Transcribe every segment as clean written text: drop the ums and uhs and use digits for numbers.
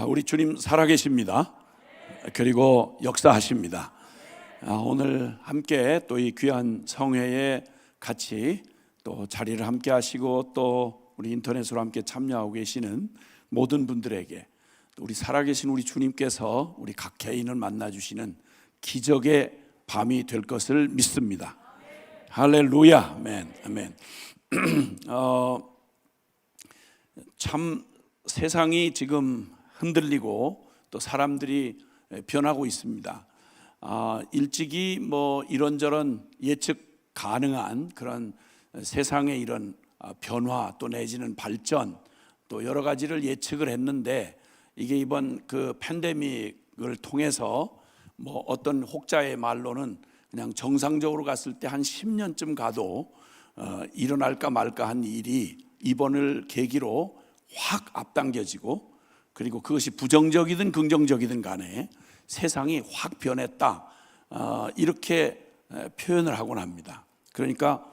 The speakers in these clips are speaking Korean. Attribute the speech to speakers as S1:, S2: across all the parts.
S1: 우리 주님 살아계십니다. 그리고 역사하십니다. 오늘 함께 또 이 귀한 성회에 같이 또 자리를 함께 하시고 또 우리 인터넷으로 함께 참여하고 계시는 모든 분들에게 또 우리 살아계신 우리 주님께서 우리 각 개인을 만나주시는 기적의 밤이 될 것을 믿습니다. 할렐루야. 아멘. 아멘. 참 세상이 지금 흔들리고 또 사람들이 변하고 있습니다. 일찍이 뭐 이런저런 예측 가능한 그런 세상의 이런 변화 또 내지는 발전 또 여러 가지를 예측을 했는데 이게 이번 그 팬데믹을 통해서 뭐 어떤 혹자의 말로는 그냥 정상적으로 갔을 때 한 10년쯤 가도 일어날까 말까 한 일이 이번을 계기로 확 앞당겨지고 그리고 그것이 부정적이든 긍정적이든 간에 세상이 확 변했다, 이렇게 표현을 하곤 합니다. 그러니까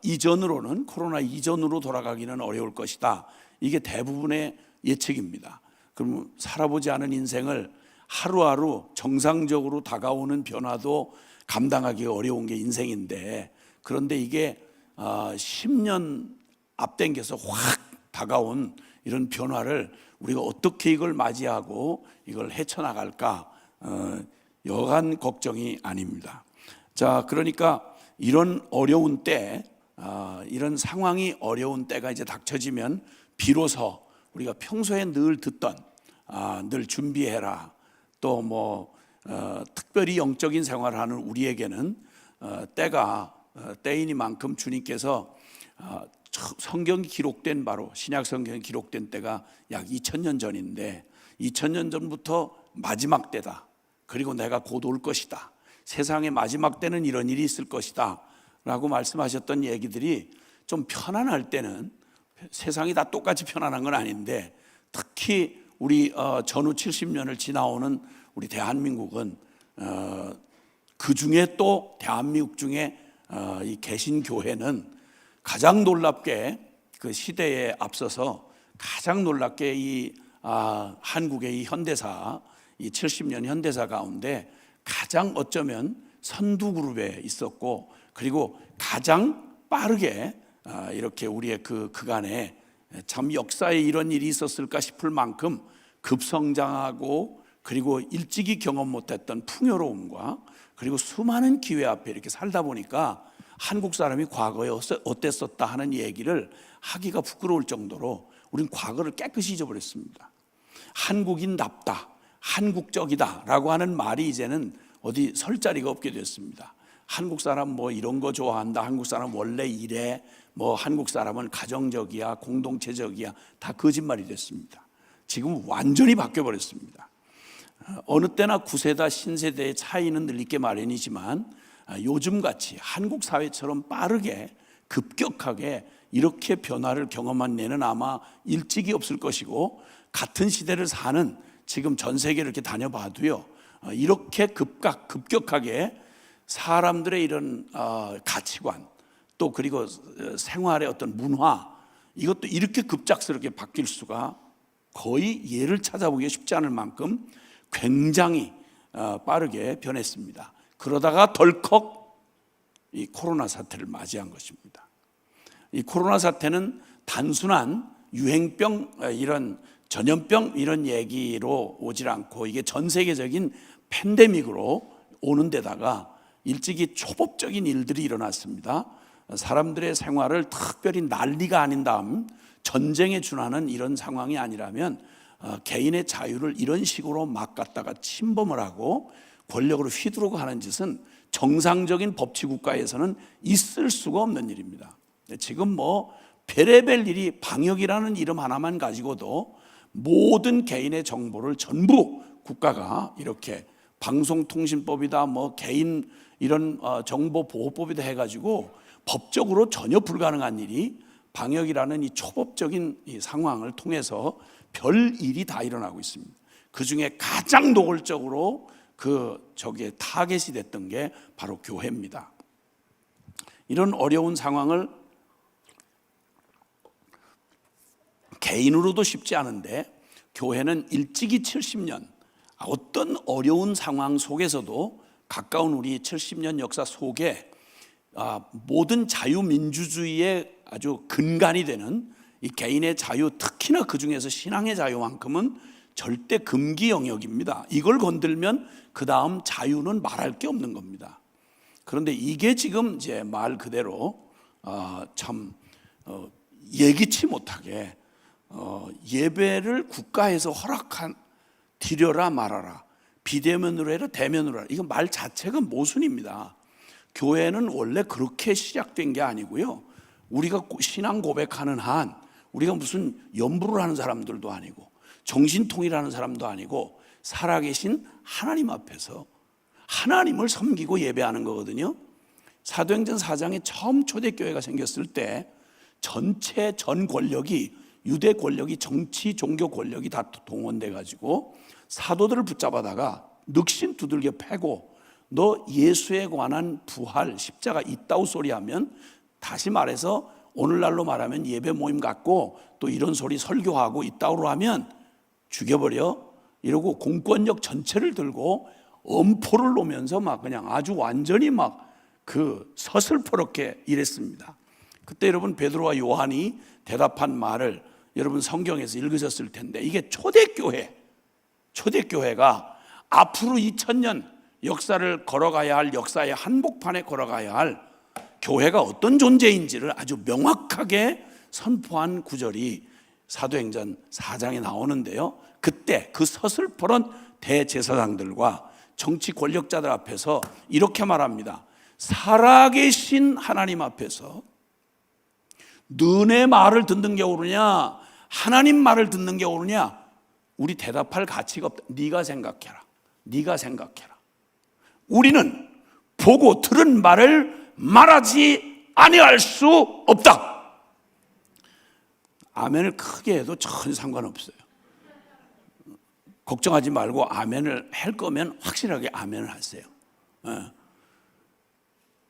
S1: 이전으로는 코로나 이전으로 돌아가기는 어려울 것이다. 이게 대부분의 예측입니다. 그럼 살아보지 않은 인생을 하루하루 정상적으로 다가오는 변화도 감당하기 어려운 게 인생인데, 그런데 이게 10년 앞당겨서 확 다가온 이런 변화를 우리가 어떻게 이걸 맞이하고 이걸 헤쳐나갈까, 여간 걱정이 아닙니다. 자, 그러니까 이런 어려운 때, 이런 상황이 어려운 때가 이제 닥쳐지면 비로소 우리가 평소에 늘 듣던 늘 준비해라, 또 뭐 특별히 영적인 생활을 하는 우리에게는 때가 때이니만큼 주님께서 성경이 기록된 바로 신약 성경이 기록된 때가 약 2000년 전인데 2000년 전부터 마지막 때다, 그리고 내가 곧 올 것이다, 세상의 마지막 때는 이런 일이 있을 것이다 라고 말씀하셨던 얘기들이 좀 편안할 때는, 세상이 다 똑같이 편안한 건 아닌데 특히 우리 전후 70년을 지나오는 우리 대한민국은 그 중에 또 대한민국 중에 이 개신교회는 가장 놀랍게 그 시대에 앞서서 가장 놀랍게 이 한국의 이 현대사, 이 70년 현대사 가운데 가장 어쩌면 선두 그룹에 있었고, 그리고 가장 빠르게 이렇게 우리의 그간에 참 역사에 이런 일이 있었을까 싶을 만큼 급성장하고, 그리고 일찍이 경험 못했던 풍요로움과 그리고 수많은 기회 앞에 이렇게 살다 보니까 한국 사람이 과거에 어땠었다 하는 얘기를 하기가 부끄러울 정도로 우린 과거를 깨끗이 잊어버렸습니다. 한국인답다, 한국적이다 라고 하는 말이 이제는 어디 설 자리가 없게 됐습니다. 한국 사람 뭐 이런 거 좋아한다, 한국 사람 원래 이래, 뭐 한국 사람은 가정적이야, 공동체적이야, 다 거짓말이 됐습니다. 지금 완전히 바뀌어버렸습니다. 어느 때나 구세대 신세대의 차이는 늘 있게 마련이지만 요즘같이 한국 사회처럼 빠르게 급격하게 이렇게 변화를 경험한 예는 아마 일찍이 없을 것이고, 같은 시대를 사는 지금 전 세계를 이렇게 다녀봐도요, 이렇게 급격하게 사람들의 이런 가치관 또 그리고 생활의 어떤 문화, 이것도 이렇게 급작스럽게 바뀔 수가 거의 예를 찾아보기 쉽지 않을 만큼 굉장히 빠르게 변했습니다. 그러다가 덜컥 이 코로나 사태를 맞이한 것입니다. 이 코로나 사태는 단순한 유행병, 이런 전염병 이런 얘기로 오질 않고 이게 전 세계적인 팬데믹으로 오는 데다가 일찍이 초법적인 일들이 일어났습니다. 사람들의 생활을 특별히 난리가 아닌 다음 전쟁에 준하는 이런 상황이 아니라면 개인의 자유를 이런 식으로 막 갖다가 침범을 하고 권력으로 휘두르고 하는 짓은 정상적인 법치 국가에서는 있을 수가 없는 일입니다. 지금 뭐 별의별 일이, 방역이라는 이름 하나만 가지고도 모든 개인의 정보를 전부 국가가 이렇게 방송통신법이다, 뭐 개인 이런 정보보호법이다 해가지고 법적으로 전혀 불가능한 일이 방역이라는 이 초법적인 이 상황을 통해서 별 일이 다 일어나고 있습니다. 그 중에 가장 노골적으로 저기에 타겟이 됐던 게 바로 교회입니다. 이런 어려운 상황을 개인으로도 쉽지 않은데 교회는 일찍이 70년, 어떤 어려운 상황 속에서도 가까운 우리 70년 역사 속에 모든 자유민주주의의 아주 근간이 되는 이 개인의 자유, 특히나 그 중에서 신앙의 자유만큼은 절대 금기 영역입니다. 이걸 건들면 그 다음 자유는 말할 게 없는 겁니다. 그런데 이게 지금 이제 말 그대로 참 예기치 못하게 예배를 국가에서 드려라 말아라, 비대면으로 해라 대면으로 해라, 이거 말 자체가 모순입니다. 교회는 원래 그렇게 시작된 게 아니고요, 우리가 신앙 고백하는 한 우리가 무슨 연부를 하는 사람들도 아니고 정신통일하는 사람도 아니고 살아계신 하나님 앞에서 하나님을 섬기고 예배하는 거거든요. 사도행전 4장에 처음 초대교회가 생겼을 때 전체 전 권력이, 유대 권력이, 정치 종교 권력이 다 동원돼 가지고 사도들을 붙잡아다가 늑신 두들겨 패고, 너 예수에 관한 부활 십자가 있다우 소리하면, 다시 말해서 오늘날로 말하면 예배 모임 갖고 또 이런 소리 설교하고 있다우로 하면 죽여버려, 이러고 공권력 전체를 들고 엄포를 놓으면서 막 그냥 아주 완전히 막 그 서슬퍼렇게 이랬습니다. 그때 여러분 베드로와 요한이 대답한 말을 여러분 성경에서 읽으셨을 텐데, 이게 초대교회가 앞으로 2000년 역사를 걸어가야 할, 역사의 한복판에 걸어가야 할 교회가 어떤 존재인지를 아주 명확하게 선포한 구절이 사도행전 4장에 나오는데요, 그때 그 서슬퍼런 대제사장들과 정치 권력자들 앞에서 이렇게 말합니다. 살아계신 하나님 앞에서 너네 말을 듣는 게 옳으냐, 하나님 말을 듣는 게 옳으냐, 우리 대답할 가치가 없다. 네가 생각해라. 우리는 보고 들은 말을 말하지 아니할 수 없다. 아멘을 크게 해도 전혀 상관없어요. 걱정하지 말고 아멘을 할 거면 확실하게 아멘을 하세요.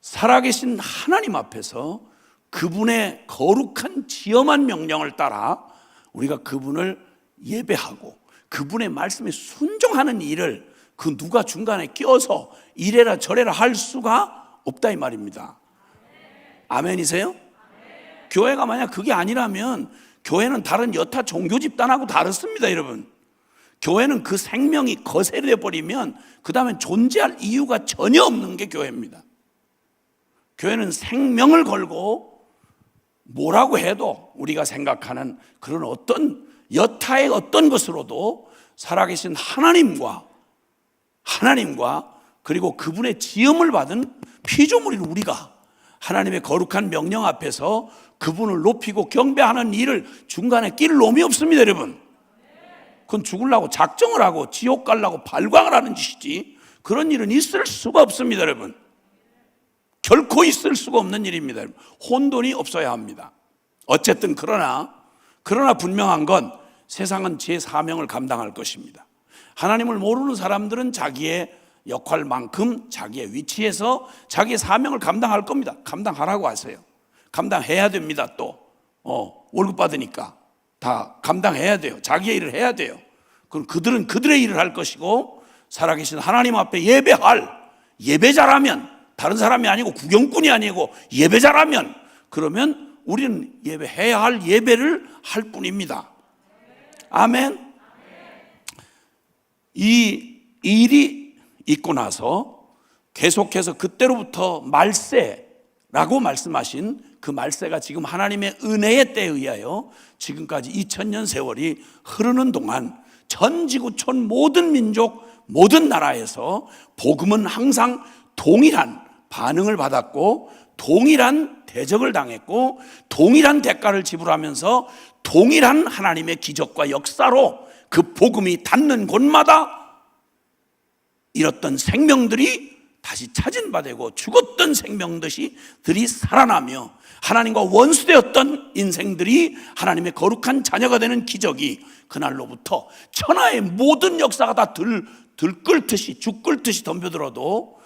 S1: 살아계신 하나님 앞에서 그분의 거룩한 지엄한 명령을 따라 우리가 그분을 예배하고 그분의 말씀에 순종하는 일을 그 누가 중간에 껴서 이래라 저래라 할 수가 없다 이 말입니다. 아멘이세요? 교회가 만약 그게 아니라면 교회는 다른 여타 종교 집단하고 다릅니다, 여러분. 교회는 그 생명이 거세돼 버리면 그 다음엔 존재할 이유가 전혀 없는 게 교회입니다. 교회는 생명을 걸고 뭐라고 해도 우리가 생각하는 그런 어떤 여타의 어떤 것으로도 살아계신 하나님과 그리고 그분의 지음을 받은 피조물인 우리가 하나님의 거룩한 명령 앞에서 그분을 높이고 경배하는 일을 중간에 낄 놈이 없습니다, 여러분. 그건 죽으려고 작정을 하고 지옥 가려고 발광을 하는 짓이지 그런 일은 있을 수가 없습니다, 여러분. 결코 있을 수가 없는 일입니다, 여러분. 혼돈이 없어야 합니다. 어쨌든 그러나 분명한 건 세상은 제 사명을 감당할 것입니다. 하나님을 모르는 사람들은 자기의 역할만큼 자기의 위치에서 자기의 사명을 감당할 겁니다. 감당하라고 하세요. 감당해야 됩니다. 또 월급 받으니까 다 감당해야 돼요. 자기의 일을 해야 돼요. 그럼 그들은 그들의 일을 할 것이고, 살아계신 하나님 앞에 예배할 예배자라면, 다른 사람이 아니고 구경꾼이 아니고 예배자라면, 그러면 우리는 예배해야 할 예배를 할 뿐입니다. 아멘. 이 일이 있고 나서 계속해서 그때로부터 말세라고 말씀하신 그 말세가 지금 하나님의 은혜의 때에 의하여 지금까지 2000년 세월이 흐르는 동안 전 지구촌 모든 민족 모든 나라에서 복음은 항상 동일한 반응을 받았고, 동일한 대적을 당했고, 동일한 대가를 지불하면서 동일한 하나님의 기적과 역사로 그 복음이 닿는 곳마다 잃었던 생명들이 다시 찾은 바 되고, 죽었던 생명들이 살아나며 하나님과 원수되었던 인생들이 하나님의 거룩한 자녀가 되는 기적이 그날로부터 천하의 모든 역사가 다 들끓듯이 죽끓듯이 덤벼들어도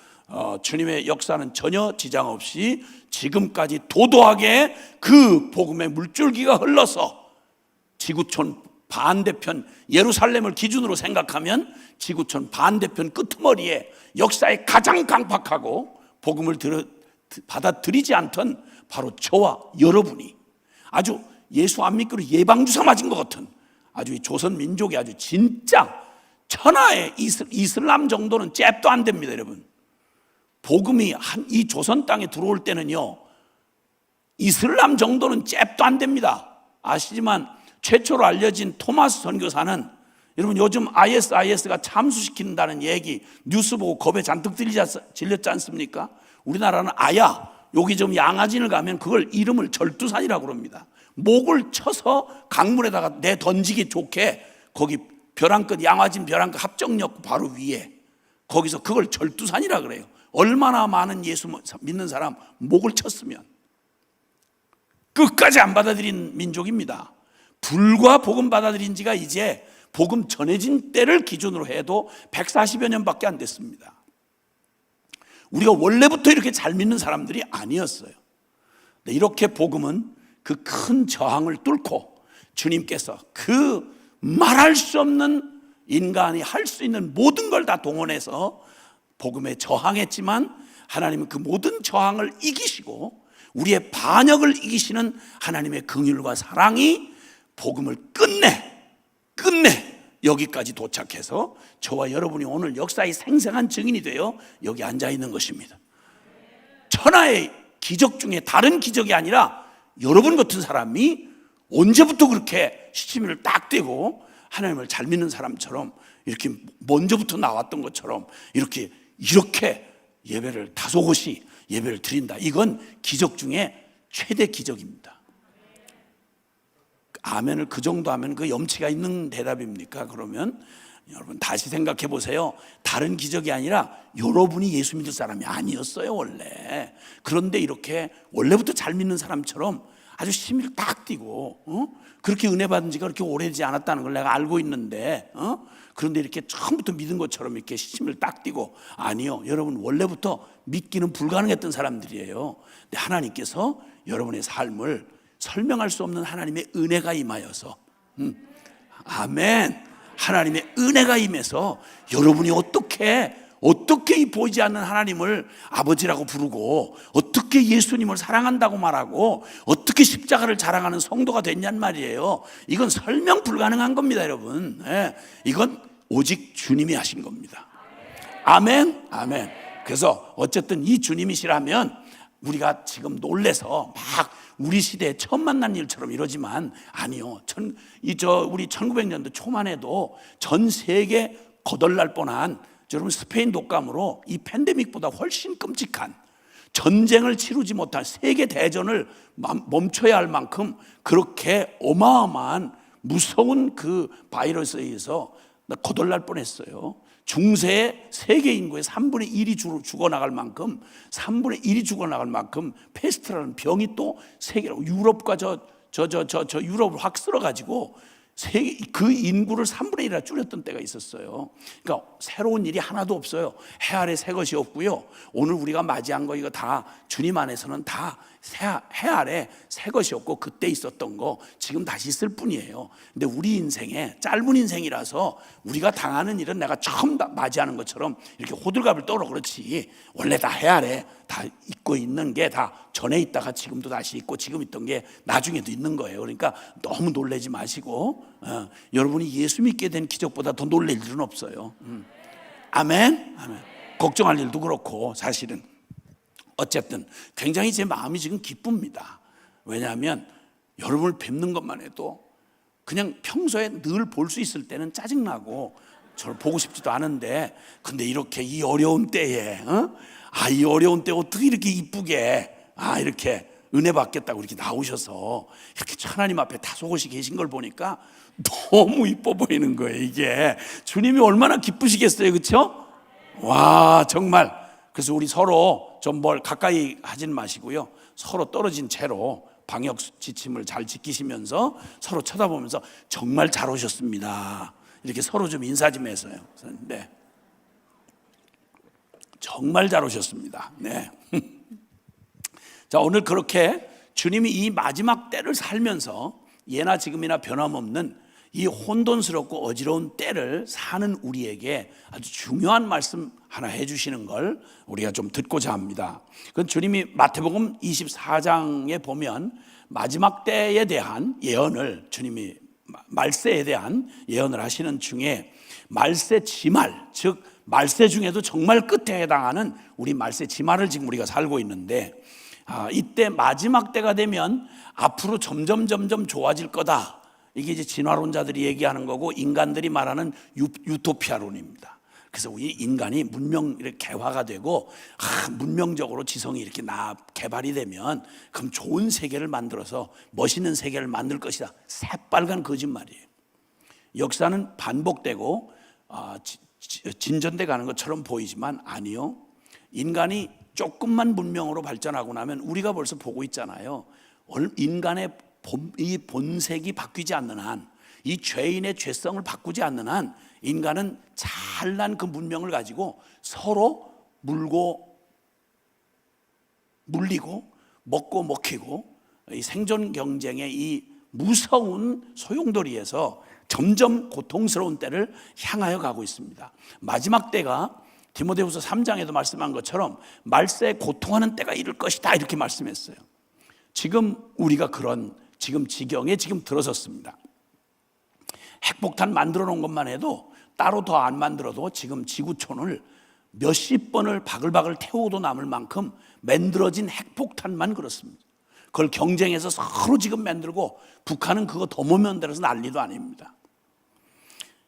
S1: 주님의 역사는 전혀 지장 없이 지금까지 도도하게 그 복음의 물줄기가 흘러서 지구촌 반대편 예루살렘을 기준으로 생각하면 지구촌 반대편 끄트머리에 역사에 가장 강팍하고 복음을 받아들이지 않던 바로 저와 여러분이 아주 예수 안 믿기로 예방주사 맞은 것 같은 아주 이 조선 민족이 아주 진짜 천하의 이슬람 정도는 잽도 안 됩니다, 여러분. 복음이 이 조선 땅에 들어올 때는요, 이슬람 정도는 잽도 안 됩니다. 아시지만 최초로 알려진 토마스 선교사는 여러분 요즘 ISIS가 참수시킨다는 얘기 뉴스 보고 겁에 잔뜩 질렸지 않습니까? 우리나라는 아야 여기 좀 양아진을 가면 그걸 이름을 절두산이라고 그럽니다. 목을 쳐서 강물에다가 내 던지기 좋게 거기 벼랑끝 양아진 벼랑끝 합정역 바로 위에 거기서 그걸 절두산이라 그래요. 얼마나 많은 예수 믿는 사람 목을 쳤으면 끝까지 안 받아들인 민족입니다. 불과 복음 받아들인 지가 이제 복음 전해진 때를 기준으로 해도 140여 년밖에 안 됐습니다. 우리가 원래부터 이렇게 잘 믿는 사람들이 아니었어요. 이렇게 복음은 그 큰 저항을 뚫고 주님께서 그 말할 수 없는 인간이 할 수 있는 모든 걸 다 동원해서 복음에 저항했지만 하나님은 그 모든 저항을 이기시고 우리의 반역을 이기시는 하나님의 긍휼과 사랑이 복음을 끝내 여기까지 도착해서 저와 여러분이 오늘 역사의 생생한 증인이 되어 여기 앉아 있는 것입니다. 천하의 기적 중에 다른 기적이 아니라 여러분 같은 사람이 언제부터 그렇게 시치미를 딱 떼고 하나님을 잘 믿는 사람처럼 이렇게 먼저부터 나왔던 것처럼 이렇게 예배를 다소곳이 예배를 드린다. 이건 기적 중에 최대 기적입니다. 아멘을 그 정도 하면 그 염치가 있는 대답입니까? 그러면 여러분 다시 생각해 보세요. 다른 기적이 아니라 여러분이 예수 믿을 사람이 아니었어요 원래. 그런데 이렇게 원래부터 잘 믿는 사람처럼 아주 심의를 딱 띄고 그렇게 은혜 받은 지가 그렇게 오래되지 않았다는 걸 내가 알고 있는데 그런데 이렇게 처음부터 믿은 것처럼 이렇게 심을 딱 띄고 아니요, 여러분 원래부터 믿기는 불가능했던 사람들이에요. 근데 하나님께서 여러분의 삶을 설명할 수 없는 하나님의 은혜가 임하여서 아멘, 하나님의 은혜가 임해서 여러분이 어떻게 이 보이지 않는 하나님을 아버지라고 부르고 어떻게 예수님을 사랑한다고 말하고 어떻게 십자가를 자랑하는 성도가 됐냔 말이에요. 이건 설명 불가능한 겁니다, 여러분. 이건 오직 주님이 하신 겁니다. 아멘, 아멘. 그래서 어쨌든 이 주님이시라면 우리가 지금 놀래서 막 우리 시대에 처음 만난 일처럼 이러지만 아니요. 우리 1900년도 초만 해도 전 세계 거덜날 뻔한 여러분 스페인 독감으로 이 팬데믹보다 훨씬 끔찍한 전쟁을 치르지 못할 세계 대전을 멈춰야 할 만큼 그렇게 어마어마한 무서운 그 바이러스에 의해서 거덜날 뻔했어요. 중세의 세계 인구의 3분의 1이 죽어나갈 만큼 3분의 1이 죽어나갈 만큼 페스트라는 병이 또 세계로 유럽과 저 유럽을 확 쓸어가지고 그 인구를 3분의 1이나 줄였던 때가 있었어요. 그러니까 새로운 일이 하나도 없어요. 해 아래 새 것이 없고요. 오늘 우리가 맞이한 거 이거 다 주님 안에서는 다 해 아래 새 것이 없고 그때 있었던 거 지금 다시 있을 뿐이에요. 근데 우리 인생에 짧은 인생이라서 우리가 당하는 일은 내가 처음 맞이하는 것처럼 이렇게 호들갑을 떨어 그렇지 원래 다 해 아래 다 있고 있는 게 다 전에 있다가 지금도 다시 있고 지금 있던 게 나중에도 있는 거예요. 그러니까 너무 놀라지 마시고 여러분이 예수 믿게 된 기적보다 더 놀랄 일은 없어요. 아멘, 아멘. 걱정할 일도 그렇고 사실은 어쨌든 굉장히 제 마음이 지금 기쁩니다. 왜냐하면 여러분을 뵙는 것만 해도 그냥 평소에 늘 볼 수 있을 때는 짜증나고 저를 보고 싶지도 않은데 근데 이렇게 이 어려운 때에 이 어려운 때 어떻게 이렇게 이쁘게 이렇게 은혜 받겠다고 이렇게 나오셔서 이렇게 하나님 앞에 다소곳이 계신 걸 보니까 너무 이뻐 보이는 거예요. 이게 주님이 얼마나 기쁘시겠어요, 그렇죠? 와, 정말. 그래서 우리 서로 좀 뭘 가까이 하진 마시고요. 서로 떨어진 채로 방역 지침을 잘 지키시면서 서로 쳐다보면서 정말 잘 오셨습니다. 이렇게 서로 좀 인사 좀 해서요. 네. 정말 잘 오셨습니다. 네. 자, 오늘 그렇게 주님이 이 마지막 때를 살면서 예나 지금이나 변함없는 이 혼돈스럽고 어지러운 때를 사는 우리에게 아주 중요한 말씀 하나 해주시는 걸 우리가 좀 듣고자 합니다. 그건 주님이 마태복음 24장에 보면 마지막 때에 대한 예언을, 주님이 말세에 대한 예언을 하시는 중에 말세 지말, 즉 말세 중에도 정말 끝에 해당하는 우리 말세 지말을 지금 우리가 살고 있는데, 이때 마지막 때가 되면 앞으로 점점 좋아질 거다. 이게 이제 진화론자들이 얘기하는 거고 인간들이 말하는 유토피아론입니다. 그래서 우리 인간이 문명 이렇게 개화가 되고 문명적으로 지성이 이렇게 개발이 되면 그럼 좋은 세계를 만들어서 멋있는 세계를 만들 것이다. 새빨간 거짓말이에요. 역사는 반복되고 진전돼 가는 것처럼 보이지만 아니요. 인간이 조금만 문명으로 발전하고 나면 우리가 벌써 보고 있잖아요. 인간의 이 본색이 바뀌지 않는 한, 이 죄인의 죄성을 바꾸지 않는 한 인간은 잘난 그 문명을 가지고 서로 물리고 먹고 먹히고 이 생존 경쟁의 이 무서운 소용돌이에서 점점 고통스러운 때를 향하여 가고 있습니다. 마지막 때가 디모데후서 3장에도 말씀한 것처럼 말세에 고통하는 때가 이를 것이다 이렇게 말씀했어요. 지금 우리가 그런 지금 지경에 지금 들어섰습니다. 핵폭탄 만들어 놓은 것만 해도 따로 더 안 만들어도 지금 지구촌을 몇십 번을 바글바글 태우고도 남을 만큼 만들어진 핵폭탄만 그렇습니다. 그걸 경쟁해서 서로 지금 만들고 북한은 그거 더 못 만들어서 난리도 아닙니다.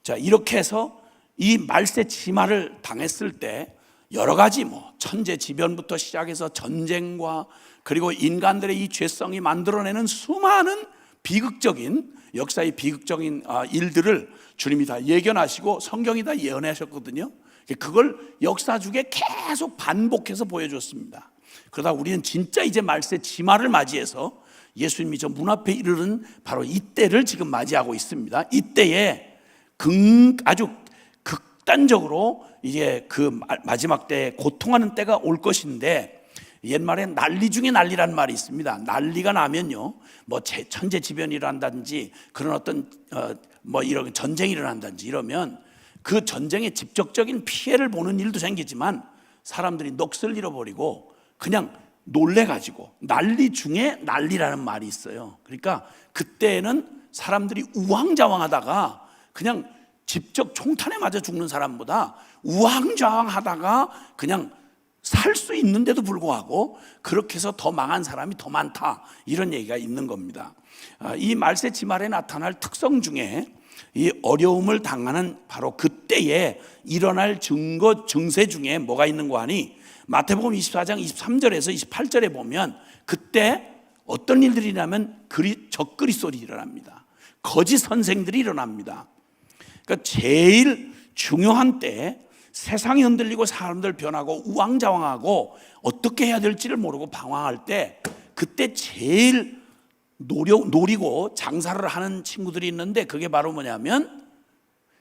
S1: 자, 이렇게 해서 이 말세 지말을 당했을 때 여러 가지 천재지변부터 시작해서 전쟁과 그리고 인간들의 이 죄성이 만들어내는 수많은 비극적인 역사의 비극적인 일들을 주님이 다 예견하시고 성경이 다 예언하셨거든요. 그걸 역사 중에 계속 반복해서 보여줬습니다. 그러다 우리는 진짜 이제 말세 지말을 맞이해서 예수님이 저 문 앞에 이르는 바로 이때를 지금 맞이하고 있습니다. 이때에 아주 극단적으로 이제 그 마지막 때 고통하는 때가 올 것인데, 옛말에 난리 중에 난리라는 말이 있습니다. 난리가 나면요, 천재지변이 일어난다든지 그런 어떤 이런 전쟁이 일어난다든지 이러면 그 전쟁에 직접적인 피해를 보는 일도 생기지만 사람들이 넋을 잃어버리고 그냥 놀래가지고 난리 중에 난리라는 말이 있어요. 그러니까 그때는 사람들이 우왕좌왕하다가 그냥 직접 총탄에 맞아 죽는 사람보다 우왕좌왕하다가 그냥 살 수 있는데도 불구하고 그렇게 해서 더 망한 사람이 더 많다, 이런 얘기가 있는 겁니다. 이 말세 지말에 나타날 특성 중에 이 어려움을 당하는 바로 그때에 일어날 증세 중에 뭐가 있는가 하니, 마태복음 24장 23절에서 28절에 보면 그때 어떤 일들이 일어나면 적그리스도들이 일어납니다. 거짓 선생들이 일어납니다. 그러니까 제일 중요한 때, 세상이 흔들리고 사람들 변하고 우왕좌왕하고 어떻게 해야 될지를 모르고 방황할 때, 그때 제일 노리고 장사를 하는 친구들이 있는데, 그게 바로 뭐냐면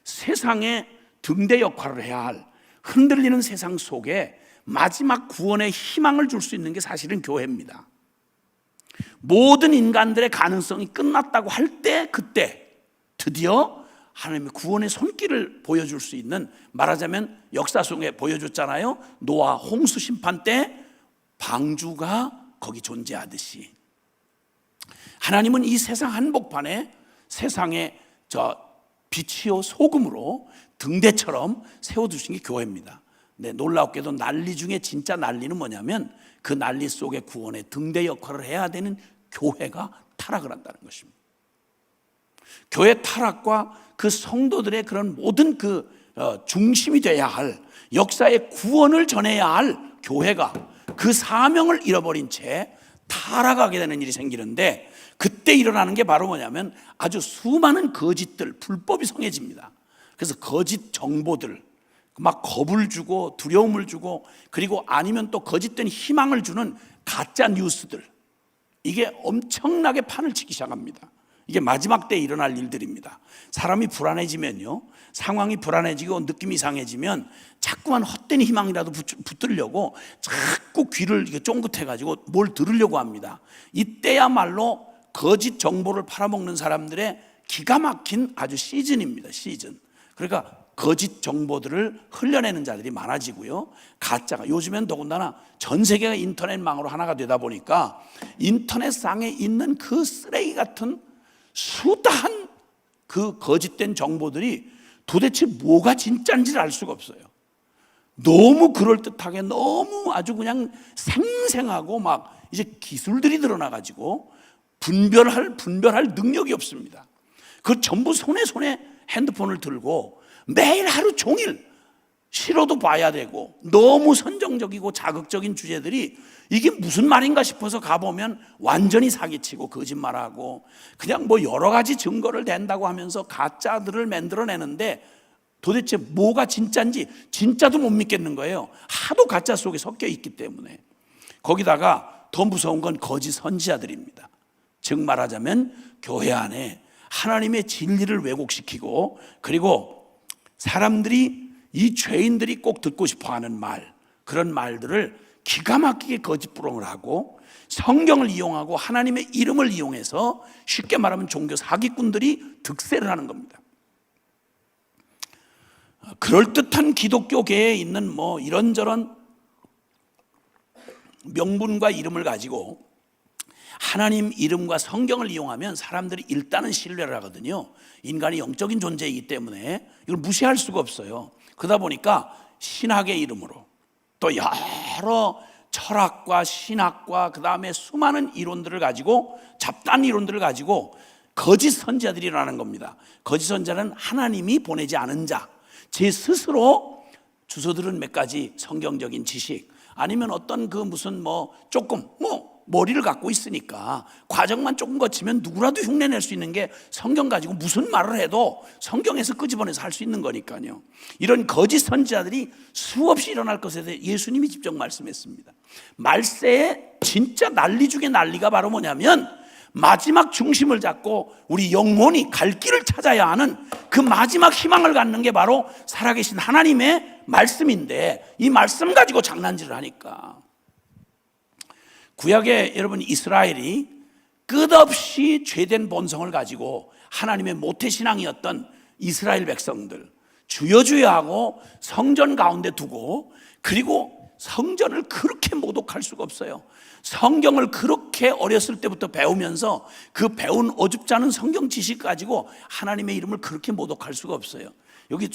S1: 세상의 등대 역할을 해야 할, 흔들리는 세상 속에 마지막 구원의 희망을 줄 수 있는 게 사실은 교회입니다. 모든 인간들의 가능성이 끝났다고 할 때, 그때 드디어 하나님의 구원의 손길을 보여줄 수 있는, 말하자면 역사 속에 보여줬잖아요. 노아 홍수 심판 때 방주가 거기 존재하듯이 하나님은 이 세상 한복판에 세상의 빛이요 소금으로 등대처럼 세워두신 게 교회입니다. 네, 놀랍게도 난리 중에 진짜 난리는 뭐냐면 그 난리 속에 구원의 등대 역할을 해야 되는 교회가 타락을 한다는 것입니다. 교회 타락과 그 성도들의 그런 모든 그 중심이 돼야 할, 역사의 구원을 전해야 할 교회가 그 사명을 잃어버린 채 타락하게 되는 일이 생기는데, 그때 일어나는 게 바로 뭐냐면 아주 수많은 거짓들, 불법이 성해집니다. 그래서 거짓 정보들, 막 겁을 주고 두려움을 주고, 그리고 아니면 또 거짓된 희망을 주는 가짜 뉴스들, 이게 엄청나게 판을 치기 시작합니다. 이게 마지막 때에 일어날 일들입니다. 사람이 불안해지면요, 상황이 불안해지고 느낌이 이상해지면 자꾸만 헛된 희망이라도 붙들려고 자꾸 귀를 쫑긋해가지고 뭘 들으려고 합니다. 이때야말로 거짓 정보를 팔아먹는 사람들의 기가 막힌 아주 시즌입니다. 시즌. 그러니까 거짓 정보들을 흘려내는 자들이 많아지고요, 가짜가 요즘엔 더군다나 전 세계가 인터넷망으로 하나가 되다 보니까 인터넷상에 있는 그 쓰레기 같은 수다한 그 거짓된 정보들이 도대체 뭐가 진짜인지를 알 수가 없어요. 너무 그럴듯하게, 너무 아주 그냥 생생하고 막 이제 기술들이 드러나가지고 분별할 능력이 없습니다. 그 전부 손에 핸드폰을 들고 매일 하루 종일 싫어도 봐야 되고, 너무 선정적이고 자극적인 주제들이 이게 무슨 말인가 싶어서 가보면 완전히 사기치고 거짓말하고 그냥 뭐 여러 가지 증거를 댄다고 하면서 가짜들을 만들어내는데 도대체 뭐가 진짜인지 진짜도 못 믿겠는 거예요. 하도 가짜 속에 섞여 있기 때문에. 거기다가 더 무서운 건 거짓 선지자들입니다. 즉 말하자면 교회 안에 하나님의 진리를 왜곡시키고, 그리고 사람들이, 이 죄인들이 꼭 듣고 싶어하는 말, 그런 말들을 기가 막히게 거짓부렁을 하고 성경을 이용하고 하나님의 이름을 이용해서, 쉽게 말하면 종교 사기꾼들이 득세를 하는 겁니다. 그럴듯한 기독교계에 있는 뭐 이런저런 명분과 이름을 가지고 하나님 이름과 성경을 이용하면 사람들이 일단은 신뢰를 하거든요. 인간이 영적인 존재이기 때문에 이걸 무시할 수가 없어요. 그러다 보니까 신학의 이름으로 또 여러 철학과 신학과 그 다음에 수많은 이론들을 가지고, 잡다한 이론들을 가지고 거짓 선지자들이 일어나는 겁니다. 거짓 선지자는 하나님이 보내지 않은 자, 제 스스로 주워들은 몇 가지 성경적인 지식, 아니면 어떤 그 무슨 뭐 조금 머리를 갖고 있으니까 과정만 조금 거치면 누구라도 흉내낼 수 있는 게 성경 가지고 무슨 말을 해도 성경에서 끄집어내서 할 수 있는 거니까요. 이런 거짓 선지자들이 수없이 일어날 것에 대해 예수님이 직접 말씀했습니다. 말세에 진짜 난리 중에 난리가 바로 뭐냐면, 마지막 중심을 잡고 우리 영혼이 갈 길을 찾아야 하는 그 마지막 희망을 갖는 게 바로 살아계신 하나님의 말씀인데, 이 말씀 가지고 장난질을 하니까. 구약에 여러분 이스라엘이 끝없이 죄된 본성을 가지고 하나님의 모태신앙이었던 이스라엘 백성들, 주여 주여 하고 성전 가운데 두고, 그리고 성전을 그렇게 모독할 수가 없어요. 성경을 그렇게 어렸을 때부터 배우면서 그 배운 어줍지 않은 성경 지식 가지고 하나님의 이름을 그렇게 모독할 수가 없어요. 여기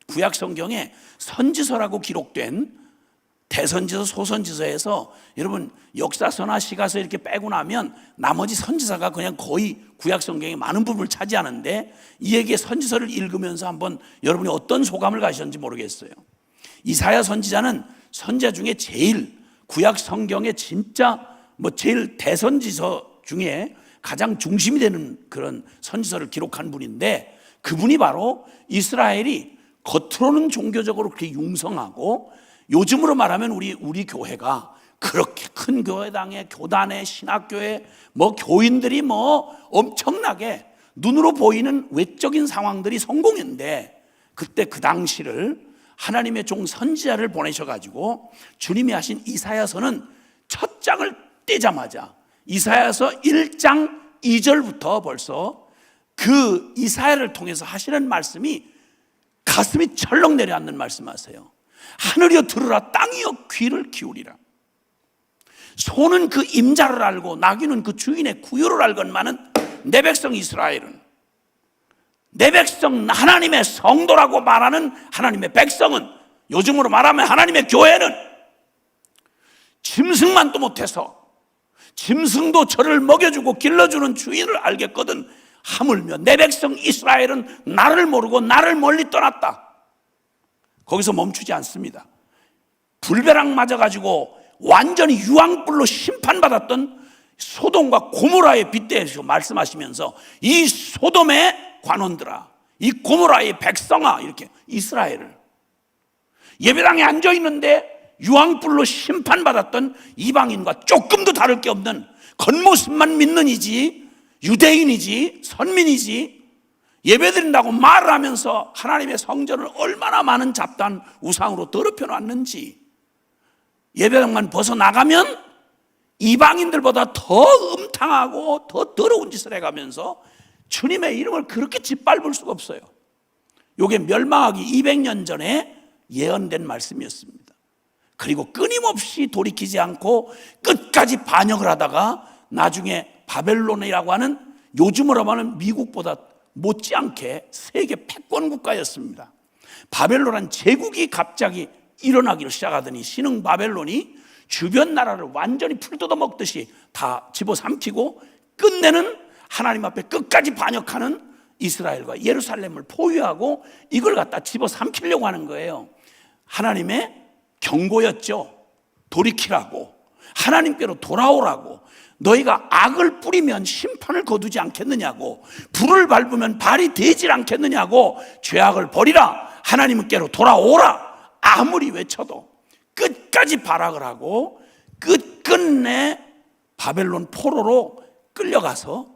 S1: 구약 성경에 선지서라고 기록된 대선지서, 소선지서에서 여러분 역사서나 시가서 이렇게 빼고 나면 나머지 선지서가 그냥 거의 구약 성경의 많은 부분을 차지하는데, 이에게 선지서를 읽으면서 한번 여러분이 어떤 소감을 가셨는지 모르겠어요. 이사야 선지자는 선지자 중에 제일 구약 성경의 진짜 제일 대선지서 중에 가장 중심이 되는 그런 선지서를 기록한 분인데, 그분이 바로 이스라엘이 겉으로는 종교적으로 그렇게 융성하고, 요즘으로 말하면 우리 교회가 그렇게 큰 교회당에, 교단에, 신학교에 교인들이 엄청나게 눈으로 보이는 외적인 상황들이 성공인데, 그때 그 당시를 하나님의 종 선지자를 보내셔가지고 주님이 하신 이사야서는 첫 장을 떼자마자 이사야서 1장 2절부터 벌써 그 이사야를 통해서 하시는 말씀이 가슴이 철렁 내려앉는 말씀하세요. 하늘이여 들으라, 땅이여 귀를 기울이라. 소는 그 임자를 알고 나귀는 그 주인의 구유를 알건만은 내 백성 이스라엘은, 내 백성 하나님의 성도라고 말하는 하나님의 백성은, 요즘으로 말하면 하나님의 교회는 짐승만도 못해서 짐승도 저를 먹여주고 길러주는 주인을 알겠거든 하물며 내 백성 이스라엘은 나를 모르고 나를 멀리 떠났다. 거기서 멈추지 않습니다. 불벼락 맞아가지고 완전히 유황불로 심판받았던 소돔과 고모라에 빗대서 말씀하시면서, 이 소돔의 관원들아, 이 고모라의 백성아, 이렇게 이스라엘을, 예배당에 앉아있는데 유황불로 심판받았던 이방인과 조금도 다를 게 없는, 겉모습만 믿는 이지 유대인이지 선민이지 예배드린다고 말을 하면서 하나님의 성전을 얼마나 많은 잡다한 우상으로 더럽혀 놨는지, 예배당만 벗어나가면 이방인들보다 더 음탕하고 더 더러운 짓을 해가면서 주님의 이름을 그렇게 짓밟을 수가 없어요. 이게 멸망하기 200년 전에 예언된 말씀이었습니다. 그리고 끊임없이 돌이키지 않고 끝까지 반역을 하다가 나중에 바벨론이라고 하는, 요즘으로 말하면 미국보다 못지않게 세계 패권 국가였습니다. 바벨론은 제국이 갑자기 일어나기를 시작하더니 신흥 바벨론이 주변 나라를 완전히 풀 뜯어 먹듯이 다 집어삼키고 끝내는, 하나님 앞에 끝까지 반역하는 이스라엘과 예루살렘을 포위하고 이걸 갖다 집어삼키려고 하는 거예요. 하나님의 경고였죠. 돌이키라고, 하나님께로 돌아오라고, 너희가 악을 뿌리면 심판을 거두지 않겠느냐고, 불을 밟으면 발이 되질 않겠느냐고, 죄악을 버리라, 하나님께로 돌아오라 아무리 외쳐도 끝까지 발악을 하고 끝끝내 바벨론 포로로 끌려가서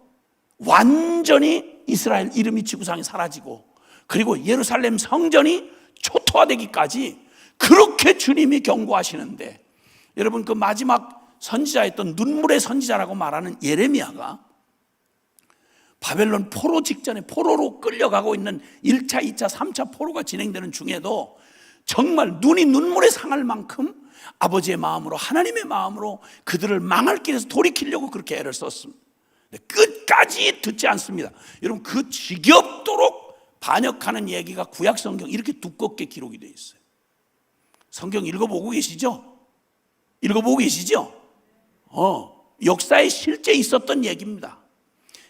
S1: 완전히 이스라엘 이름이 지구상에 사라지고, 그리고 예루살렘 성전이 초토화되기까지 그렇게 주님이 경고하시는데, 여러분 그 마지막 선지자였던 눈물의 선지자라고 말하는 예레미야가 바벨론 포로 직전에 포로로 끌려가고 있는 1차, 2차, 3차 포로가 진행되는 중에도 정말 눈이 눈물에 상할 만큼 아버지의 마음으로, 하나님의 마음으로 그들을 망할 길에서 돌이키려고 그렇게 애를 썼습니다. 끝까지 듣지 않습니다. 여러분 그 지겹도록 반역하는 얘기가 구약 성경 이렇게 두껍게 기록이 되어 있어요. 성경 읽어보고 계시죠? 읽어보고 계시죠? 역사에 실제 있었던 얘기입니다.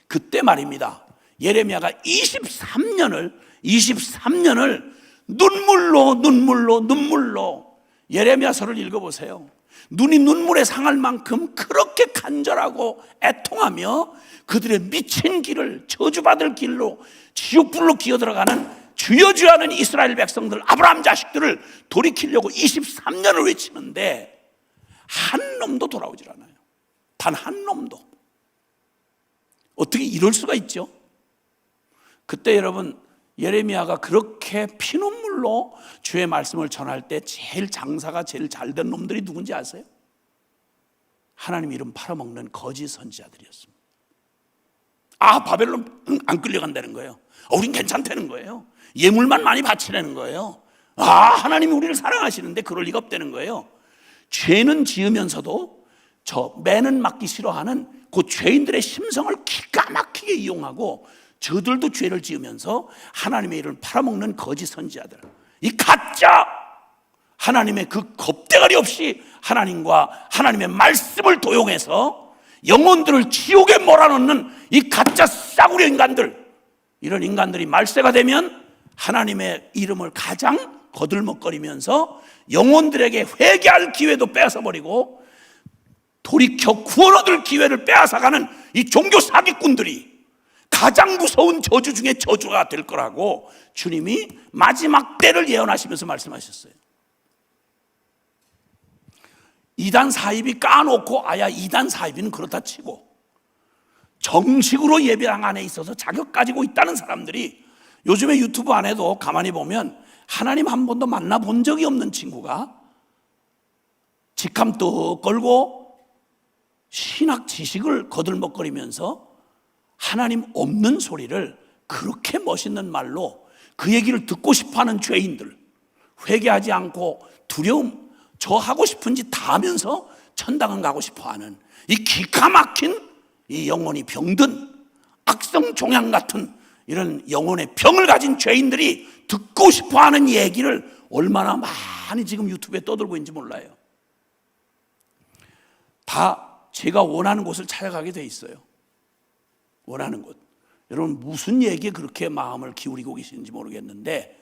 S1: 그때 말입니다, 예레미야가 23년을 눈물로 예레미야서를 읽어보세요. 눈이 눈물에 상할 만큼 그렇게 간절하고 애통하며 그들의 미친 길을, 저주받을 길로, 지옥불로 기어들어가는 주여 주여 하는 이스라엘 백성들, 아브라함 자식들을 돌이키려고 23년을 외치는데 한 놈도 돌아오질 않아요. 단 한 놈도. 어떻게 이럴 수가 있죠? 그때 여러분 예레미야가 그렇게 피눈물로 주의 말씀을 전할 때 제일 장사가 제일 잘된 놈들이 누군지 아세요? 하나님 이름 팔아먹는 거짓 선지자들이었습니다. 바벨론 안 끌려간다는 거예요. 우린 괜찮다는 거예요. 예물만 많이 바치라는 거예요. 하나님이 우리를 사랑하시는데 그럴 리가 없다는 거예요. 죄는 지으면서도 저 매는 맞기 싫어하는 그 죄인들의 심성을 기가 막히게 이용하고 저들도 죄를 지으면서 하나님의 이름을 팔아먹는 거짓 선지자들, 이 가짜 하나님의 그 겁대가리 없이 하나님과 하나님의 말씀을 도용해서 영혼들을 지옥에 몰아넣는 이 가짜 싸구려 인간들, 이런 인간들이 말세가 되면 하나님의 이름을 가장 거들먹거리면서 영혼들에게 회개할 기회도 뺏어버리고 돌이켜 구원 얻을 기회를 빼앗아가는 이 종교 사기꾼들이 가장 무서운 저주 중에 저주가 될 거라고 주님이 마지막 때를 예언하시면서 말씀하셨어요. 이단 사입이 까놓고 이단 사입이는 그렇다 치고 정식으로 예배당 안에 있어서 자격 가지고 있다는 사람들이 요즘에 유튜브 안에도 가만히 보면 하나님 한 번도 만나본 적이 없는 친구가 직함 떡 걸고 신학 지식을 거들먹거리면서 하나님 없는 소리를 그렇게 멋있는 말로 그 얘기를 듣고 싶어하는 죄인들, 회개하지 않고 두려움, 저 하고 싶은 짓 다 하면서 천당은 가고 싶어하는 이 기가 막힌 이 영혼이 병든 악성 종양 같은 이런 영혼의 병을 가진 죄인들이 듣고 싶어하는 얘기를 얼마나 많이 지금 유튜브에 떠들고 있는지 몰라요. 다 제가 원하는 곳을 찾아가게 돼 있어요. 원하는 곳. 여러분 무슨 얘기에 그렇게 마음을 기울이고 계시는지 모르겠는데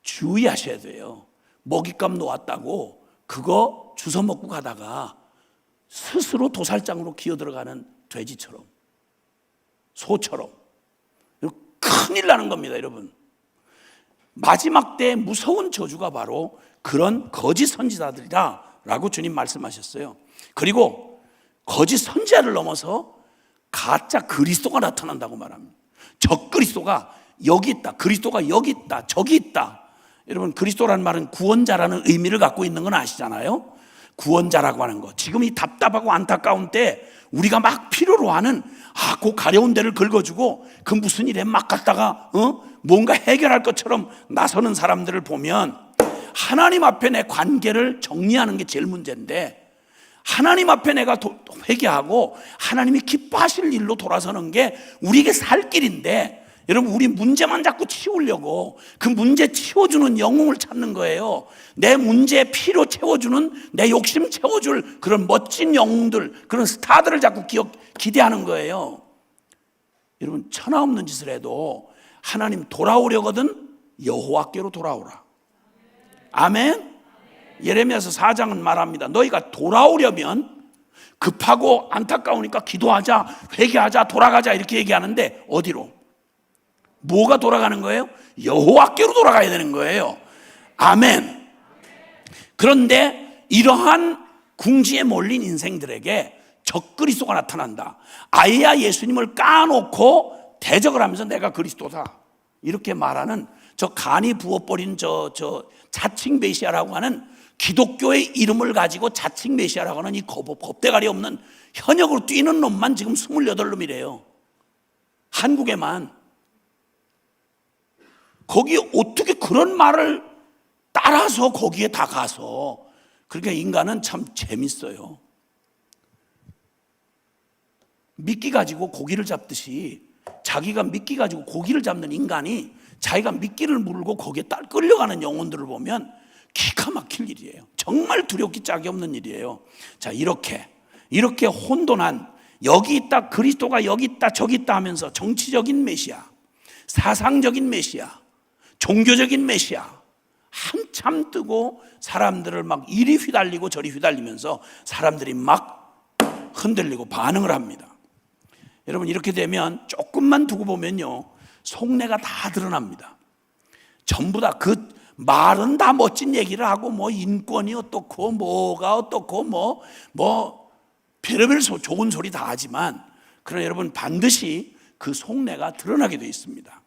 S1: 주의하셔야 돼요. 먹잇감 놓았다고 그거 주워 먹고 가다가 스스로 도살장으로 기어들어가는 돼지처럼, 소처럼 큰일 나는 겁니다. 여러분 마지막 때의 무서운 저주가 바로 그런 거짓 선지자들이다 라고 주님 말씀하셨어요. 그리고 거짓 선지자를 넘어서 가짜 그리스도가 나타난다고 말합니다. 적 그리스도가 여기 있다, 그리스도가 여기 있다, 저기 있다. 여러분 그리스도라는 말은 구원자라는 의미를 갖고 있는 건 아시잖아요. 구원자라고 하는 거. 지금 이 답답하고 안타까운 때 우리가 막 필요로 하는 그 가려운 데를 긁어주고 그 무슨 일에 막 갔다가 뭔가 해결할 것처럼 나서는 사람들을 보면 하나님 앞에 내 관계를 정리하는 게 제일 문제인데, 하나님 앞에 내가 회개하고 하나님이 기뻐하실 일로 돌아서는 게 우리에게 살 길인데, 여러분 우리 문제만 자꾸 치우려고 그 문제 치워주는 영웅을 찾는 거예요. 내 문제 필요 채워주는, 내 욕심 채워줄 그런 멋진 영웅들, 그런 스타들을 자꾸 기대하는 거예요. 여러분 천하 없는 짓을 해도 하나님 돌아오려거든 여호와께로 돌아오라. 아멘. 예레미야서 4장은 말합니다. 너희가 돌아오려면, 급하고 안타까우니까 기도하자, 회개하자, 돌아가자 이렇게 얘기하는데 어디로? 뭐가 돌아가는 거예요? 여호와께로 돌아가야 되는 거예요. 아멘. 그런데 이러한 궁지에 몰린 인생들에게 적그리스도가 나타난다. 아예 예수님을 까놓고 대적을 하면서 내가 그리스도다 이렇게 말하는 저 간이 부어버린 저 자칭 메시아라고 하는, 기독교의 이름을 가지고 자칭 메시아라고 하는 이 겁대가리 없는 현역으로 뛰는 놈만 지금 28놈이래요. 한국에만. 거기에 어떻게 그런 말을 따라서 거기에 다 가서. 그러니까 인간은 참 재밌어요. 미끼 가지고 고기를 잡듯이 자기가 미끼 가지고 고기를 잡는 인간이 자기가 미끼를 물고 거기에 끌려가는 영혼들을 보면 기가 막힐 일이에요. 정말 두렵기 짝이 없는 일이에요. 자, 이렇게 혼돈한, 여기 있다 그리스도가 여기 있다 저기 있다 하면서 정치적인 메시아, 사상적인 메시아, 종교적인 메시아 한참 뜨고 사람들을 막 이리 휘달리고 저리 휘달리면서 사람들이 막 흔들리고 반응을 합니다. 여러분 이렇게 되면 조금만 두고 보면요 속내가 다 드러납니다. 전부 다 그 말은 다 멋진 얘기를 하고 뭐 인권이 어떻고 뭐가 어떻고 뭐 별의별 좋은 소리 다 하지만, 그러나 여러분 반드시 그 속내가 드러나게 되어 있습니다.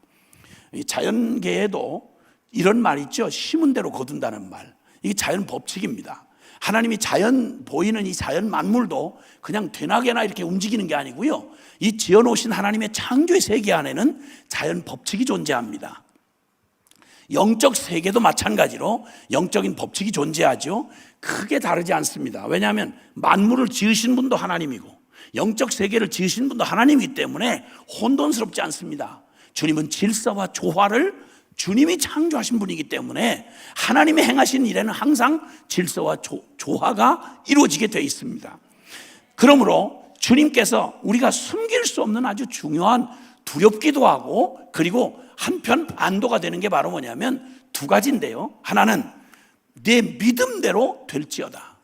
S1: 이 자연계에도 이런 말 있죠. 심은 대로 거둔다는 말. 이게 자연 법칙입니다. 하나님이 자연, 보이는 이 자연 만물도 그냥 되나게나 이렇게 움직이는 게 아니고요, 이 지어놓으신 하나님의 창조의 세계 안에는 자연 법칙이 존재합니다. 영적 세계도 마찬가지로 영적인 법칙이 존재하죠. 크게 다르지 않습니다. 왜냐하면 만물을 지으신 분도 하나님이고 영적 세계를 지으신 분도 하나님이기 때문에 혼돈스럽지 않습니다. 주님은 질서와 조화를 주님이 창조하신 분이기 때문에 하나님이 행하신 일에는 항상 질서와 조화가 이루어지게 되어 있습니다. 그러므로 주님께서 우리가 숨길 수 없는 아주 중요한, 두렵기도 하고 그리고 한편 안도가 되는 게 바로 뭐냐면 두 가지인데요. 하나는 내 믿음대로 될지어다.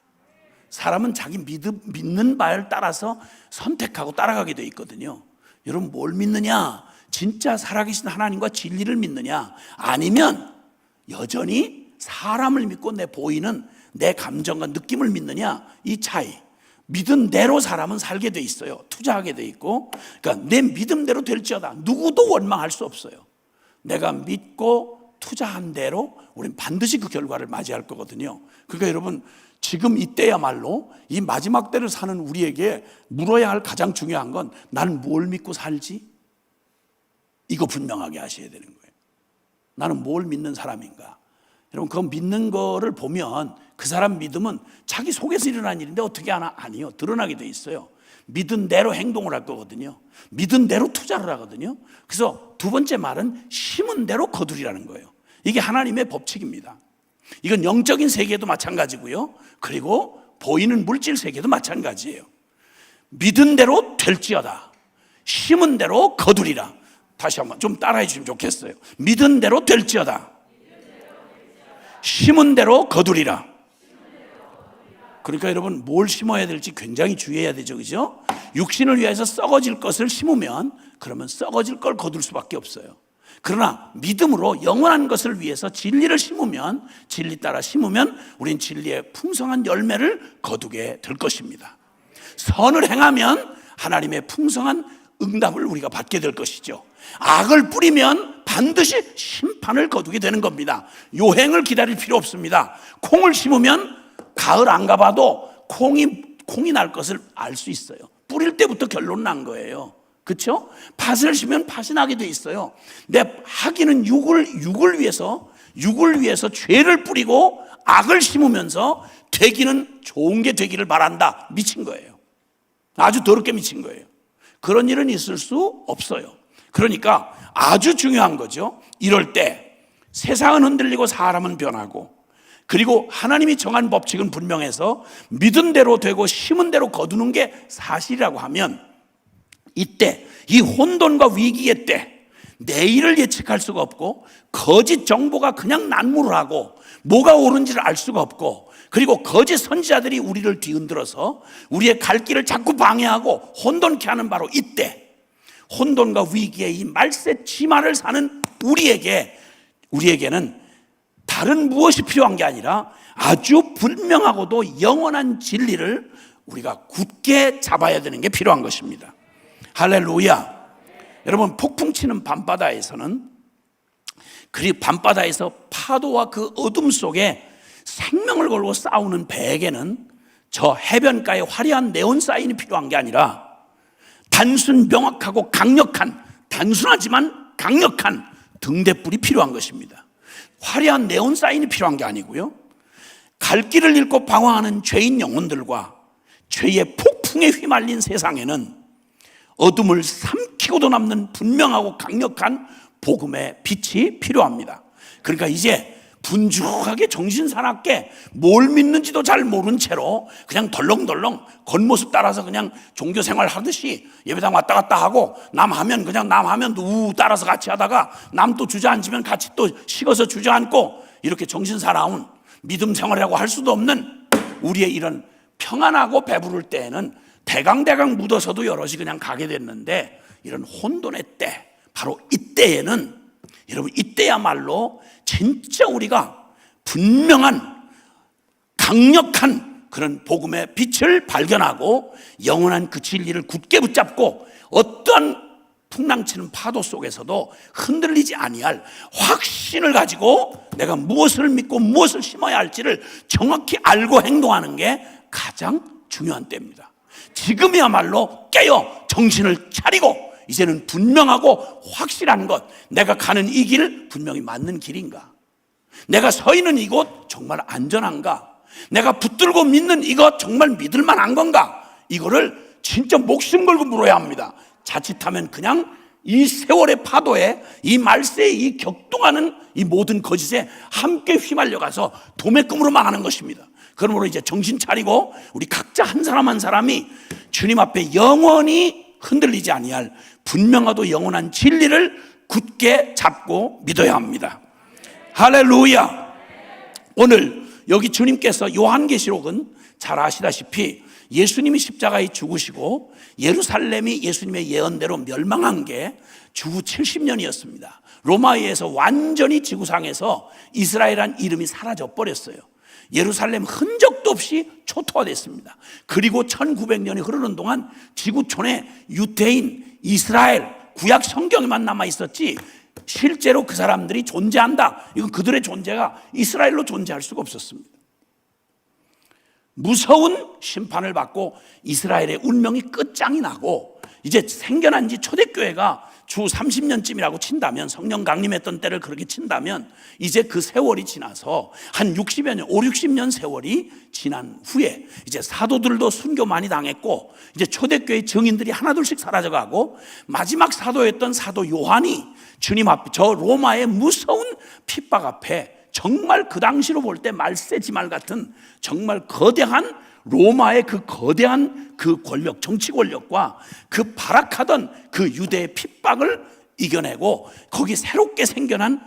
S1: 사람은 자기 믿는 바를 따라서 선택하고 따라가게 되어 있거든요. 여러분 뭘 믿느냐? 진짜 살아계신 하나님과 진리를 믿느냐? 아니면 여전히 사람을 믿고 내 보이는 내 감정과 느낌을 믿느냐? 이 차이. 믿은 대로 사람은 살게 돼 있어요. 투자하게 돼 있고. 그러니까 내 믿음대로 될지어다. 누구도 원망할 수 없어요. 내가 믿고 투자한 대로 우리는 반드시 그 결과를 맞이할 거거든요. 그러니까 여러분 지금 이때야말로 이 마지막 때를 사는 우리에게 물어야 할 가장 중요한 건, 나는 뭘 믿고 살지? 이거 분명하게 하셔야 되는 거예요. 나는 뭘 믿는 사람인가? 여러분 그 믿는 거를 보면 그 사람 믿음은 자기 속에서 일어난 일인데 어떻게 하나? 아니요. 드러나게 돼 있어요. 믿은 대로 행동을 할 거거든요. 믿은 대로 투자를 하거든요. 그래서 두 번째 말은 심은 대로 거두리라는 거예요. 이게 하나님의 법칙입니다. 이건 영적인 세계도 마찬가지고요. 그리고 보이는 물질 세계도 마찬가지예요. 믿은 대로 될지어다. 심은 대로 거두리라. 다시 한번 좀 따라해 주시면 좋겠어요. 믿은 대로 될지어다. 심은 대로 거두리라. 그러니까 여러분 뭘 심어야 될지 굉장히 주의해야 되죠. 그죠? 육신을 위해서 썩어질 것을 심으면 그러면 썩어질 걸 거둘 수밖에 없어요. 그러나 믿음으로 영원한 것을 위해서 진리를 심으면, 진리 따라 심으면 우린 진리의 풍성한 열매를 거두게 될 것입니다. 선을 행하면 하나님의 풍성한 응답을 우리가 받게 될 것이죠. 악을 뿌리면 반드시 심판을 거두게 되는 겁니다. 요행을 기다릴 필요 없습니다. 콩을 심으면 가을 안 가봐도 콩이 날 것을 알 수 있어요. 뿌릴 때부터 결론 난 거예요. 그렇죠? 팥을 심으면 팥이 나게 돼 있어요. 내 하기는 육을 위해서 죄를 뿌리고 악을 심으면서 되기는 좋은 게 되기를 바란다. 미친 거예요. 아주 더럽게 미친 거예요. 그런 일은 있을 수 없어요. 그러니까 아주 중요한 거죠. 이럴 때 세상은 흔들리고 사람은 변하고, 그리고 하나님이 정한 법칙은 분명해서 믿은 대로 되고 심은 대로 거두는 게 사실이라고 하면, 이때 이 혼돈과 위기의 때 내일을 예측할 수가 없고, 거짓 정보가 그냥 난무를 하고 뭐가 옳은지를 알 수가 없고, 그리고 거짓 선지자들이 우리를 뒤흔들어서 우리의 갈 길을 자꾸 방해하고 혼돈케 하는 바로 이때, 혼돈과 위기의 이 말세 치마를 사는 우리에게는 다른 무엇이 필요한 게 아니라 아주 분명하고도 영원한 진리를 우리가 굳게 잡아야 되는 게 필요한 것입니다. 할렐루야. 여러분, 폭풍 치는 밤바다에서는, 그리고 밤바다에서 파도와 그 어둠 속에 생명을 걸고 싸우는 배에게는 저 해변가에 화려한 네온 사인이 필요한 게 아니라 단순 명확하고 강력한, 단순하지만 강력한 등대불이 필요한 것입니다. 화려한 네온 사인이 필요한 게 아니고요, 갈 길을 잃고 방황하는 죄인 영혼들과 죄의 폭풍에 휘말린 세상에는 어둠을 삼키고도 남는 분명하고 강력한 복음의 빛이 필요합니다. 그러니까 이제 분주하게 정신사납게 뭘 믿는지도 잘 모른 채로 그냥 덜렁덜렁 겉모습 따라서 그냥 종교생활 하듯이 예배당 왔다 갔다 하고, 남 하면 우 따라서 같이 하다가 남 또 주저앉으면 같이 또 식어서 주저앉고, 이렇게 정신사나운 믿음 생활이라고 할 수도 없는 우리의 이런 평안하고 배부를 때에는 대강대강 묻어서도 여럿이 그냥 가게 됐는데, 이런 혼돈의 때, 바로 이때에는, 여러분, 이때야말로 진짜 우리가 분명한 강력한 그런 복음의 빛을 발견하고 영원한 그 진리를 굳게 붙잡고 어떠한 풍랑치는 파도 속에서도 흔들리지 아니할 확신을 가지고 내가 무엇을 믿고 무엇을 심어야 할지를 정확히 알고 행동하는 게 가장 중요한 때입니다. 지금이야말로 깨어 정신을 차리고 이제는 분명하고 확실한 것, 내가 가는 이 길 분명히 맞는 길인가? 내가 서 있는 이곳 정말 안전한가? 내가 붙들고 믿는 이것 정말 믿을 만한 건가? 이거를 진짜 목숨 걸고 물어야 합니다. 자칫하면 그냥 이 세월의 파도에, 이 말세에, 이 격동하는 이 모든 거짓에 함께 휘말려가서 도매금으로 망하는 것입니다. 그러므로 이제 정신 차리고 우리 각자 한 사람 한 사람이 주님 앞에 영원히 흔들리지 아니할 분명하고 영원한 진리를 굳게 잡고 믿어야 합니다. 할렐루야. 오늘 여기 주님께서 요한계시록은 잘 아시다시피 예수님이 십자가에 죽으시고 예루살렘이 예수님의 예언대로 멸망한 게 주후 70년이었습니다. 로마에 의해서 완전히 지구상에서 이스라엘이라는 이름이 사라져 버렸어요. 예루살렘 흔적도 없이 초토화됐습니다. 그리고 1900년이 흐르는 동안 지구촌에 유대인, 이스라엘, 구약 성경에만 남아있었지 실제로 그 사람들이 존재한다, 이건 그들의 존재가 이스라엘로 존재할 수가 없었습니다. 무서운 심판을 받고 이스라엘의 운명이 끝장이 나고, 이제 생겨난 지 초대교회가 주 30년쯤이라고 친다면, 성령 강림했던 때를 그렇게 친다면, 이제 그 세월이 지나서 한 60여 년, 5, 60년 세월이 지난 후에 이제 사도들도 순교 많이 당했고, 이제 초대교회 증인들이 하나둘씩 사라져가고, 마지막 사도였던 사도 요한이 주님 앞에, 저 로마의 무서운 핍박 앞에 정말 그 당시로 볼 때 말세지말 같은 정말 거대한 로마의 그 거대한 그 권력, 정치 권력과 그 발악하던 그 유대의 핍박을 이겨내고, 거기 새롭게 생겨난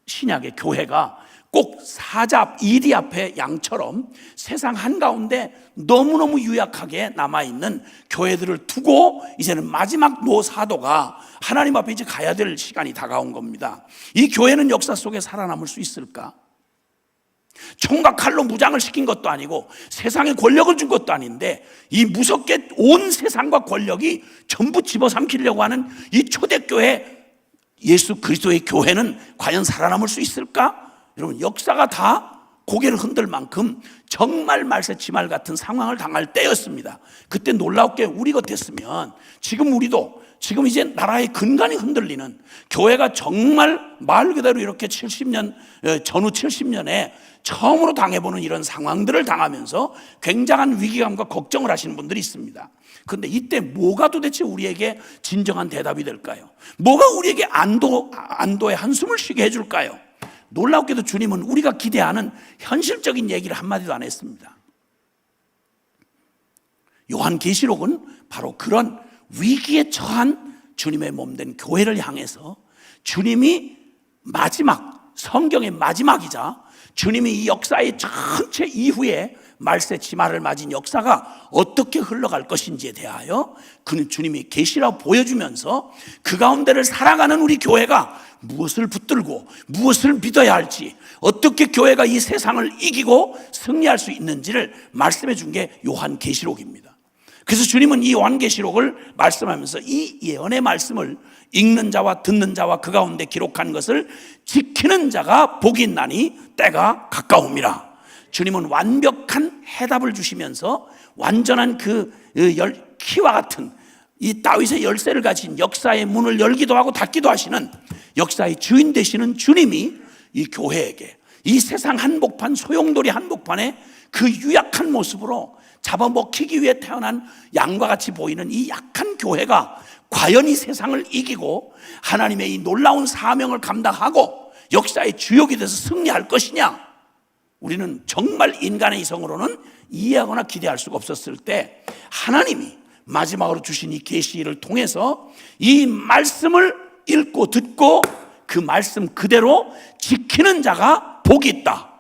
S1: 신약의 교회가 꼭 사자 이리 앞에 양처럼 세상 한가운데 너무너무 유약하게 남아있는 교회들을 두고 이제는 마지막 노사도가 하나님 앞에 이제 가야 될 시간이 다가온 겁니다. 이 교회는 역사 속에 살아남을 수 있을까? 총과 칼로 무장을 시킨 것도 아니고 세상에 권력을 준 것도 아닌데, 이 무섭게 온 세상과 권력이 전부 집어삼키려고 하는 이 초대교회, 예수 그리스도의 교회는 과연 살아남을 수 있을까? 여러분, 역사가 다 고개를 흔들 만큼 정말 말세치말 같은 상황을 당할 때였습니다. 그때 놀랍게 우리 같았으면 지금 우리도 지금 이제 나라의 근간이 흔들리는, 교회가 정말 말 그대로 이렇게 70년 전후 70년에 처음으로 당해보는 이런 상황들을 당하면서 굉장한 위기감과 걱정을 하시는 분들이 있습니다. 그런데 이때 뭐가 도대체 우리에게 진정한 대답이 될까요? 뭐가 우리에게 안도의 한숨을 쉬게 해줄까요? 놀랍게도 주님은 우리가 기대하는 현실적인 얘기를 한마디도 안 했습니다. 요한계시록은 바로 그런 위기에 처한 주님의 몸된 교회를 향해서 주님이 마지막, 성경의 마지막이자 주님이 이 역사의 전체 이후에 말세치말을 맞은 역사가 어떻게 흘러갈 것인지에 대하여 그는 주님이 계시라 보여주면서 그 가운데를 살아가는 우리 교회가 무엇을 붙들고 무엇을 믿어야 할지, 어떻게 교회가 이 세상을 이기고 승리할 수 있는지를 말씀해 준 게 요한계시록입니다. 그래서 주님은 이 요한계시록을 말씀하면서 이 예언의 말씀을 읽는 자와 듣는 자와 그 가운데 기록한 것을 지키는 자가 복이 있나니 때가 가까움이라. 주님은 완벽한 해답을 주시면서 완전한 그 키와 같은 이 다윗의 열쇠를 가진 역사의 문을 열기도 하고 닫기도 하시는 역사의 주인 되시는 주님이 이 교회에게 이 세상 한복판, 소용돌이 한복판에 그 유약한 모습으로 잡아먹히기 위해 태어난 양과 같이 보이는 이 약한 교회가 과연 이 세상을 이기고 하나님의 이 놀라운 사명을 감당하고 역사의 주역이 돼서 승리할 것이냐, 우리는 정말 인간의 이성으로는 이해하거나 기대할 수가 없었을 때 하나님이 마지막으로 주신 이 계시를 통해서 이 말씀을 읽고 듣고 그 말씀 그대로 지키는 자가 복이 있다,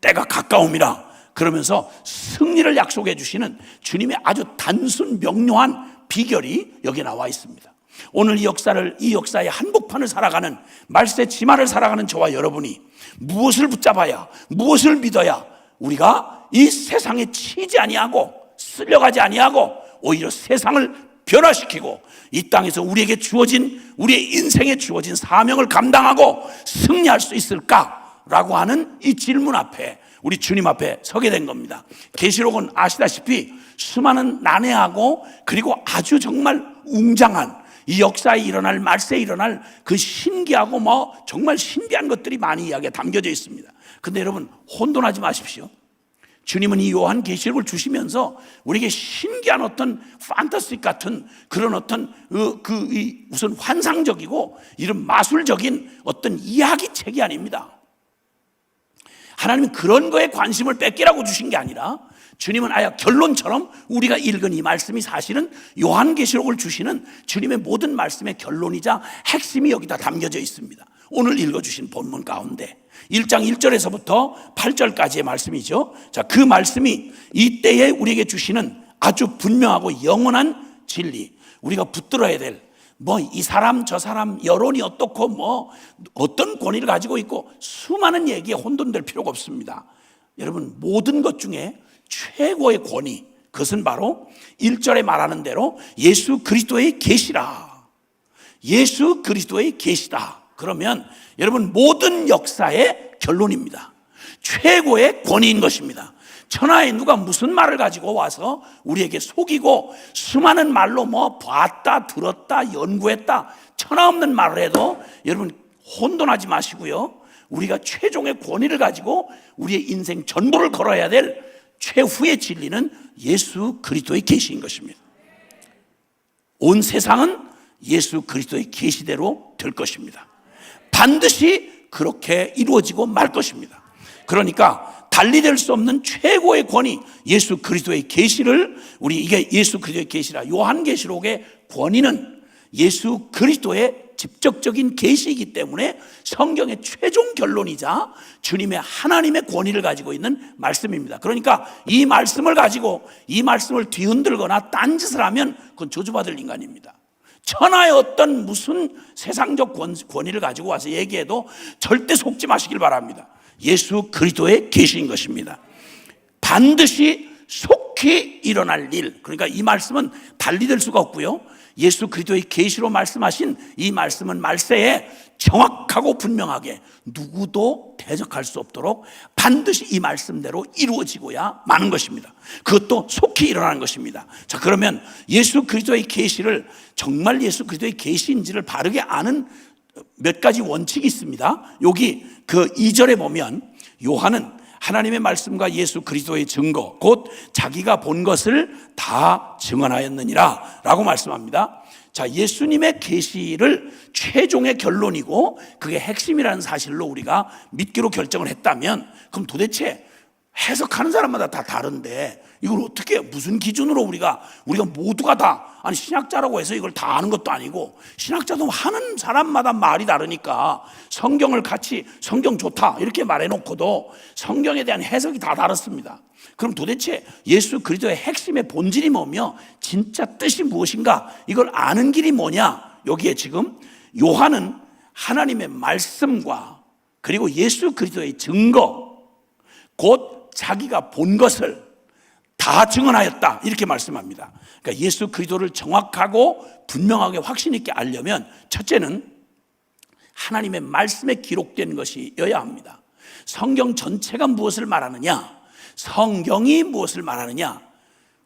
S1: 때가 가까움이라 그러면서 승리를 약속해 주시는 주님의 아주 단순 명료한 비결이 여기 나와 있습니다. 오늘 이 역사의 한복판을 살아가는, 말세 치마를 살아가는 저와 여러분이 무엇을 붙잡아야, 무엇을 믿어야 우리가 이 세상에 치지 아니하고 쓸려가지 아니하고 오히려 세상을 변화시키고 이 땅에서 우리에게 주어진, 우리의 인생에 주어진 사명을 감당하고 승리할 수 있을까라고 하는 이 질문 앞에 우리 주님 앞에 서게 된 겁니다. 계시록은 아시다시피 수많은 난해하고 그리고 아주 정말 웅장한 이 역사에 일어날, 말세에 일어날 그 신기하고 정말 신비한 것들이 많이 이야기가 담겨져 있습니다. 근데 여러분 혼돈하지 마십시오. 주님은 이 요한계시록을 주시면서 우리에게 신기한 어떤 판타스틱 같은 그런 어떤 무슨 환상적이고 이런 마술적인 어떤 이야기책이 아닙니다. 하나님은 그런 거에 관심을 뺏기라고 주신 게 아니라 주님은 아예 결론처럼 우리가 읽은 이 말씀이 사실은 요한계시록을 주시는 주님의 모든 말씀의 결론이자 핵심이 여기다 담겨져 있습니다. 오늘 읽어주신 본문 가운데 1장 1절에서부터 8절까지의 말씀이죠. 자, 그 말씀이 이때에 우리에게 주시는 아주 분명하고 영원한 진리, 우리가 붙들어야 될 이 사람 저 사람 여론이 어떻고 어떤 권위를 가지고 있고 수많은 얘기에 혼돈될 필요가 없습니다. 여러분 모든 것 중에 최고의 권위, 그것은 바로 1절에 말하는 대로 예수 그리스도의 계시라. 예수 그리스도의 계시다. 그러면 여러분 모든 역사의 결론입니다. 최고의 권위인 것입니다. 천하에 누가 무슨 말을 가지고 와서 우리에게 속이고 수많은 말로 봤다 들었다 연구했다 천하 없는 말을 해도 여러분 혼돈하지 마시고요. 우리가 최종의 권위를 가지고 우리의 인생 전부를 걸어야 될 최후의 진리는 예수 그리스도의 계시인 것입니다. 온 세상은 예수 그리스도의 계시대로 될 것입니다. 반드시 그렇게 이루어지고 말 것입니다. 그러니까 달리 될 수 없는 최고의 권위, 예수 그리스도의 계시를 이게 예수 그리스도의 계시라. 요한계시록의 권위는 예수 그리스도의 직접적인 계시이기 때문에 성경의 최종 결론이자 주님의 하나님의 권위를 가지고 있는 말씀입니다. 그러니까 이 말씀을 가지고 이 말씀을 뒤흔들거나 딴짓을 하면 그건 저주받을 인간입니다. 천하의 어떤 무슨 세상적 권위를 가지고 와서 얘기해도 절대 속지 마시길 바랍니다. 예수 그리스도의 계시인 것입니다. 반드시 속히 속히 일어날 일, 그러니까 이 말씀은 달리될 수가 없고요, 예수 그리스도의 계시로 말씀하신 이 말씀은 말세에 정확하고 분명하게 누구도 대적할 수 없도록 반드시 이 말씀대로 이루어지고야 마는 것입니다. 그것도 속히 일어나는 것입니다. 자, 그러면 예수 그리스도의 계시를 정말 예수 그리스도의 계시인지를 바르게 아는 몇 가지 원칙이 있습니다. 여기 그 2절에 보면 요한은 하나님의 말씀과 예수 그리스도의 증거, 곧 자기가 본 것을 다 증언하였느니라 라고 말씀합니다. 자, 예수님의 계시를 최종의 결론이고 그게 핵심이라는 사실로 우리가 믿기로 결정을 했다면, 그럼 도대체 해석하는 사람마다 다 다른데 이걸 어떻게, 무슨 기준으로 우리가 모두가 다, 아니 신학자라고 해서 이걸 다 아는 것도 아니고, 신학자도 하는 사람마다 말이 다르니까 성경을 같이 성경 좋다 이렇게 말해놓고도 성경에 대한 해석이 다 다릅니다. 그럼 도대체 예수 그리스도의 핵심의 본질이 뭐며 진짜 뜻이 무엇인가, 이걸 아는 길이 뭐냐, 여기에 지금 요한은 하나님의 말씀과 그리고 예수 그리스도의 증거, 곧 자기가 본 것을 다 증언하였다 이렇게 말씀합니다. 그러니까 예수 그리스도를 정확하고 분명하게 확신 있게 알려면 첫째는 하나님의 말씀에 기록된 것이어야 합니다. 성경 전체가 무엇을 말하느냐, 성경이 무엇을 말하느냐,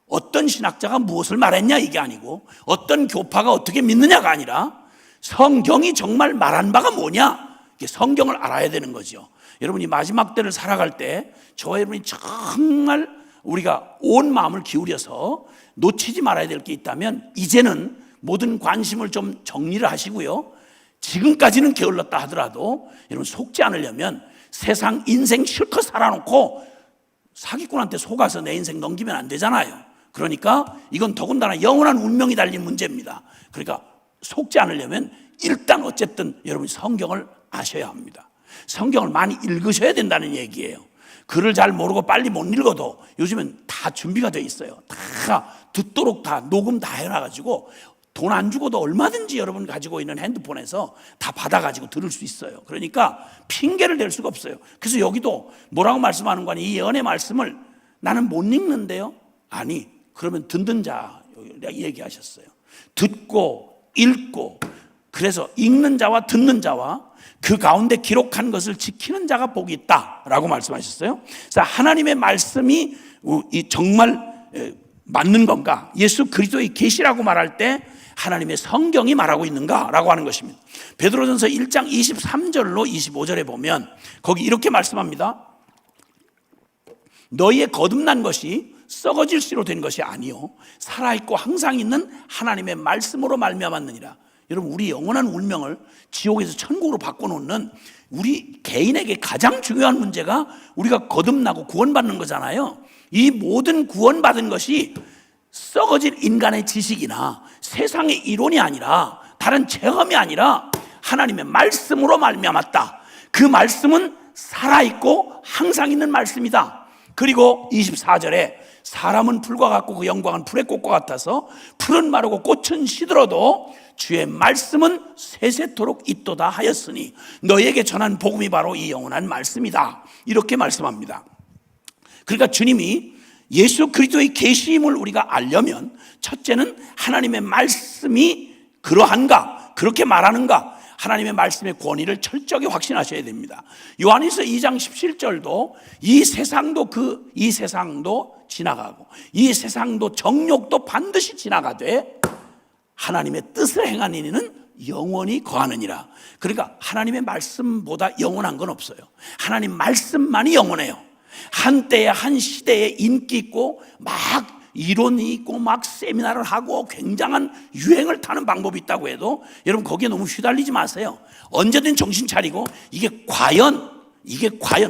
S1: 어떤 신학자가 무엇을 말했냐 이게 아니고, 어떤 교파가 어떻게 믿느냐가 아니라 성경이 정말 말한 바가 뭐냐, 성경을 알아야 되는 거죠. 여러분이 마지막 때를 살아갈 때 저와 여러분이 정말 우리가 온 마음을 기울여서 놓치지 말아야 될 게 있다면, 이제는 모든 관심을 좀 정리를 하시고요, 지금까지는 게을렀다 하더라도 여러분 속지 않으려면 세상 인생 실컷 살아놓고 사기꾼한테 속아서 내 인생 넘기면 안 되잖아요. 그러니까 이건 더군다나 영원한 운명이 달린 문제입니다. 그러니까 속지 않으려면 일단 어쨌든 여러분이 성경을 아셔야 합니다. 성경을 많이 읽으셔야 된다는 얘기예요. 글을 잘 모르고 빨리 못 읽어도 요즘은 다 준비가 돼 있어요. 다 듣도록 다 녹음 다 해놔가지고 돈 안 주고도 얼마든지 여러분 가지고 있는 핸드폰에서 다 받아가지고 들을 수 있어요. 그러니까 핑계를 댈 수가 없어요. 그래서 여기도 뭐라고 말씀하는 거 아니, 이 예언의 말씀을 나는 못 읽는데요. 아니, 그러면 듣는 자 얘기하셨어요. 듣고 읽고, 그래서 읽는 자와 듣는 자와 그 가운데 기록한 것을 지키는 자가 복이 있다라고 말씀하셨어요. 그래서 하나님의 말씀이 정말 맞는 건가, 예수 그리스도의 계시라고 말할 때 하나님의 성경이 말하고 있는가라고 하는 것입니다. 베드로전서 1장 23절로 25절에 보면 거기 이렇게 말씀합니다. 너희의 거듭난 것이 썩어질 씨로 된 것이 아니요 살아있고 항상 있는 하나님의 말씀으로 말미암았느니라. 여러분, 우리 영원한 운명을 지옥에서 천국으로 바꿔놓는 우리 개인에게 가장 중요한 문제가 우리가 거듭나고 구원받는 거잖아요. 이 모든 구원받은 것이 썩어질 인간의 지식이나 세상의 이론이 아니라, 다른 체험이 아니라 하나님의 말씀으로 말미암았다. 그 말씀은 살아있고 항상 있는 말씀이다. 그리고 24절에 사람은 풀과 같고 그 영광은 풀의 꽃과 같아서 풀은 마르고 꽃은 시들어도 주의 말씀은 세세토록 있도다 하였으니 너에게 전한 복음이 바로 이 영원한 말씀이다. 이렇게 말씀합니다. 그러니까 주님이 예수 그리스도의 계시임을 우리가 알려면 첫째는 하나님의 말씀이 그러한가, 그렇게 말하는가, 하나님의 말씀의 권위를 철저히 확신하셔야 됩니다. 요한일서 2장 17절도 이 세상도 지나가고 이 세상도 정욕도 반드시 지나가되 하나님의 뜻을 행하는 이는 영원히 거하느니라. 그러니까 하나님의 말씀보다 영원한 건 없어요. 하나님 말씀만이 영원해요. 한때에 한 시대에 인기 있고 막 이론이 있고 막 세미나를 하고 굉장한 유행을 타는 방법이 있다고 해도 여러분 거기에 너무 휘달리지 마세요. 언제든 정신 차리고 이게 과연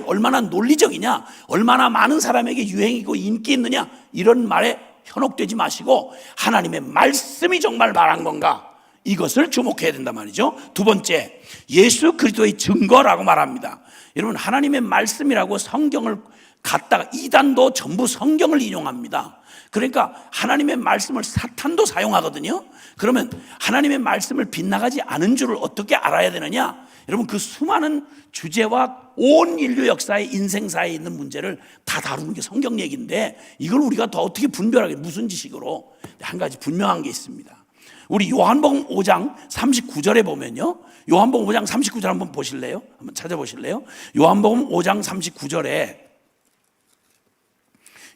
S1: 얼마나 논리적이냐, 얼마나 많은 사람에게 유행이고 인기 있느냐, 이런 말에 현혹되지 마시고 하나님의 말씀이 정말 말한 건가, 이것을 주목해야 된단 말이죠. 두 번째, 예수 그리스도의 증거라고 말합니다. 여러분, 하나님의 말씀이라고 성경을 갖다가 이단도 전부 성경을 인용합니다. 그러니까 하나님의 말씀을 사탄도 사용하거든요. 그러면 하나님의 말씀을 빗나가지 않은 줄을 어떻게 알아야 되느냐? 여러분, 그 수많은 주제와 온 인류 역사의 인생사에 있는 문제를 다 다루는 게 성경 얘기인데, 이걸 우리가 더 어떻게 분별하게, 무슨 지식으로? 한 가지 분명한 게 있습니다. 우리 요한복음 5장 39절에 보면요, 요한복음 5장 39절 한번 보실래요? 한번 찾아보실래요? 요한복음 5장 39절에,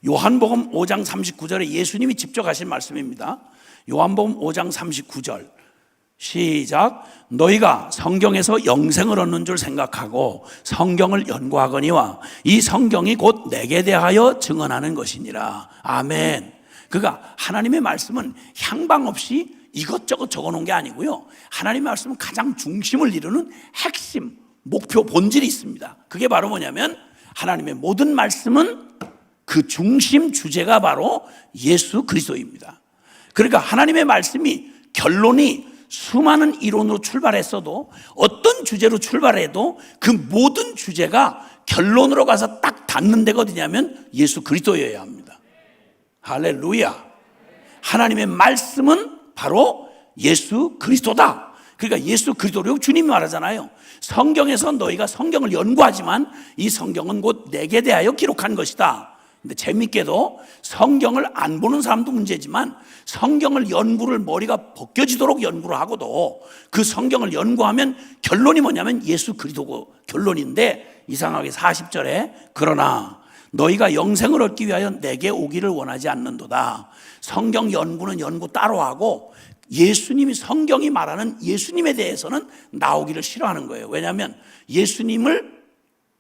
S1: 요한복음 5장 39절에 예수님이 직접 하신 말씀입니다. 요한복음 5장 39절 시작. 너희가 성경에서 영생을 얻는 줄 생각하고 성경을 연구하거니와 이 성경이 곧 내게 대하여 증언하는 것이니라. 아멘. 그러니까 하나님의 말씀은 향방 없이 이것저것 적어놓은 게 아니고요, 하나님의 말씀은 가장 중심을 이루는 핵심, 목표, 본질이 있습니다. 그게 바로 뭐냐면, 하나님의 모든 말씀은 그 중심 주제가 바로 예수 그리스도입니다. 그러니까 하나님의 말씀이 결론이 수많은 이론으로 출발했어도, 어떤 주제로 출발해도 그 모든 주제가 결론으로 가서 딱 닿는 데가 어디냐면 예수 그리스도여야 합니다. 할렐루야. 하나님의 말씀은 바로 예수 그리스도다. 그러니까 예수 그리스도로, 주님이 말하잖아요. 성경에서 너희가 성경을 연구하지만 이 성경은 곧 내게 대하여 기록한 것이다. 근데 재밌게도 성경을 안 보는 사람도 문제지만, 성경을 연구를 머리가 벗겨지도록 연구를 하고도 그 성경을 연구하면 결론이 뭐냐면 예수 그리스도고 결론인데, 이상하게 40절에 그러나 너희가 영생을 얻기 위하여 내게 오기를 원하지 않는도다. 성경 연구는 연구 따로 하고, 예수님이, 성경이 말하는 예수님에 대해서는 나오기를 싫어하는 거예요. 왜냐하면 예수님을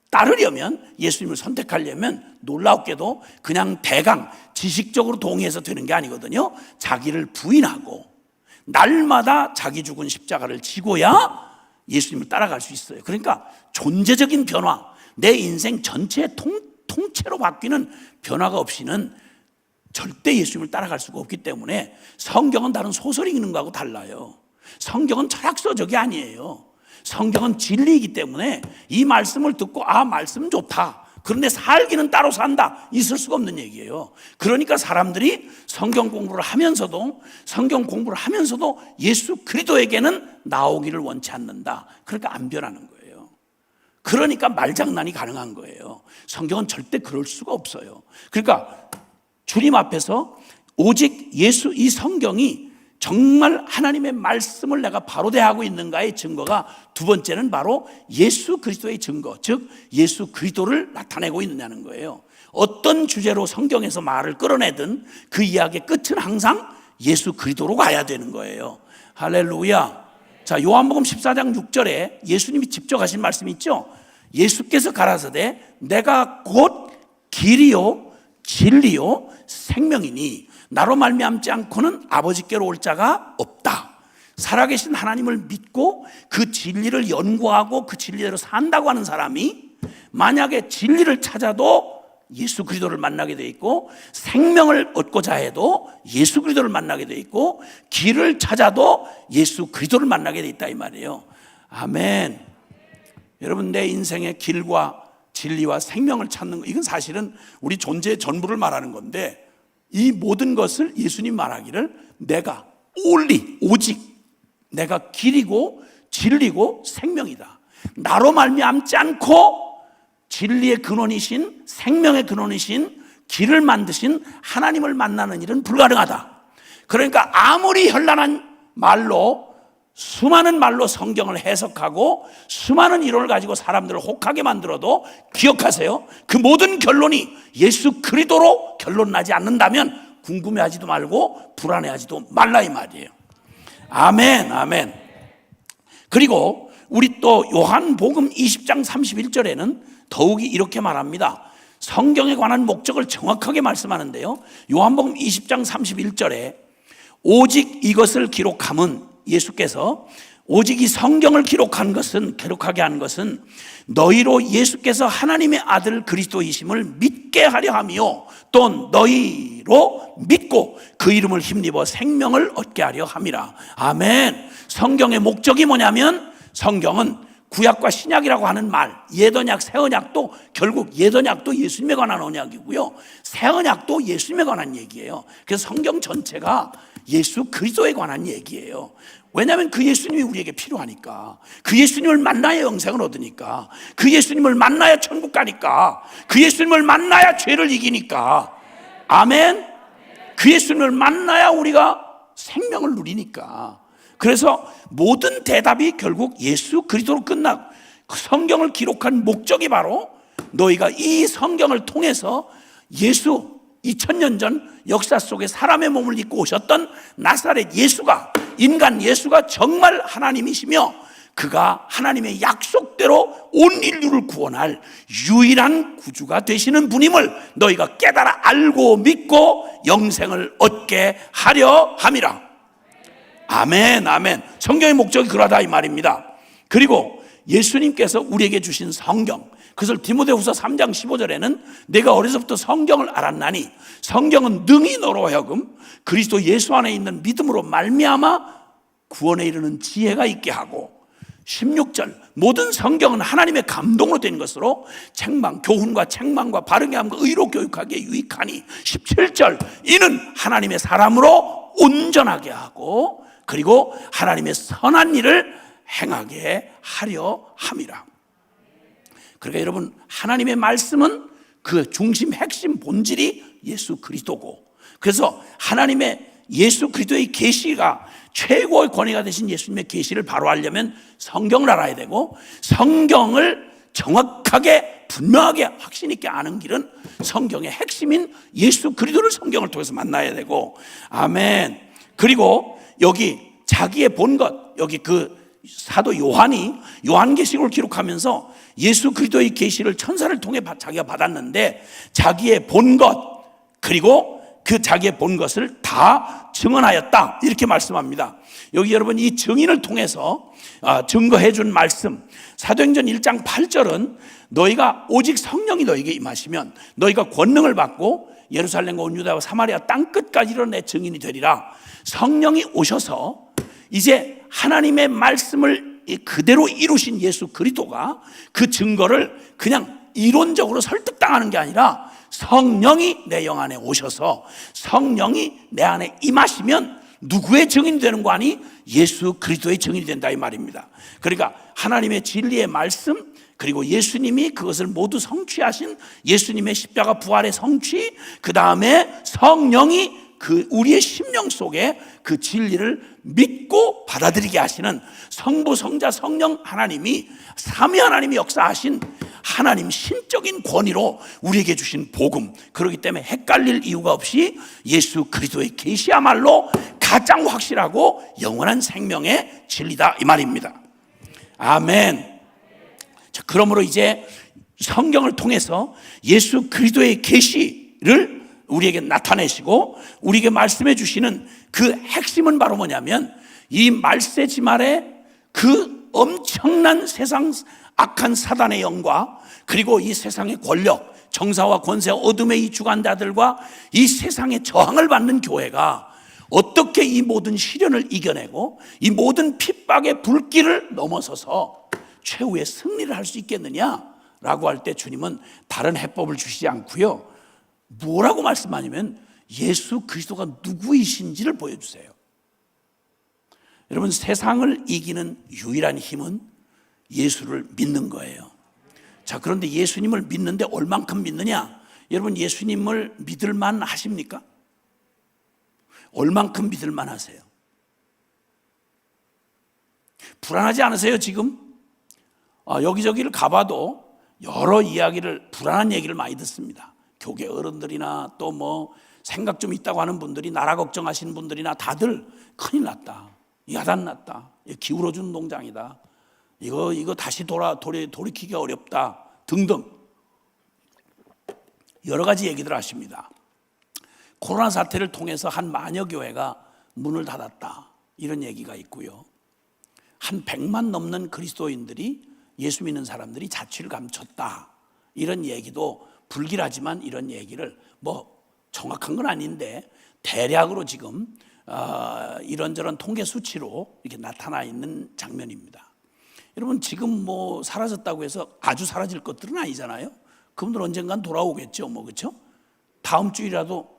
S1: 따르려면, 예수님을 선택하려면 놀랍게도 그냥 대강 지식적으로 동의해서 되는 게 아니거든요. 자기를 부인하고 날마다 자기 죽은 십자가를 지고야 예수님을 따라갈 수 있어요. 그러니까 존재적인 변화, 내 인생 전체의 통째로 바뀌는 변화가 없이는 절대 예수님을 따라갈 수가 없기 때문에, 성경은 다른 소설 읽는 거하고 달라요. 성경은 철학서적이 아니에요. 성경은 진리이기 때문에 이 말씀을 듣고, 아, 말씀 좋다, 그런데 살기는 따로 산다, 있을 수가 없는 얘기예요. 그러니까 사람들이 성경 공부를 하면서도 예수 그리스도에게는 나오기를 원치 않는다. 그러니까 안 변하는 거예요. 그러니까 말장난이 가능한 거예요. 성경은 절대 그럴 수가 없어요. 그러니까 주님 앞에서 오직 예수, 이 성경이 정말 하나님의 말씀을 내가 바로 대하고 있는가의 증거가, 두 번째는 바로 예수 그리스도의 증거, 즉 예수 그리스도를 나타내고 있느냐는 거예요. 어떤 주제로 성경에서 말을 끌어내든 그 이야기의 끝은 항상 예수 그리스도로 가야 되는 거예요. 할렐루야. 자, 요한복음 14장 6절에 예수님이 직접 하신 말씀이 있죠. 예수께서 가라사대 내가 곧 길이요 진리요 생명이니 나로 말미암지 않고는 아버지께로 올 자가 없다. 살아계신 하나님을 믿고 그 진리를 연구하고 그 진리대로 산다고 하는 사람이, 만약에 진리를 찾아도 예수 그리스도를 만나게 돼 있고, 생명을 얻고자 해도 예수 그리스도를 만나게 돼 있고, 길을 찾아도 예수 그리스도를 만나게 돼 있다, 이 말이에요. 아멘. 여러분, 내 인생의 길과 진리와 생명을 찾는 거, 이건 사실은 우리 존재의 전부를 말하는 건데, 이 모든 것을 예수님 말하기를 내가 오직 내가 길이고 진리고 생명이다. 나로 말미암지 않고 진리의 근원이신, 생명의 근원이신, 길을 만드신 하나님을 만나는 일은 불가능하다. 그러니까 아무리 현란한 말로, 수많은 말로 성경을 해석하고 수많은 이론을 가지고 사람들을 혹하게 만들어도 기억하세요. 그 모든 결론이 예수 그리스도로 결론 나지 않는다면 궁금해하지도 말고 불안해하지도 말라, 이 말이에요. 아멘, 아멘. 그리고 우리 또 요한복음 20장 31절에는 더욱이 이렇게 말합니다. 성경에 관한 목적을 정확하게 말씀하는데요, 요한복음 20장 31절에 오직 이것을 기록함은, 예수께서 오직 이 성경을 기록하게 한 것은 너희로 예수께서 하나님의 아들 그리스도이심을 믿게 하려 함이요, 또 너희로 믿고 그 이름을 힘입어 생명을 얻게 하려 함이라. 아멘. 성경의 목적이 뭐냐면, 성경은 구약과 신약이라고 하는 말, 옛언약, 새언약도 결국 옛언약도 예수님에 관한 언약이고요, 새언약도 예수님에 관한 얘기예요. 그래서 성경 전체가 예수 그리스도에 관한 얘기예요. 왜냐하면 그 예수님이 우리에게 필요하니까, 그 예수님을 만나야 영생을 얻으니까, 그 예수님을 만나야 천국 가니까, 그 예수님을 만나야 죄를 이기니까. 아멘. 그 예수님을 만나야 우리가 생명을 누리니까. 그래서 모든 대답이 결국 예수 그리스도로 끝나고, 성경을 기록한 목적이 바로 너희가 이 성경을 통해서 예수, 2000년 전 역사 속에 사람의 몸을 입고 오셨던 나사렛 예수가, 인간 예수가 정말 하나님이시며 그가 하나님의 약속대로 온 인류를 구원할 유일한 구주가 되시는 분임을 너희가 깨달아 알고 믿고 영생을 얻게 하려 함이라. 아멘, 아멘. 성경의 목적이 그러하다 이 말입니다. 그리고 예수님께서 우리에게 주신 성경, 그것을 디모데후서 3장 15절에는 내가 어려서부터 성경을 알았나니 성경은 능히 너로 하여금 그리스도 예수 안에 있는 믿음으로 말미암아 구원에 이르는 지혜가 있게 하고, 16절 모든 성경은 하나님의 감동으로 된 것으로 책망, 교훈과 책망과 바르게 함과 의로 교육하기에 유익하니, 17절 이는 하나님의 사람으로 온전하게 하고 그리고 하나님의 선한 일을 행하게 하려 함이라. 그러니까 여러분, 하나님의 말씀은 그 중심, 핵심, 본질이 예수 그리스도고, 그래서 하나님의 예수 그리스도의 계시가 최고의 권위가 되신 예수님의 계시를 바로 알려면 성경을 알아야 되고, 성경을 정확하게 분명하게 확신 있게 아는 길은 성경의 핵심인 예수 그리스도를 성경을 통해서 만나야 되고. 아멘. 그리고 여기 자기의 본 것, 여기 그 사도 요한이 요한계시록을 기록하면서 예수 그리스도의 계시를 천사를 통해 자기가 받았는데, 자기의 본 것 그리고 그 자기의 본 것을 다 증언하였다 이렇게 말씀합니다. 여기 여러분, 이 증인을 통해서 증거해 준 말씀, 사도행전 1장 8절은 너희가 오직 성령이 너희에게 임하시면 너희가 권능을 받고 예루살렘과 온 유다와 사마리아 땅끝까지 이르러 내 증인이 되리라. 성령이 오셔서 이제 하나님의 말씀을 그대로 이루신 예수 그리스도가 그 증거를 그냥 이론적으로 설득당하는 게 아니라 성령이 내 영 안에 오셔서 성령이 내 안에 임하시면 누구의 증인이 되는 거 아니? 예수 그리스도의 증인이 된다 이 말입니다. 그러니까 하나님의 진리의 말씀, 그리고 예수님이 그것을 모두 성취하신 예수님의 십자가 부활의 성취, 그 다음에 성령이 그 우리의 심령 속에 그 진리를 믿고 받아들이게 하시는 성부, 성자, 성령 하나님이, 삼위 하나님이 역사하신 하나님 신적인 권위로 우리에게 주신 복음, 그렇기 때문에 헷갈릴 이유가 없이 예수 그리스도의 계시야말로 가장 확실하고 영원한 생명의 진리다 이 말입니다. 아멘. 자, 그러므로 이제 성경을 통해서 예수 그리스도의 계시를 우리에게 나타내시고 우리에게 말씀해 주시는 그 핵심은 바로 뭐냐면, 이 말세지 말에 그 엄청난 세상 악한 사단의 영과 그리고 이 세상의 권력, 정사와 권세, 어둠의 이 주관자들과 이 세상의 저항을 받는 교회가 어떻게 이 모든 시련을 이겨내고 이 모든 핍박의 불길을 넘어서서 최후의 승리를 할 수 있겠느냐라고 할 때 주님은 다른 해법을 주시지 않고요, 뭐라고 말씀하냐면 예수 그리스도가 누구이신지를 보여주세요. 여러분, 세상을 이기는 유일한 힘은 예수를 믿는 거예요. 자, 그런데 예수님을 믿는데 얼만큼 믿느냐? 여러분, 예수님을 믿을만 하십니까? 얼만큼 믿을만 하세요? 불안하지 않으세요 지금? 여기저기를 가봐도 여러 이야기를, 불안한 얘기를 많이 듣습니다. 교계 어른들이나 또 뭐 생각 좀 있다고 하는 분들이, 나라 걱정하시는 분들이나 다들 큰일 났다, 야단 났다, 기울어주는 농장이다, 이거 다시 돌이키기가 어렵다 등등 여러 가지 얘기들 하십니다. 코로나 사태를 통해서 한 마녀 교회가 문을 닫았다 이런 얘기가 있고요, 한 100만 넘는 그리스도인들이, 예수 믿는 사람들이 자취를 감췄다 이런 얘기도 불길하지만, 이런 얘기를 뭐 정확한 건 아닌데 대략으로 지금 이런저런 통계 수치로 이렇게 나타나 있는 장면입니다. 여러분 지금 뭐 사라졌다고 해서 아주 사라질 것들은 아니잖아요. 그분들 언젠간 돌아오겠죠, 뭐 그렇죠? 다음 주이라도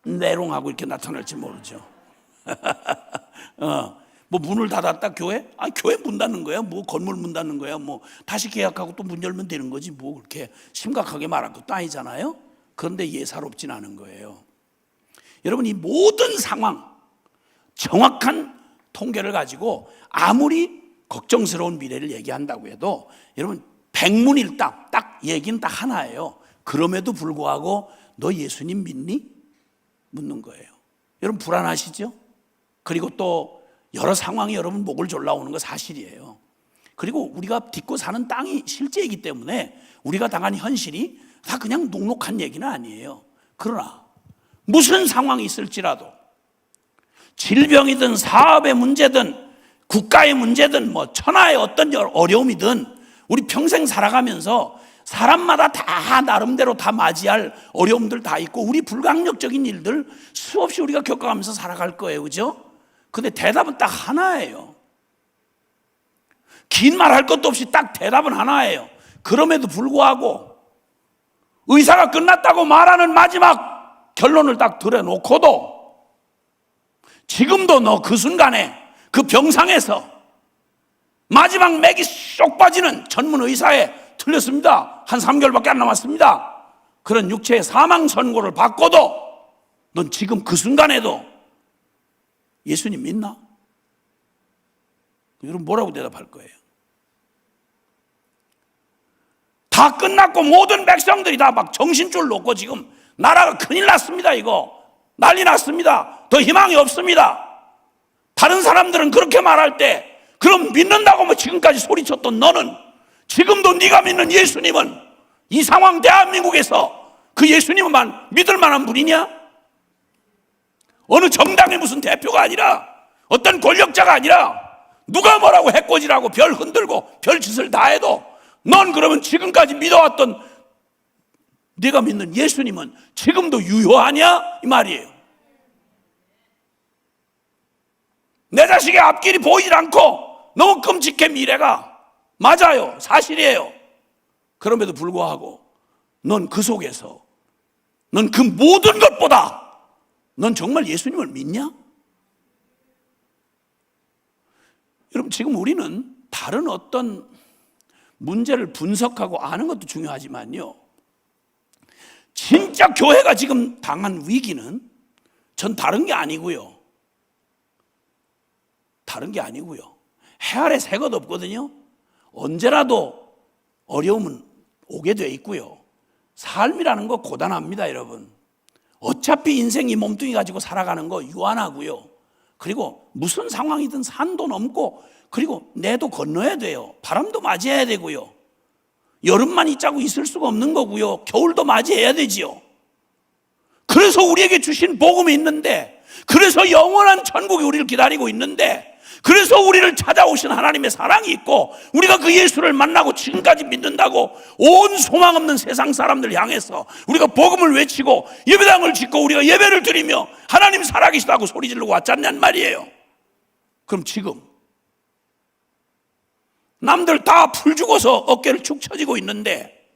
S1: 내롱하고 이렇게 나타날지 모르죠. 뭐 문을 닫았다 교회? 교회 문 닫는 거야? 뭐 건물 문 닫는 거야? 뭐 다시 계약하고 또 문 열면 되는 거지. 뭐 그렇게 심각하게 말할 것도 아니잖아요. 그런데 예사롭진 않은 거예요. 여러분 이 모든 상황 정확한 통계를 가지고 아무리 걱정스러운 미래를 얘기한다고 해도 여러분 백문일답 딱 얘기는 딱 하나예요. 그럼에도 불구하고 너 예수님 믿니? 묻는 거예요. 여러분 불안하시죠? 그리고 또 여러 상황이 여러분 목을 졸라오는 거 사실이에요. 그리고 우리가 딛고 사는 땅이 실제이기 때문에 우리가 당한 현실이 다 그냥 녹록한 얘기는 아니에요. 그러나 무슨 상황이 있을지라도 질병이든 사업의 문제든 국가의 문제든 뭐 천하의 어떤 어려움이든 우리 평생 살아가면서 사람마다 다 나름대로 다 맞이할 어려움들 다 있고 우리 불가항력적인 일들 수없이 우리가 겪어가면서 살아갈 거예요. 그죠? 근데 대답은 딱 하나예요. 긴 말 할 것도 없이 딱 대답은 하나예요. 그럼에도 불구하고 의사가 끝났다고 말하는 마지막 결론을 딱 들여놓고도 지금도 너 그 순간에 그 병상에서 마지막 맥이 쏙 빠지는 전문 의사에 틀렸습니다. 한 3개월밖에 안 남았습니다. 그런 육체의 사망 선고를 받고도 넌 지금 그 순간에도 예수님 믿나? 여러분 뭐라고 대답할 거예요? 다 끝났고 모든 백성들이 다 막 정신줄 놓고 지금 나라가 큰일 났습니다. 이거 난리 났습니다. 더 희망이 없습니다. 다른 사람들은 그렇게 말할 때 그럼 믿는다고 뭐 지금까지 소리쳤던 너는 지금도 네가 믿는 예수님은 이 상황 대한민국에서 그 예수님만 믿을 만한 분이냐? 어느 정당의 무슨 대표가 아니라 어떤 권력자가 아니라 누가 뭐라고 해코지라고 별 흔들고 별 짓을 다 해도 넌 그러면 지금까지 믿어왔던 네가 믿는 예수님은 지금도 유효하냐? 이 말이에요. 내 자식의 앞길이 보이질 않고 너무 끔찍해 미래가. 맞아요. 사실이에요. 그럼에도 불구하고 넌 그 속에서 넌 그 모든 것보다 넌 정말 예수님을 믿냐? 여러분 지금 우리는 다른 어떤 문제를 분석하고 아는 것도 중요하지만요, 진짜 교회가 지금 당한 위기는 전 다른 게 아니고요. 다른 게 아니고요. 해 아래 새 것 없거든요. 언제라도 어려움은 오게 돼 있고요. 삶이라는 거 고단합니다, 여러분. 어차피 인생 이 몸뚱이 가지고 살아가는 거 유한하고요. 그리고 무슨 상황이든 산도 넘고 그리고 내도 건너야 돼요. 바람도 맞이해야 되고요. 여름만 있자고 있을 수가 없는 거고요. 겨울도 맞이해야 되지요. 그래서 우리에게 주신 복음이 있는데, 그래서 영원한 천국이 우리를 기다리고 있는데, 그래서 우리를 찾아오신 하나님의 사랑이 있고 우리가 그 예수를 만나고 지금까지 믿는다고 온 소망 없는 세상 사람들 향해서 우리가 복음을 외치고 예배당을 짓고 우리가 예배를 드리며 하나님 살아계시다고 소리 지르고 왔잖냔 말이에요. 그럼 지금 남들 다 풀 죽어서 어깨를 축 처지고 있는데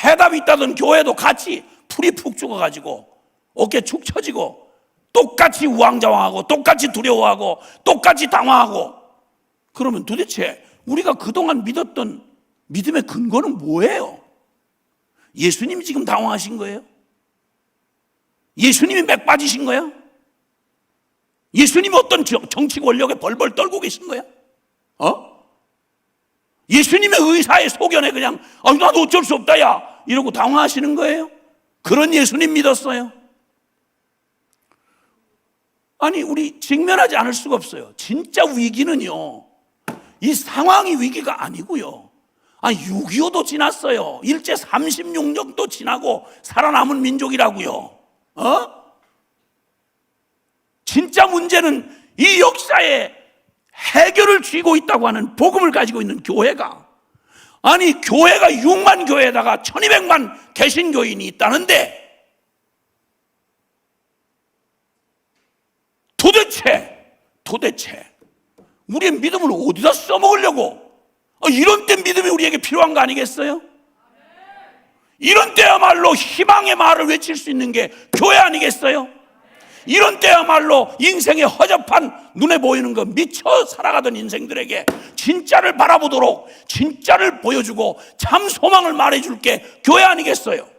S1: 해답이 있다던 교회도 같이 풀이 푹 죽어가지고 어깨 축 처지고 똑같이 우왕좌왕하고 똑같이 두려워하고 똑같이 당황하고, 그러면 도대체 우리가 그동안 믿었던 믿음의 근거는 뭐예요? 예수님이 지금 당황하신 거예요? 예수님이 맥 빠지신 거야? 예수님이 어떤 정치 권력에 벌벌 떨고 계신 거야? 예수님의 의사의 소견에 그냥 나도 어쩔 수 없다 야 이러고 당황하시는 거예요? 그런 예수님 믿었어요? 아니, 우리 직면하지 않을 수가 없어요. 진짜 위기는요, 이 상황이 위기가 아니고요. 6.25도 지났어요. 일제 36년도 지나고 살아남은 민족이라고요. 진짜 문제는 이 역사에 해결을 쥐고 있다고 하는 복음을 가지고 있는 교회가, 아니 교회가 6만 교회에다가 1200만 개신교인이 있다는데 도대체 우리의 믿음을 어디다 써먹으려고 이런 때 믿음이 우리에게 필요한 거 아니겠어요? 이런 때야말로 희망의 말을 외칠 수 있는 게 교회 아니겠어요? 이런 때야말로 인생의 허접한 눈에 보이는 거 미쳐 살아가던 인생들에게 진짜를 바라보도록 진짜를 보여주고 참 소망을 말해줄 게 교회 아니겠어요?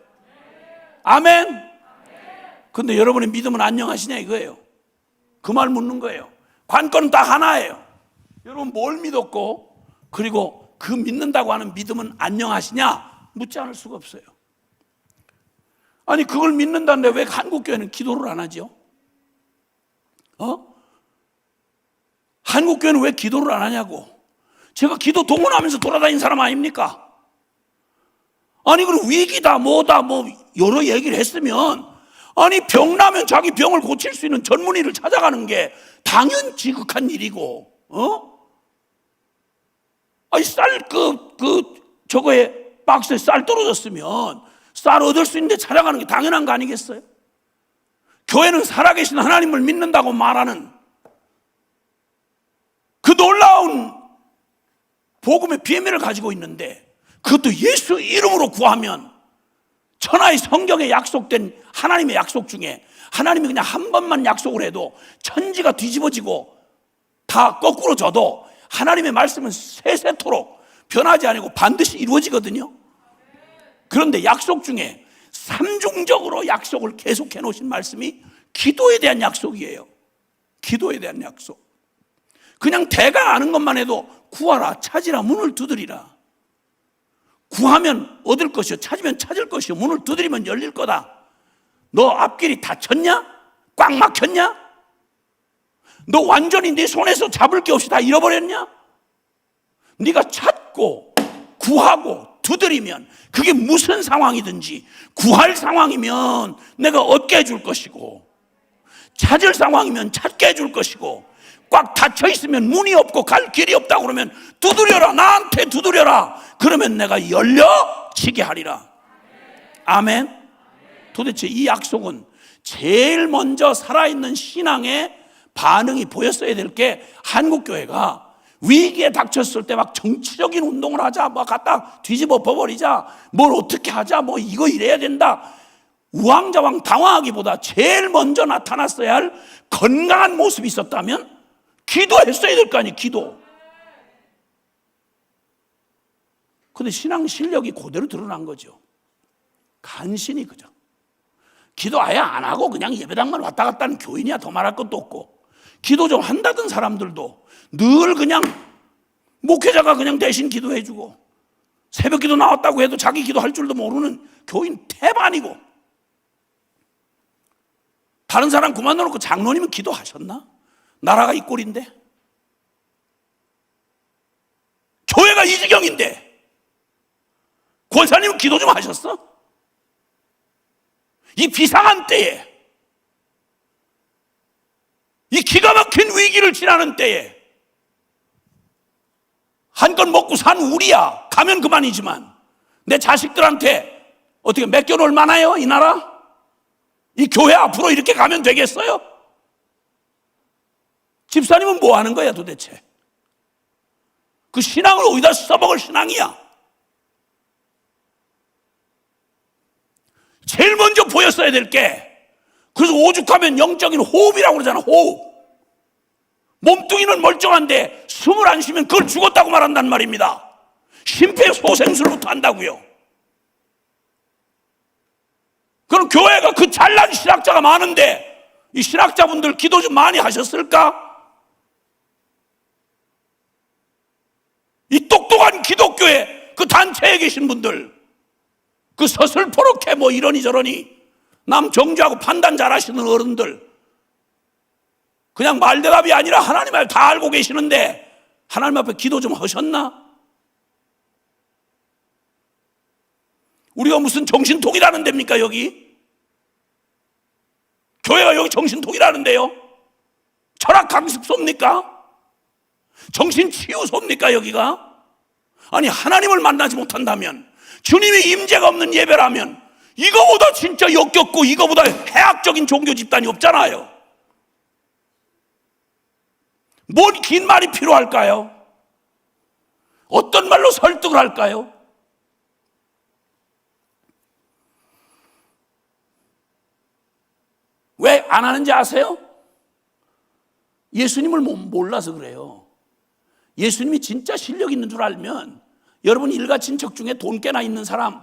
S1: 아멘. 근데 여러분의 믿음은 안녕하시냐 이거예요. 그 말 묻는 거예요. 관건은 딱 하나예요. 여러분 뭘 믿었고 그리고 그 믿는다고 하는 믿음은 안녕하시냐 묻지 않을 수가 없어요. 아니 그걸 믿는다는데 왜 한국교회는 기도를 안 하죠? 한국교회는 왜 기도를 안 하냐고. 제가 기도 동원하면서 돌아다닌 사람 아닙니까? 아니 그럼 위기다 뭐다 뭐 여러 얘기를 했으면 아니 병나면 자기 병을 고칠 수 있는 전문의를 찾아가는 게 당연 지극한 일이고 아니 저거에 박스에 쌀 떨어졌으면 쌀 얻을 수 있는데 찾아가는 게 당연한 거 아니겠어요? 교회는 살아계신 하나님을 믿는다고 말하는 그 놀라운 복음의 비밀을 가지고 있는데 그것도 예수 이름으로 구하면 천하의 성경에 약속된 하나님의 약속 중에 하나님이 그냥 한 번만 약속을 해도 천지가 뒤집어지고 다 거꾸로 져도 하나님의 말씀은 세세토록 변하지 않고 반드시 이루어지거든요. 그런데 약속 중에 삼중적으로 약속을 계속해 놓으신 말씀이 기도에 대한 약속이에요. 기도에 대한 약속. 그냥 대강 아는 것만 해도 구하라, 찾으라, 문을 두드리라. 구하면 얻을 것이요, 찾으면 찾을 것이요, 문을 두드리면 열릴 거다. 너 앞길이 닫혔냐? 꽉 막혔냐? 너 완전히 네 손에서 잡을 게 없이 다 잃어버렸냐? 네가 찾고 구하고 두드리면 그게 무슨 상황이든지 구할 상황이면 내가 얻게 해줄 것이고 찾을 상황이면 찾게 해줄 것이고 꽉 닫혀 있으면 문이 없고 갈 길이 없다 그러면 두드려라, 나한테 두드려라. 그러면 내가 열려지게 하리라. 아멘. 도대체 이 약속은 제일 먼저 살아있는 신앙의 반응이 보였어야 될 게 한국교회가 위기에 닥쳤을 때 막 정치적인 운동을 하자, 뭐 갖다 뒤집어 버리자, 뭘 어떻게 하자, 뭐 이거 이래야 된다. 우왕좌왕 당황하기보다 제일 먼저 나타났어야 할 건강한 모습이 있었다면 기도했어야 될 거 아니에요, 기도. 근데 신앙 실력이 그대로 드러난 거죠. 간신히 그죠. 기도 아예 안 하고 그냥 예배당만 왔다 갔다 하는 교인이야 더 말할 것도 없고, 기도 좀 한다던 사람들도 늘 그냥 목회자가 그냥 대신 기도해주고 새벽 기도 나왔다고 해도 자기 기도할 줄도 모르는 교인 태반이고, 다른 사람 그만 놓고 장로님은 기도하셨나? 나라가 이 꼴인데, 교회가 이 지경인데 권사님은 기도 좀 하셨어? 이 비상한 때에, 이 기가 막힌 위기를 지나는 때에 한껏 먹고 산 우리야 가면 그만이지만 내 자식들한테 어떻게 맡겨놓을 만해요? 이 나라? 이 교회 앞으로 이렇게 가면 되겠어요? 집사님은 뭐 하는 거야 도대체? 그 신앙을 어디다 써먹을 신앙이야? 제일 먼저 보였어야 될 게, 그래서 오죽하면 영적인 호흡이라고 그러잖아. 호흡. 몸뚱이는 멀쩡한데 숨을 안 쉬면 그걸 죽었다고 말한단 말입니다. 심폐소생술부터 한다고요. 그럼 교회가 그 잘난 신학자가 많은데 이 신학자분들 기도 좀 많이 하셨을까? 이 똑똑한 기독교회 그 단체에 계신 분들, 그 서슬퍼렇게 뭐 이러니 저러니 남 정죄하고 판단 잘하시는 어른들, 그냥 말대답이 아니라 하나님 말 다 알고 계시는데 하나님 앞에 기도 좀 하셨나? 우리가 무슨 정신통이라는 데입니까 여기? 교회가 여기 정신통이라는데요? 철학 강습소입니까? 정신치유소입니까 여기가? 아니 하나님을 만나지 못한다면, 주님의 임재가 없는 예배라면 이거보다 진짜 역겹고 이거보다 해악적인 종교 집단이 없잖아요. 뭔 긴 말이 필요할까요? 어떤 말로 설득을 할까요? 왜 안 하는지 아세요? 예수님을 몰라서 그래요. 예수님이 진짜 실력 있는 줄 알면 여러분 일가 친척 중에 돈 꽤나 있는 사람,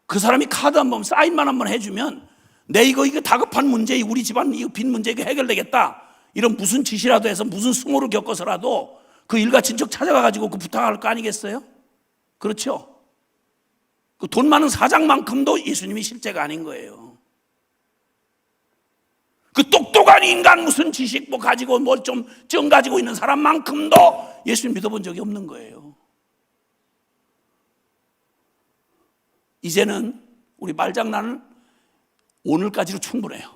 S1: 그 사람이 카드 한 번 사인만 한번 해주면 내 이거 다급한 문제, 우리 집안 이거 빚 문제 이거 해결되겠다, 이런 무슨 짓이라도 해서 무슨 수모를 겪어서라도 그 일가 친척 찾아가가지고 그 부탁할 거 아니겠어요? 그렇죠? 그 돈 많은 사장만큼도 예수님이 실제가 아닌 거예요. 그 똑똑한 인간 무슨 지식 뭐 가지고 뭘 좀 가지고 있는 사람만큼도 예수님 믿어본 적이 없는 거예요. 이제는 우리 말장난은 오늘까지로 충분해요.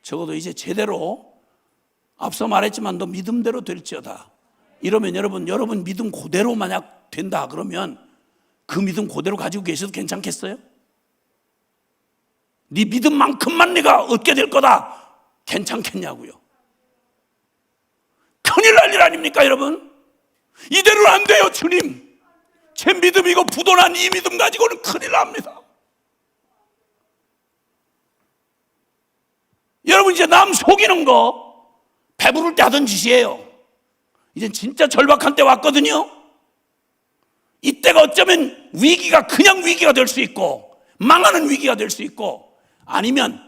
S1: 적어도 이제 제대로, 앞서 말했지만 너 믿음대로 될지어다 이러면 여러분 믿음 그대로 만약 된다 그러면 그 믿음 그대로 가지고 계셔도 괜찮겠어요? 네 믿음만큼만 네가 얻게 될 거다 괜찮겠냐고요? 큰일 날 일 아닙니까 여러분? 이대로는 안 돼요. 주님, 제 믿음이고 부도난 이 믿음 가지고는 큰일 납니다. 여러분 이제 남 속이는 거 배부를 때 하던 짓이에요. 이젠 진짜 절박한 때 왔거든요. 이때가 어쩌면 위기가 그냥 위기가 될 수 있고 망하는 위기가 될 수 있고, 아니면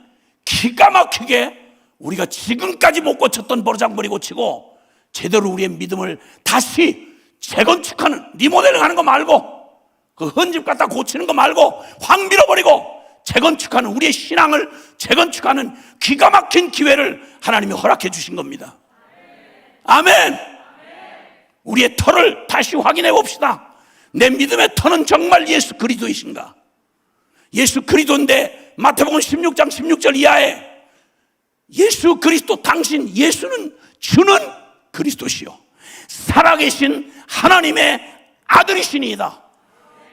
S1: 기가 막히게 우리가 지금까지 못 고쳤던 버르장머리 고치고 제대로 우리의 믿음을 다시 재건축하는, 리모델링하는 거 말고 그 헌집 갖다 고치는 거 말고 확 밀어버리고 재건축하는, 우리의 신앙을 재건축하는 기가 막힌 기회를 하나님이 허락해 주신 겁니다. 아멘. 우리의 터를 다시 확인해 봅시다. 내 믿음의 터는 정말 예수 그리스도이신가? 예수 그리스도인데 마태복음 16장 16절 이하에 예수 그리스도, 당신 예수는 주는 그리스도시요 살아계신 하나님의 아들이시니이다.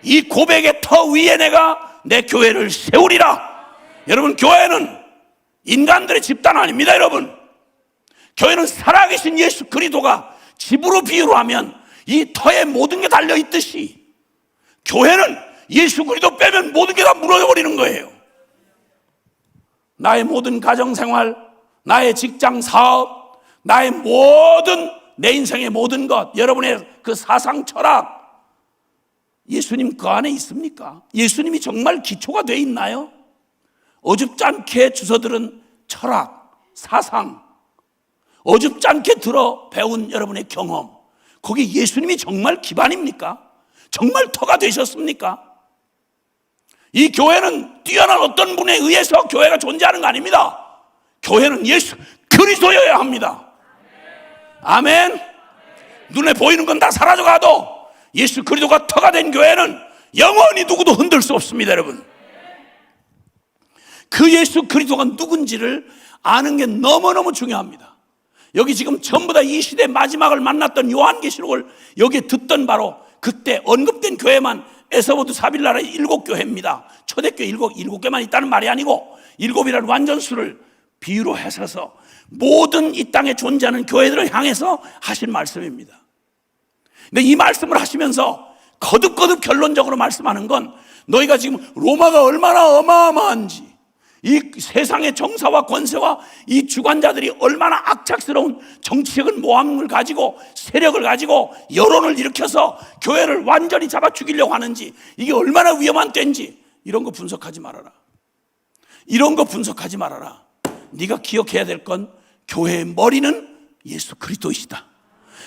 S1: 이 고백의 터 위에 내가 내 교회를 세우리라. 여러분, 교회는 인간들의 집단 아닙니다. 여러분, 교회는 살아계신 예수 그리스도가 집으로 비유로 하면 이 터에 모든 게 달려있듯이 교회는 예수 그리스도 빼면 모든 게 다 무너져버리는 거예요. 나의 모든 가정생활, 나의 직장 사업, 나의 모든, 내 인생의 모든 것, 여러분의 그 사상 철학, 예수님 그 안에 있습니까? 예수님이 정말 기초가 돼 있나요? 어줍지 않게 주워들은 철학, 사상, 어줍지 않게 들어 배운 여러분의 경험, 거기 예수님이 정말 기반입니까? 정말 터가 되셨습니까? 이 교회는 뛰어난 어떤 분에 의해서 교회가 존재하는 거 아닙니다. 교회는 예수 그리스도여야 합니다. 아멘. 눈에 보이는 건 다 사라져가도 예수 그리스도가 터가 된 교회는 영원히 누구도 흔들 수 없습니다. 여러분, 그 예수 그리스도가 누군지를 아는 게 너무너무 중요합니다. 여기 지금 전부 다 이 시대 마지막을 만났던 요한계시록을 여기에 듣던 바로 그때 언급된 교회만 에서부터 사빌라의 7교회입니다. 초대교회 7개만 있다는 말이 아니고 7이라는 완전수를 비유로 해서 모든 이 땅에 존재하는 교회들을 향해서 하신 말씀입니다. 근데 이 말씀을 하시면서 거듭거듭 결론적으로 말씀하는 건 너희가 지금 로마가 얼마나 어마어마한지, 이 세상의 정사와 권세와 이 주관자들이 얼마나 악착스러운 정치적인 모함을 가지고 세력을 가지고 여론을 일으켜서 교회를 완전히 잡아 죽이려고 하는지, 이게 얼마나 위험한 때인지, 이런 거 분석하지 말아라. 이런 거 분석하지 말아라. 네가 기억해야 될 건 교회의 머리는 예수 그리스도이시다.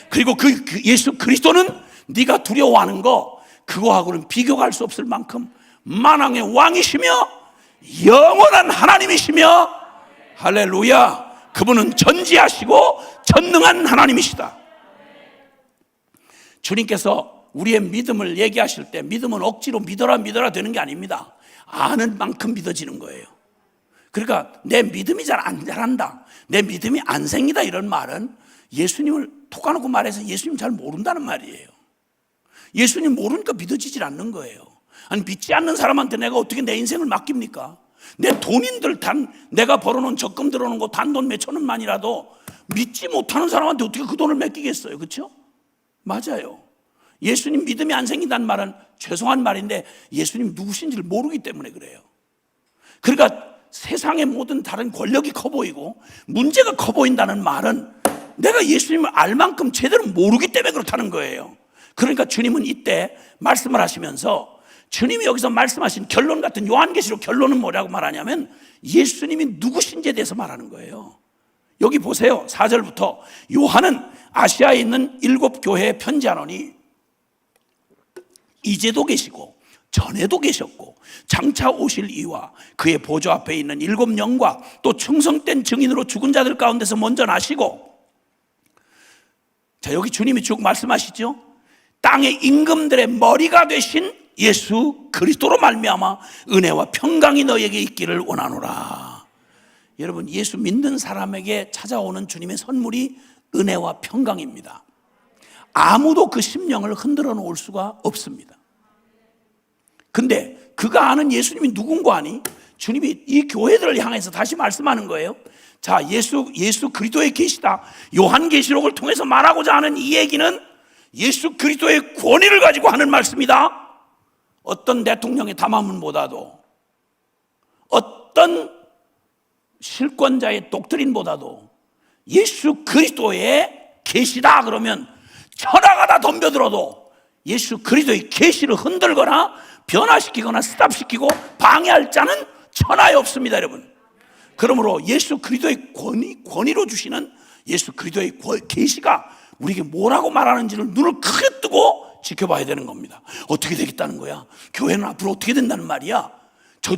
S1: 그리고 그 예수 그리스도는 네가 두려워하는 거 그거하고는 비교가 할 수 없을 만큼 만왕의 왕이시며 영원한 하나님이시며, 할렐루야, 그분은 전지하시고 전능한 하나님이시다. 주님께서 우리의 믿음을 얘기하실 때 믿음은 억지로 믿어라 되는 게 아닙니다. 아는 만큼 믿어지는 거예요. 그러니까 내 믿음이 잘 안 자란다, 내 믿음이 안 생기다, 이런 말은 예수님을 톡아놓고 말해서 예수님 잘 모른다는 말이에요. 예수님 모르니까 믿어지질 않는 거예요. 아니, 믿지 않는 사람한테 내가 어떻게 내 인생을 맡깁니까? 내 돈인들 내가 벌어놓은 적금 들어오는 거 단돈 몇천 원만이라도 믿지 못하는 사람한테 어떻게 그 돈을 맡기겠어요? 그렇죠? 맞아요. 예수님 믿음이 안 생긴다는 말은 죄송한 말인데 예수님 누구신지를 모르기 때문에 그래요. 그러니까 세상의 모든 다른 권력이 커 보이고 문제가 커 보인다는 말은 내가 예수님을 알 만큼 제대로 모르기 때문에 그렇다는 거예요. 그러니까 주님은 이때 말씀을 하시면서 주님이 여기서 말씀하신 결론 같은 요한계시록 결론은 뭐라고 말하냐면 예수님이 누구신지에 대해서 말하는 거예요. 여기 보세요. 4절부터 요한은 아시아에 있는 7 교회에 편지하노니 이제도 계시고 전에도 계셨고 장차 오실 이와 그의 보좌 앞에 있는 7 영과 또 충성된 증인으로 죽은 자들 가운데서 먼저 나시고, 자, 여기 주님이 쭉 말씀하시죠. 땅의 임금들의 머리가 되신 예수 그리스도로 말미암아 은혜와 평강이 너에게 있기를 원하노라. 여러분, 예수 믿는 사람에게 찾아오는 주님의 선물이 은혜와 평강입니다. 아무도 그 심령을 흔들어 놓을 수가 없습니다. 근데 그가 아는 예수님이 누군가 아니? 주님이 이 교회들을 향해서 다시 말씀하는 거예요. 자, 예수 그리스도에 계시다. 요한계시록을 통해서 말하고자 하는 이 얘기는 예수 그리스도의 권위를 가지고 하는 말씀이다. 어떤 대통령의 담화문보다도, 어떤 실권자의 독트린보다도 예수 그리스도의 계시다 그러면 천하가 다 덤벼들어도 예수 그리스도의 계시를 흔들거나 변화시키거나 스탑시키고 방해할 자는 천하에 없습니다, 여러분. 그러므로 예수 그리스도의 권위로 주시는 예수 그리스도의 계시가 우리에게 뭐라고 말하는지를 눈을 크게 뜨고 지켜봐야 되는 겁니다. 어떻게 되겠다는 거야? 교회는 앞으로 어떻게 된다는 말이야? 저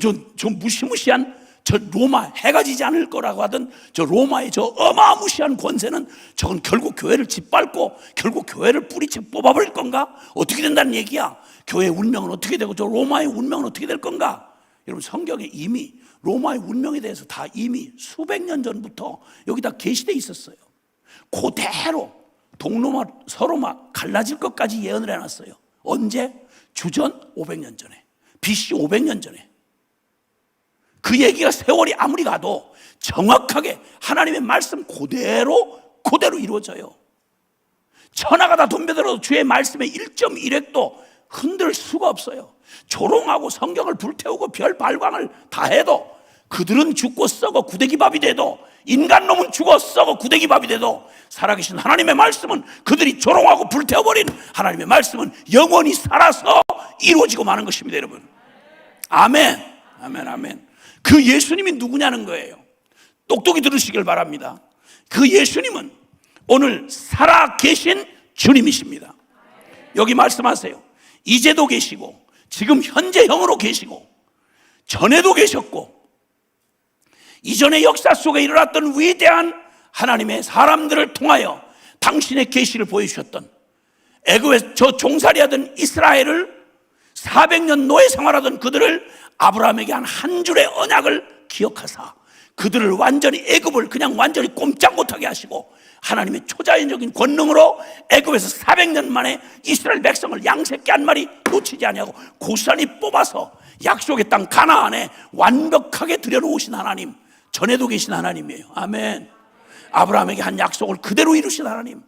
S1: 무시무시한 저 로마, 해가 지지 않을 거라고 하던 저 로마의 저 어마무시한 권세는 저건 결국 교회를 짓밟고 결국 교회를 뿌리채 뽑아버릴 건가? 어떻게 된다는 얘기야? 교회의 운명은 어떻게 되고 저 로마의 운명은 어떻게 될 건가? 여러분, 성경에 이미 로마의 운명에 대해서 다 이미 수백 년 전부터 여기다 계시되어 있었어요. 그대로 동로마 서로마 갈라질 것까지 예언을 해놨어요. 언제? 주전 500년 전에, BC 500년 전에. 그 얘기가 세월이 아무리 가도 정확하게 하나님의 말씀 그대로 이루어져요. 천하가 다 덤벼들어도 주의 말씀의 1.1획도 흔들 수가 없어요. 조롱하고 성경을 불태우고 별 발광을 다 해도 그들은 죽고 썩어 구데기밥이 돼도, 인간놈은 죽어 썩어 구데기밥이 돼도 살아계신 하나님의 말씀은, 그들이 조롱하고 불태워버린 하나님의 말씀은 영원히 살아서 이루어지고 마는 것입니다, 여러분. 아멘, 아멘, 아멘. 그 예수님이 누구냐는 거예요. 똑똑히 들으시길 바랍니다. 그 예수님은 오늘 살아계신 주님이십니다. 여기 말씀하세요. 이제도 계시고 지금 현재형으로 계시고 전에도 계셨고 이전의 역사 속에 일어났던 위대한 하나님의 사람들을 통하여 당신의 계시를 보여주셨던, 애굽에 저 종살이하던 이스라엘을 400년 노예 생활하던 그들을 아브라함에게 한 줄의 언약을 기억하사 그들을 완전히 애굽을 그냥 완전히 꼼짝 못하게 하시고 하나님의 초자연적인 권능으로 애굽에서 400년 만에 이스라엘 백성을 양새끼 한 마리 놓치지 아니하고 고스란히 뽑아서 약속의 땅 가나안에 완벽하게 들여놓으신 하나님, 전에도 계신 하나님이에요. 아멘. 아브라함에게 한 약속을 그대로 이루신 하나님,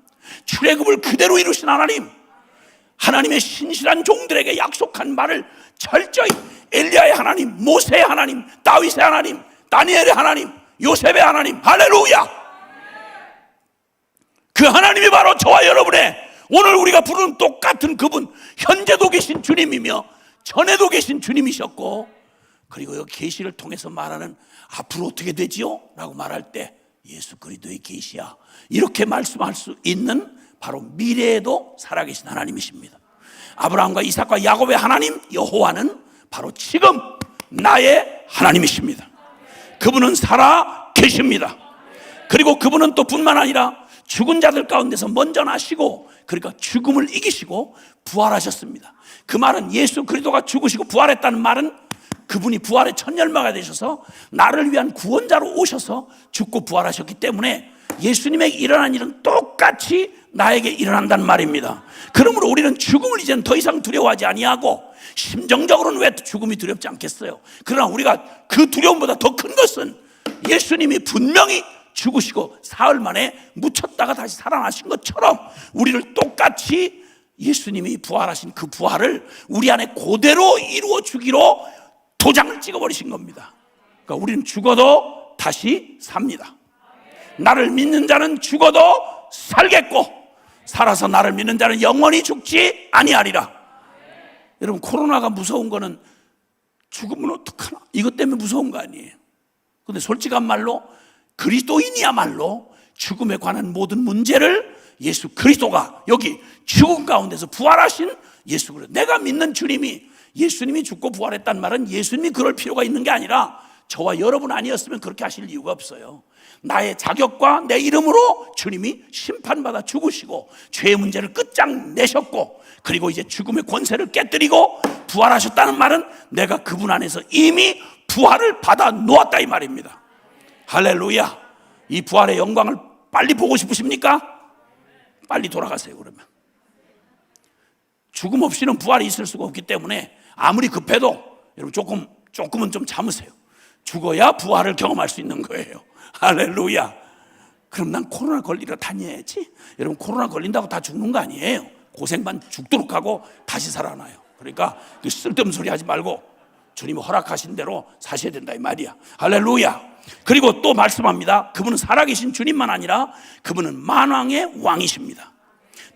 S1: 출애굽을 그대로 이루신 하나님, 하나님의 신실한 종들에게 약속한 말을 철저히 엘리야의 하나님, 모세의 하나님, 다윗의 하나님, 다니엘의 하나님, 요셉의 하나님, 할렐루야! 그 하나님이 바로 저와 여러분의 오늘 우리가 부르는 똑같은 그분, 현재도 계신 주님이며 전에도 계신 주님이셨고, 그리고 여기 계시를 통해서 말하는 앞으로 어떻게 되지요? 라고 말할 때 예수 그리스도의 계시야, 이렇게 말씀할 수 있는 바로 미래에도 살아계신 하나님이십니다. 아브라함과 이삭과 야곱의 하나님 여호와는 바로 지금 나의 하나님이십니다. 그분은 살아 계십니다. 그리고 그분은 또 뿐만 아니라 죽은 자들 가운데서 먼저 나시고, 그러니까 죽음을 이기시고 부활하셨습니다. 그 말은 예수 그리스도가 죽으시고 부활했다는 말은 그분이 부활의 첫 열매가 되셔서 나를 위한 구원자로 오셔서 죽고 부활하셨기 때문에 예수님에게 일어난 일은 똑같이 나에게 일어난다는 말입니다. 그러므로 우리는 죽음을 이제는 더 이상 두려워하지 아니하고, 심정적으로는 왜 죽음이 두렵지 않겠어요? 그러나 우리가 그 두려움보다 더 큰 것은 예수님이 분명히 죽으시고 사흘 만에 묻혔다가 다시 살아나신 것처럼 우리를 똑같이 예수님이 부활하신 그 부활을 우리 안에 그대로 이루어 주기로 도장을 찍어버리신 겁니다. 그러니까 우리는 죽어도 다시 삽니다. 나를 믿는 자는 죽어도 살겠고 살아서 나를 믿는 자는 영원히 죽지 아니하리라. 여러분, 코로나가 무서운 거는 죽으면 어떡하나 이것 때문에 무서운 거 아니에요. 근데 솔직한 말로 그리스도인이야말로 죽음에 관한 모든 문제를 예수 그리스도가 여기 죽음 가운데서 부활하신 예수 그리스도, 내가 믿는 주님이, 예수님이 죽고 부활했단 말은 예수님이 그럴 필요가 있는 게 아니라 저와 여러분 아니었으면 그렇게 하실 이유가 없어요. 나의 자격과 내 이름으로 주님이 심판받아 죽으시고 죄의 문제를 끝장내셨고, 그리고 이제 죽음의 권세를 깨뜨리고 부활하셨다는 말은 내가 그분 안에서 이미 부활을 받아 놓았다 이 말입니다. 할렐루야. 이 부활의 영광을 빨리 보고 싶으십니까? 빨리 돌아가세요. 그러면 죽음 없이는 부활이 있을 수가 없기 때문에 아무리 급해도 여러분 조금은 좀 참으세요. 죽어야 부활을 경험할 수 있는 거예요. 할렐루야. 그럼 난 코로나 걸리러 다녀야지. 여러분, 코로나 걸린다고 다 죽는 거 아니에요. 고생만 죽도록 하고 다시 살아나요. 그러니까 그 쓸데없는 소리 하지 말고 주님이 허락하신 대로 사셔야 된다 이 말이야. 할렐루야. 그리고 또 말씀합니다. 그분은 살아계신 주님만 아니라 그분은 만왕의 왕이십니다.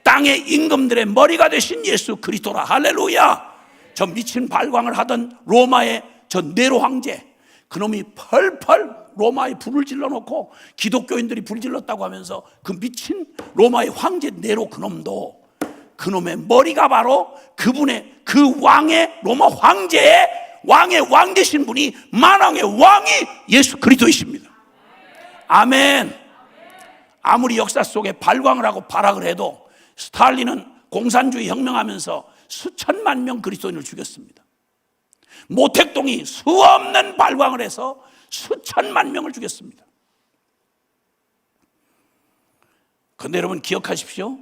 S1: 땅의 임금들의 머리가 되신 예수 그리스도라. 할렐루야. 저 미친 발광을 하던 로마의 저 네로 황제, 그놈이 펄펄 로마에 불을 질러놓고 기독교인들이 불 질렀다고 하면서 그 미친 로마의 황제 네로 그놈도, 그놈의 머리가 바로 그분의 그 왕의, 로마 황제의 왕의 왕 되신 분이 만왕의 왕이 예수 그리스도이십니다. 아멘. 아무리 역사 속에 발광을 하고 발악을 해도 스탈린은 공산주의 혁명하면서 수천만 명 그리스도인을 죽였습니다. 모택동이 수없는 발광을 해서 수천만 명을 죽였습니다. 그런데 여러분 기억하십시오.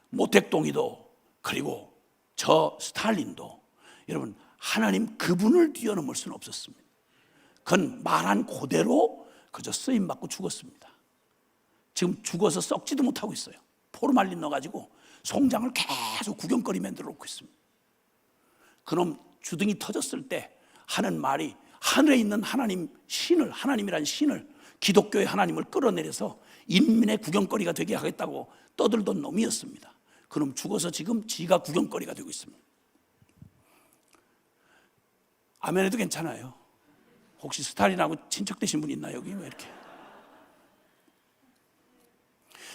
S1: 모택동이도 그리고 저 스탈린도 여러분 하나님 그분을 뛰어넘을 수는 없었습니다. 그건 말한 그대로 그저 쓰임받고 죽었습니다. 지금 죽어서 썩지도 못하고 있어요. 포르말린 넣어가지고 송장을 계속 구경거리 만들어 놓고 있습니다. 그놈 주둥이 터졌을 때 하는 말이 하늘에 있는 하나님 신을, 하나님이란 신을, 기독교의 하나님을 끌어내려서 인민의 구경거리가 되게 하겠다고 떠들던 놈이었습니다. 그놈 죽어서 지금 지가 구경거리가 되고 있습니다. 아멘해도 괜찮아요. 혹시 스탈린하고 친척되신 분 있나 여기? 왜 이렇게?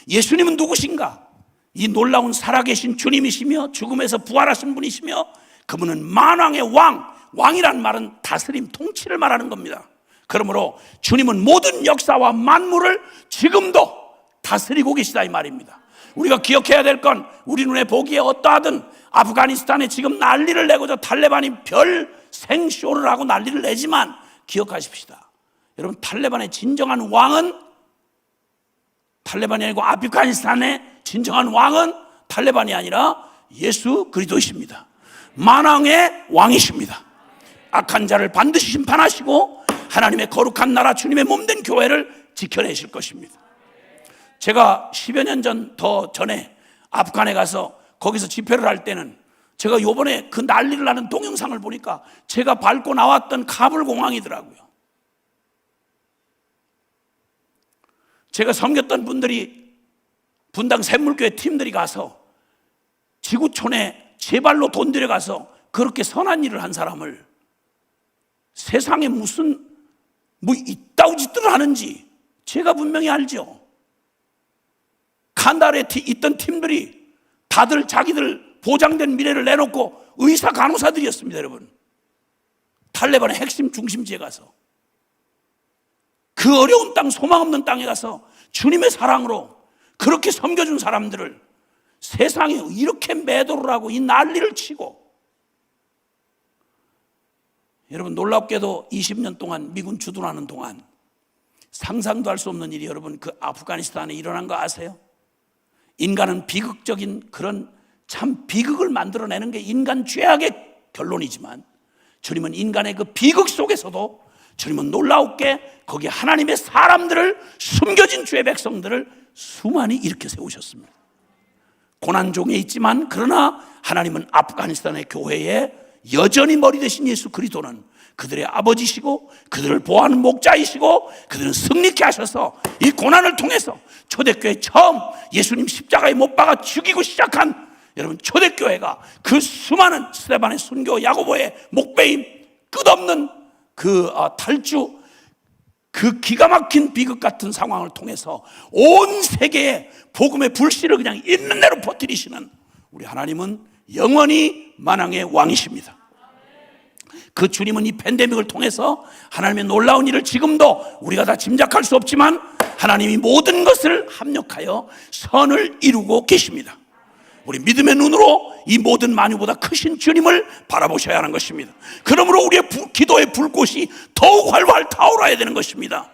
S1: 예수님은 누구신가? 이 놀라운 살아계신 주님이시며 죽음에서 부활하신 분이시며 그분은 만왕의 왕, 왕이란 말은 다스림, 통치를 말하는 겁니다. 그러므로 주님은 모든 역사와 만물을 지금도 다스리고 계시다 이 말입니다. 우리가 기억해야 될 건 우리 눈에 보기에 어떠하든 아프가니스탄에 지금 난리를 내고자 탈레반이 별 생쇼를 하고 난리를 내지만 기억하십시다. 여러분, 탈레반의 진정한 왕은 탈레반이 아니고 아프가니스탄의 진정한 왕은 탈레반이 아니라 예수 그리스도이십니다. 만왕의 왕이십니다. 악한 자를 반드시 심판하시고 하나님의 거룩한 나라 주님의 몸된 교회를 지켜내실 것입니다. 제가 10여 년 더 전에 아프간에 가서 거기서 집회를 할 때는 제가 요번에 그 난리를 나는 동영상을 보니까 제가 밟고 나왔던 카불 공항이더라고요. 제가 섬겼던 분들이 분당 샘물교회 팀들이 가서 지구촌에 제 발로 돈 들여가서 그렇게 선한 일을 한 사람을 세상에 무슨 이따위 짓들을 하는지 제가 분명히 알죠. 칸다르에 있던 팀들이 다들 자기들 보장된 미래를 내놓고 의사 간호사들이었습니다. 여러분, 탈레반의 핵심 중심지에 가서 그 어려운 땅, 소망 없는 땅에 가서 주님의 사랑으로 그렇게 섬겨준 사람들을 세상에 이렇게 매도를 하고 이 난리를 치고, 여러분 놀랍게도 20년 동안 미군 주둔하는 동안 상상도 할 수 없는 일이 여러분 그 아프가니스탄에 일어난 거 아세요? 인간은 비극적인 그런 참 비극을 만들어내는 게 인간 죄악의 결론이지만 주님은 인간의 그 비극 속에서도 주님은 놀라웠게 거기에 하나님의 사람들을, 숨겨진 주의 백성들을 수많이 일으켜 세우셨습니다. 고난 중에 있지만, 그러나 하나님은 아프가니스탄의 교회에 여전히 머리 되신 예수 그리스도는 그들의 아버지시고 그들을 보호하는 목자이시고 그들은 승리케 하셔서 이 고난을 통해서 초대교회 처음 예수님 십자가에 못 박아 죽이고 시작한 여러분 초대교회가 그 수많은 스데반의 순교, 야고보의 목베임, 끝없는 그 탈주, 그 기가 막힌 비극 같은 상황을 통해서 온 세계에 복음의 불씨를 그냥 있는 대로 퍼뜨리시는 우리 하나님은 영원히 만왕의 왕이십니다. 그 주님은 이 팬데믹을 통해서 하나님의 놀라운 일을 지금도 우리가 다 짐작할 수 없지만 하나님이 모든 것을 합력하여 선을 이루고 계십니다. 우리 믿음의 눈으로 이 모든 만유보다 크신 주님을 바라보셔야 하는 것입니다. 그러므로 우리의 기도의 불꽃이 더욱 활활 타오르어야 되는 것입니다.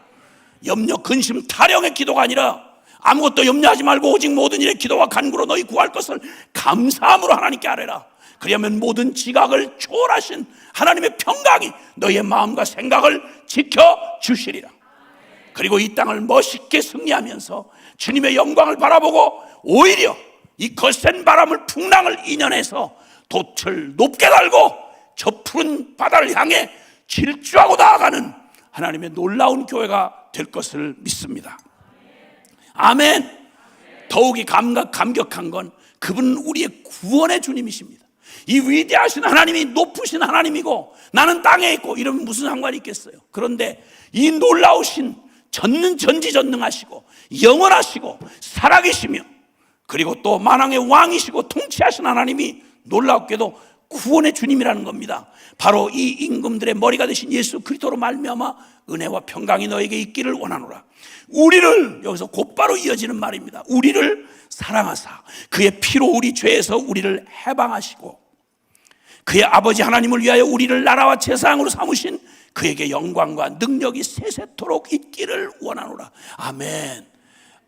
S1: 염려, 근심, 타령의 기도가 아니라 아무것도 염려하지 말고 오직 모든 일에 기도와 간구로 너희 구할 것을 감사함으로 하나님께 아뢰라. 그리하면 모든 지각을 초월하신 하나님의 평강이 너희의 마음과 생각을 지켜주시리라. 그리고 이 땅을 멋있게 승리하면서 주님의 영광을 바라보고 오히려 이 거센 바람을, 풍랑을 이겨내서 돛을 높게 달고 저 푸른 바다를 향해 질주하고 나아가는 하나님의 놀라운 교회가 될 것을 믿습니다. 아멘. 더욱이 감격한 건 그분은 우리의 구원의 주님이십니다. 이 위대하신 하나님이 높으신 하나님이고 나는 땅에 있고 이러면 무슨 상관이 있겠어요? 그런데 이 놀라우신 전지전능하시고 영원하시고 살아계시며 그리고 또 만왕의 왕이시고 통치하신 하나님이 놀랍게도 구원의 주님이라는 겁니다. 바로 이 임금들의 머리가 되신 예수 그리스도로 말미암아 은혜와 평강이 너에게 있기를 원하노라. 우리를, 여기서 곧바로 이어지는 말입니다. 우리를 사랑하사 그의 피로 우리 죄에서 우리를 해방하시고 그의 아버지 하나님을 위하여 우리를 나라와 제사장으로 삼으신 그에게 영광과 능력이 세세토록 있기를 원하노라. 아멘.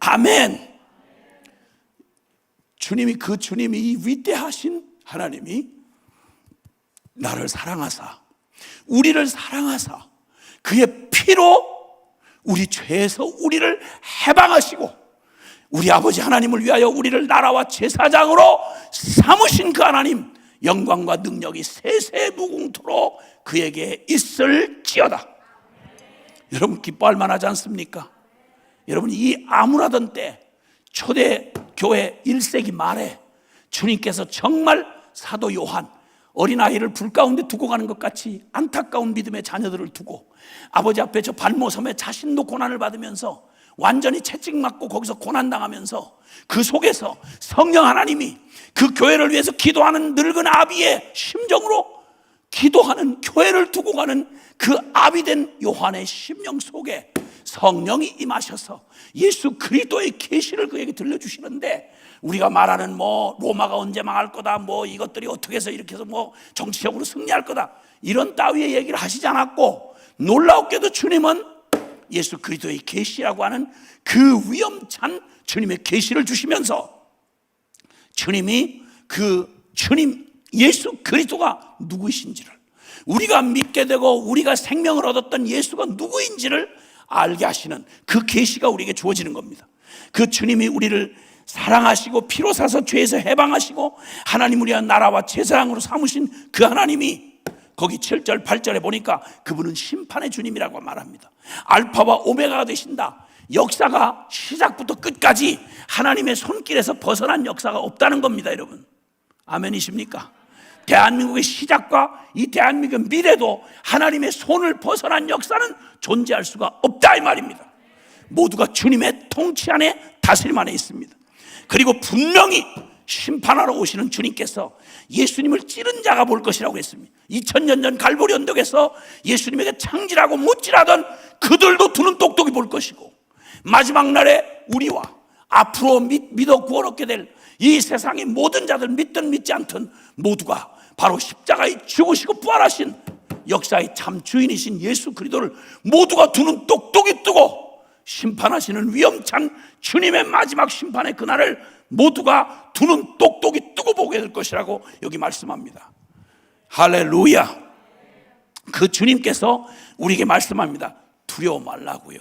S1: 아멘. 주님이 이 위대하신 하나님이 나를 사랑하사 우리를 사랑하사 그의 피로 우리 죄에서 우리를 해방하시고 우리 아버지 하나님을 위하여 우리를 나라와 제사장으로 삼으신 그 하나님 영광과 능력이 세세무궁토록 그에게 있을지어다. 여러분 기뻐할 만하지 않습니까? 여러분 이 암울하던 때 초대교회 1세기 말에 주님께서 정말 사도 요한 어린아이를 불 가운데 두고 가는 것 같이 안타까운 믿음의 자녀들을 두고 아버지 앞에 저 발모섬에 자신도 고난을 받으면서 완전히 채찍맞고 거기서 고난당하면서 그 속에서 성령 하나님이 그 교회를 위해서 기도하는 늙은 아비의 심정으로 기도하는 교회를 두고 가는 그 아비된 요한의 심령 속에 성령이 임하셔서 예수 그리스도의 계시를 그에게 들려주시는데 우리가 말하는 로마가 언제 망할 거다, 이것들이 어떻게 해서 이렇게 해서 정치적으로 승리할 거다 이런 따위의 얘기를 하시지 않았고 놀라웠게도 주님은 예수 그리스도의 계시라고 하는 그 위엄찬 주님의 계시를 주시면서 주님 예수 그리스도가 누구이신지를 우리가 믿게 되고 우리가 생명을 얻었던 예수가 누구인지를 알게 하시는 그 계시가 우리에게 주어지는 겁니다. 그 주님이 우리를 사랑하시고 피로 사서 죄에서 해방하시고 하나님을 위한 나라와 제사장으로 삼으신 그 하나님이 거기 7절 8절에 보니까 그분은 심판의 주님이라고 말합니다. 알파와 오메가가 되신다. 역사가 시작부터 끝까지 하나님의 손길에서 벗어난 역사가 없다는 겁니다. 여러분 아멘이십니까? 대한민국의 시작과 이 대한민국의 미래도 하나님의 손을 벗어난 역사는 존재할 수가 없다 이 말입니다. 모두가 주님의 통치 안에 다스림 안에 있습니다. 그리고 분명히 심판하러 오시는 주님께서 예수님을 찌른 자가 볼 것이라고 했습니다. 2000년 전 갈보리 언덕에서 예수님에게 창질하고 못질하던 그들도 두 눈 똑똑히 볼 것이고 마지막 날에 우리와 앞으로 믿어 구원 얻게 될 이 세상의 모든 자들 믿든 믿지 않든 모두가 바로 십자가에 죽으시고 부활하신 역사의 참 주인이신 예수 그리스도를 모두가 두 눈 똑똑히 뜨고 심판하시는 위엄찬 주님의 마지막 심판의 그날을 모두가 두 눈 똑똑히 뜨고 보게 될 것이라고 여기 말씀합니다. 할렐루야. 그 주님께서 우리에게 말씀합니다. 두려워 말라고요.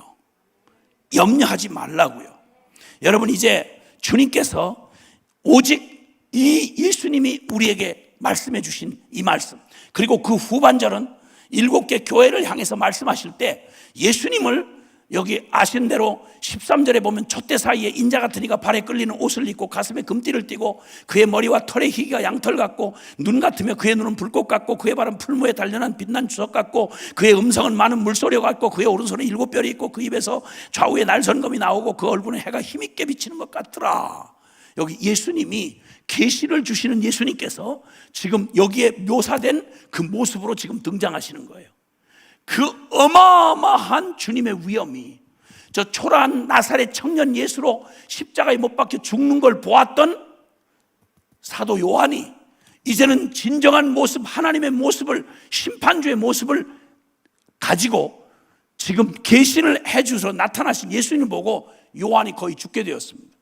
S1: 염려하지 말라고요. 여러분 이제 주님께서 오직 이 예수님이 우리에게 말씀해 주신 이 말씀, 그리고 그 후반절은 7개 교회를 향해서 말씀하실 때 예수님을 여기 아신 대로 13절에 보면 촛대 사이에 인자 같은 이가 발에 끌리는 옷을 입고 가슴에 금띠를 띠고 그의 머리와 털의 희기가 양털 같고 눈 같으며 그의 눈은 불꽃 같고 그의 발은 풀무에 단련한 빛난 주석 같고 그의 음성은 많은 물소리 같고 그의 오른손에 7 별이 있고 그 입에서 좌우에 날선검이 나오고 그 얼굴에 해가 힘있게 비치는 것 같더라. 여기 예수님이 계시를 주시는 예수님께서 지금 여기에 묘사된 그 모습으로 지금 등장하시는 거예요. 그 어마어마한 주님의 위엄이 저 초라한 나사렛 청년 예수로 십자가에 못 박혀 죽는 걸 보았던 사도 요한이 이제는 진정한 모습, 하나님의 모습을, 심판주의 모습을 가지고 지금 계시를 해주셔서 나타나신 예수님을 보고 요한이 거의 죽게 되었습니다.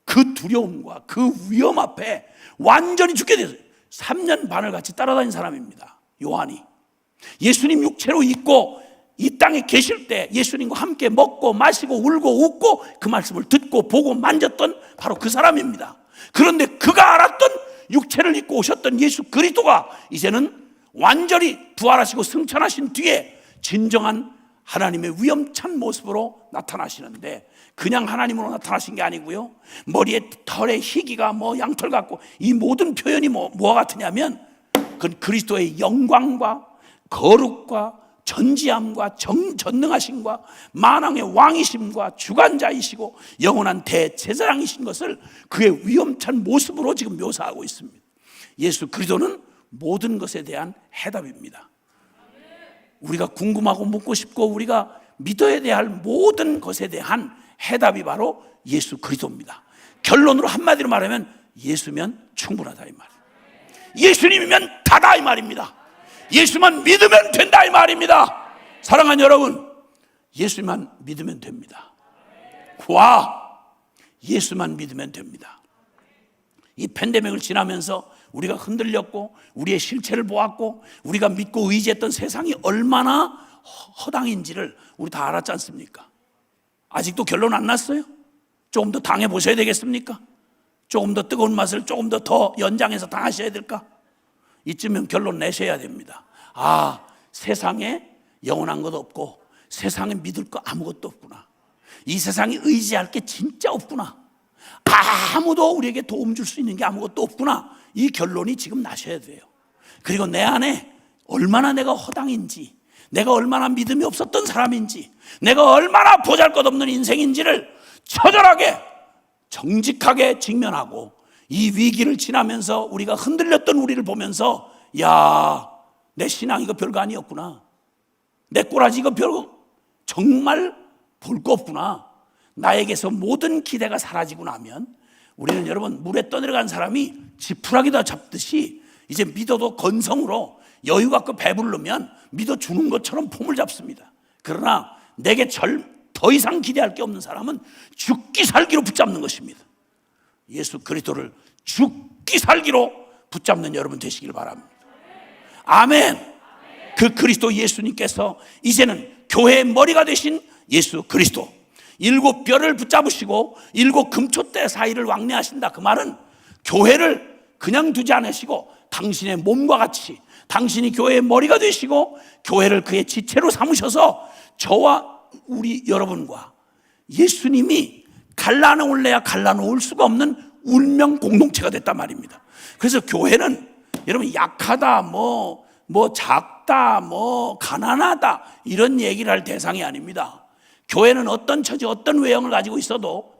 S1: 그 두려움과 그 위험 앞에 완전히 죽게 되었어요. 3년 반을 같이 따라다닌 사람입니다, 요한이. 예수님 육체로 있고 이 땅에 계실 때 예수님과 함께 먹고 마시고 울고 웃고 그 말씀을 듣고 보고 만졌던 바로 그 사람입니다. 그런데 그가 알았던 육체를 입고 오셨던 예수 그리스도가 이제는 완전히 부활하시고 승천하신 뒤에 진정한 하나님의 위엄찬 모습으로 나타나시는데, 그냥 하나님으로 나타나신 게 아니고요, 머리에 털의 희기가 뭐 양털 같고 이 모든 표현이 뭐와 같으냐면 그건 그리스도의 영광과 거룩과 전지함과 전능하심과 만왕의 왕이심과 주관자이시고 영원한 대제사장이신 것을 그의 위엄찬 모습으로 지금 묘사하고 있습니다. 예수 그리스도는 모든 것에 대한 해답입니다. 우리가 궁금하고 묻고 싶고 우리가 믿어야 될 모든 것에 대한 해답이 바로 예수 그리스도입니다. 결론으로 한마디로 말하면 예수면 충분하다 이 말이에요. 예수님이면 다다 이 말입니다. 예수만 믿으면 된다 이 말입니다. 사랑하는 여러분, 예수만 믿으면 됩니다. 와, 예수만 믿으면 됩니다. 이 팬데믹을 지나면서 우리가 흔들렸고 우리의 실체를 보았고 우리가 믿고 의지했던 세상이 얼마나 허당인지를 우리 다 알았지 않습니까? 아직도 결론 안 났어요? 조금 더 당해보셔야 되겠습니까? 조금 더 뜨거운 맛을 조금 더 연장해서 당하셔야 될까? 이쯤면 결론 내셔야 됩니다. 아, 세상에 영원한 것 없고 세상에 믿을 거 아무것도 없구나. 이 세상에 의지할 게 진짜 없구나. 아무도 우리에게 도움 줄 수 있는 게 아무것도 없구나. 이 결론이 지금 나셔야 돼요. 그리고 내 안에 얼마나 내가 허당인지, 내가 얼마나 믿음이 없었던 사람인지, 내가 얼마나 보잘것없는 인생인지를 처절하게 정직하게 직면하고 이 위기를 지나면서 우리가 흔들렸던 우리를 보면서, 야, 내 신앙 이거 별거 아니었구나, 내 꼬라지 이거 별거 정말 볼 거 없구나, 나에게서 모든 기대가 사라지고 나면 우리는 여러분 물에 떠내려간 사람이 지푸라기다 잡듯이 이제 믿어도 건성으로 여유 갖고 배부르면 믿어주는 것처럼 폼을 잡습니다. 그러나 내게 더 이상 기대할 게 없는 사람은 죽기 살기로 붙잡는 것입니다. 예수 그리스도를 죽기 살기로 붙잡는 여러분 되시길 바랍니다. 아멘. 그 그리스도 예수님께서 이제는 교회의 머리가 되신 예수 그리스도, 7별을 붙잡으시고 7 금촛대 사이를 왕래하신다. 그 말은 교회를 그냥 두지 않으시고 당신의 몸과 같이 당신이 교회의 머리가 되시고 교회를 그의 지체로 삼으셔서 저와 우리 여러분과 예수님이 갈라놓을래야 갈라놓을 수가 없는 운명 공동체가 됐단 말입니다. 그래서 교회는 여러분 약하다, 뭐 작다, 가난하다 이런 얘기를 할 대상이 아닙니다. 교회는 어떤 처지, 어떤 외형을 가지고 있어도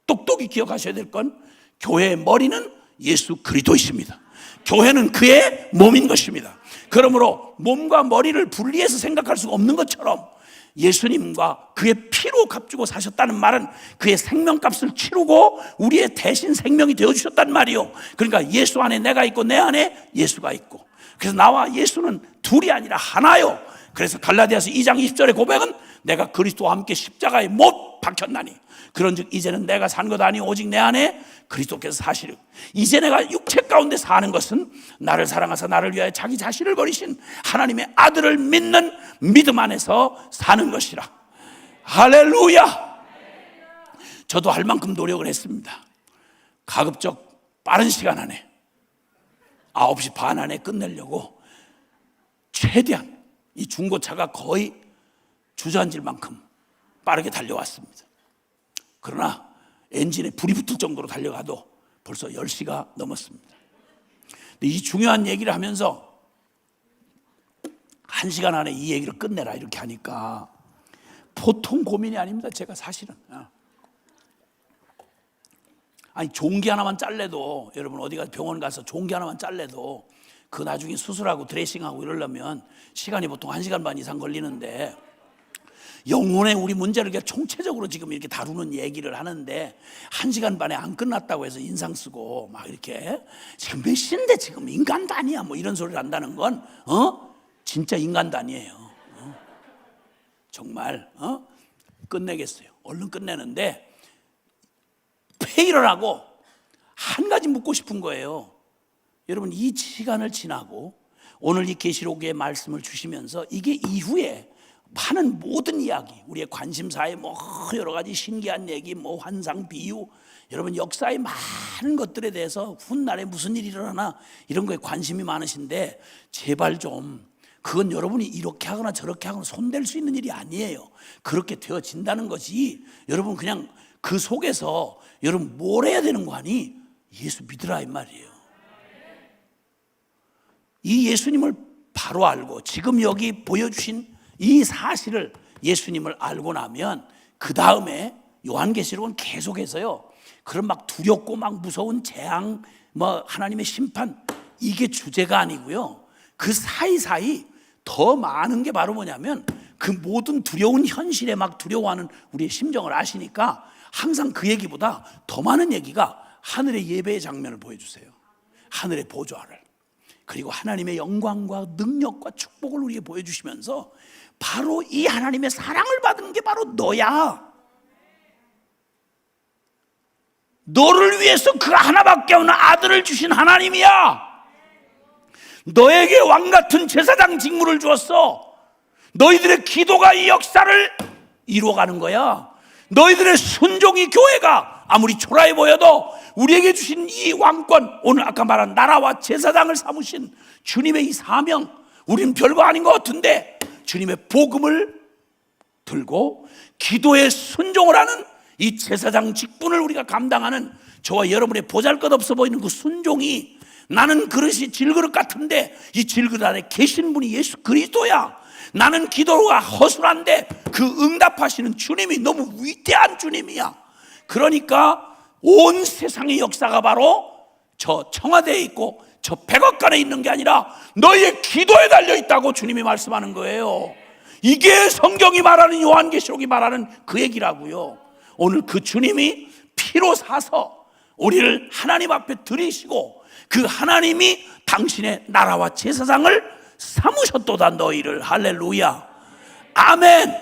S1: 똑똑히 기억하셔야 될 건 교회의 머리는 예수 그리스도이십니다. 교회는 그의 몸인 것입니다. 그러므로 몸과 머리를 분리해서 생각할 수가 없는 것처럼 예수님과 그의 피로 값주고 사셨다는 말은 그의 생명값을 치르고 우리의 대신 생명이 되어주셨단 말이요. 그러니까 예수 안에 내가 있고 내 안에 예수가 있고, 그래서 나와 예수는 둘이 아니라 하나요. 그래서 갈라디아서 2장 20절의 고백은 내가 그리스도와 함께 십자가에 못 박혔나니 그런즉 이제는 내가 산 것 아니 오직 내 안에 그리스도께서 사시려. 이제 내가 육체 가운데 사는 것은 나를 사랑하사 나를 위하여 자기 자신을 버리신 하나님의 아들을 믿는 믿음 안에서 사는 것이라. 할렐루야. 저도 할 만큼 노력을 했습니다. 가급적 빠른 시간 안에 9시 반 안에 끝내려고 최대한 이 중고차가 거의 주저앉을 만큼 빠르게 달려왔습니다. 그러나 엔진에 불이 붙을 정도로 달려가도 벌써 10시가 넘었습니다. 근데 이 중요한 얘기를 하면서 1시간 안에 이 얘기를 끝내라 이렇게 하니까 보통 고민이 아닙니다. 제가 사실은 아니 종기 하나만 잘래도, 여러분 어디 가서 병원 가서 종기 하나만 잘래도 그 나중에 수술하고 드레싱하고 이러려면 시간이 보통 1시간 반 이상 걸리는데, 영혼의 우리 문제를 총체적으로 지금 이렇게 다루는 얘기를 하는데 1시간 반에 안 끝났다고 해서 인상 쓰고 막 이렇게 지금 몇 시인데 지금 인간단이야 뭐 이런 소리를 한다는 건 진짜 인간단이에요. 정말 끝내겠어요. 얼른 끝내는데 회의를 하고 한 가지 묻고 싶은 거예요. 여러분, 이 시간을 지나고 오늘 이 계시록의 말씀을 주시면서 이게 이후에 많은 모든 이야기, 우리의 관심사에 뭐 여러 가지 신기한 얘기, 뭐 환상, 비유, 여러분 역사의 많은 것들에 대해서 훗날에 무슨 일이 일어나나 이런 거에 관심이 많으신데, 제발 좀 그건 여러분이 이렇게 하거나 저렇게 하거나 손댈 수 있는 일이 아니에요. 그렇게 되어진다는 것이, 여러분 그냥 그 속에서 여러분 뭘 해야 되는 거 아니? 예수 믿으라 이 말이에요. 이 예수님을 바로 알고 지금 여기 보여주신 이 사실을, 예수님을 알고 나면 그 다음에 요한계시록은 계속해서요, 그런 막 두렵고 막 무서운 재앙, 뭐 하나님의 심판, 이게 주제가 아니고요, 그 사이사이 더 많은 게 바로 뭐냐면 그 모든 두려운 현실에 막 두려워하는 우리의 심정을 아시니까 항상 그 얘기보다 더 많은 얘기가 하늘의 예배의 장면을 보여주세요. 하늘의 보좌를, 그리고 하나님의 영광과 능력과 축복을 우리에게 보여주시면서 바로 이 하나님의 사랑을 받은 게 바로 너야. 너를 위해서 그 하나밖에 없는 아들을 주신 하나님이야. 너에게 왕같은 제사장 직무를 주었어. 너희들의 기도가 이 역사를 이루어가는 거야. 너희들의 순종이 교회가 아무리 초라해 보여도 우리에게 주신 이 왕권, 오늘 아까 말한 나라와 제사장을 삼으신 주님의 이 사명, 우리는 별거 아닌 것 같은데 주님의 복음을 들고 기도에 순종을 하는 이 제사장 직분을 우리가 감당하는 저와 여러분의 보잘것없어 보이는 그 순종이, 나는 그릇이 질그릇 같은데 이 질그릇 안에 계신 분이 예수 그리스도야. 나는 기도가 허술한데 그 응답하시는 주님이 너무 위대한 주님이야. 그러니까 온 세상의 역사가 바로 저 청와대에 있고 저 백악관에 있는 게 아니라 너희의 기도에 달려있다고 주님이 말씀하는 거예요. 이게 성경이 말하는, 요한계시록이 말하는 그 얘기라고요. 오늘 그 주님이 피로 사서 우리를 하나님 앞에 들이시고 그 하나님이 당신의 나라와 제사장을 삼으셨도다 너희를. 할렐루야, 아멘.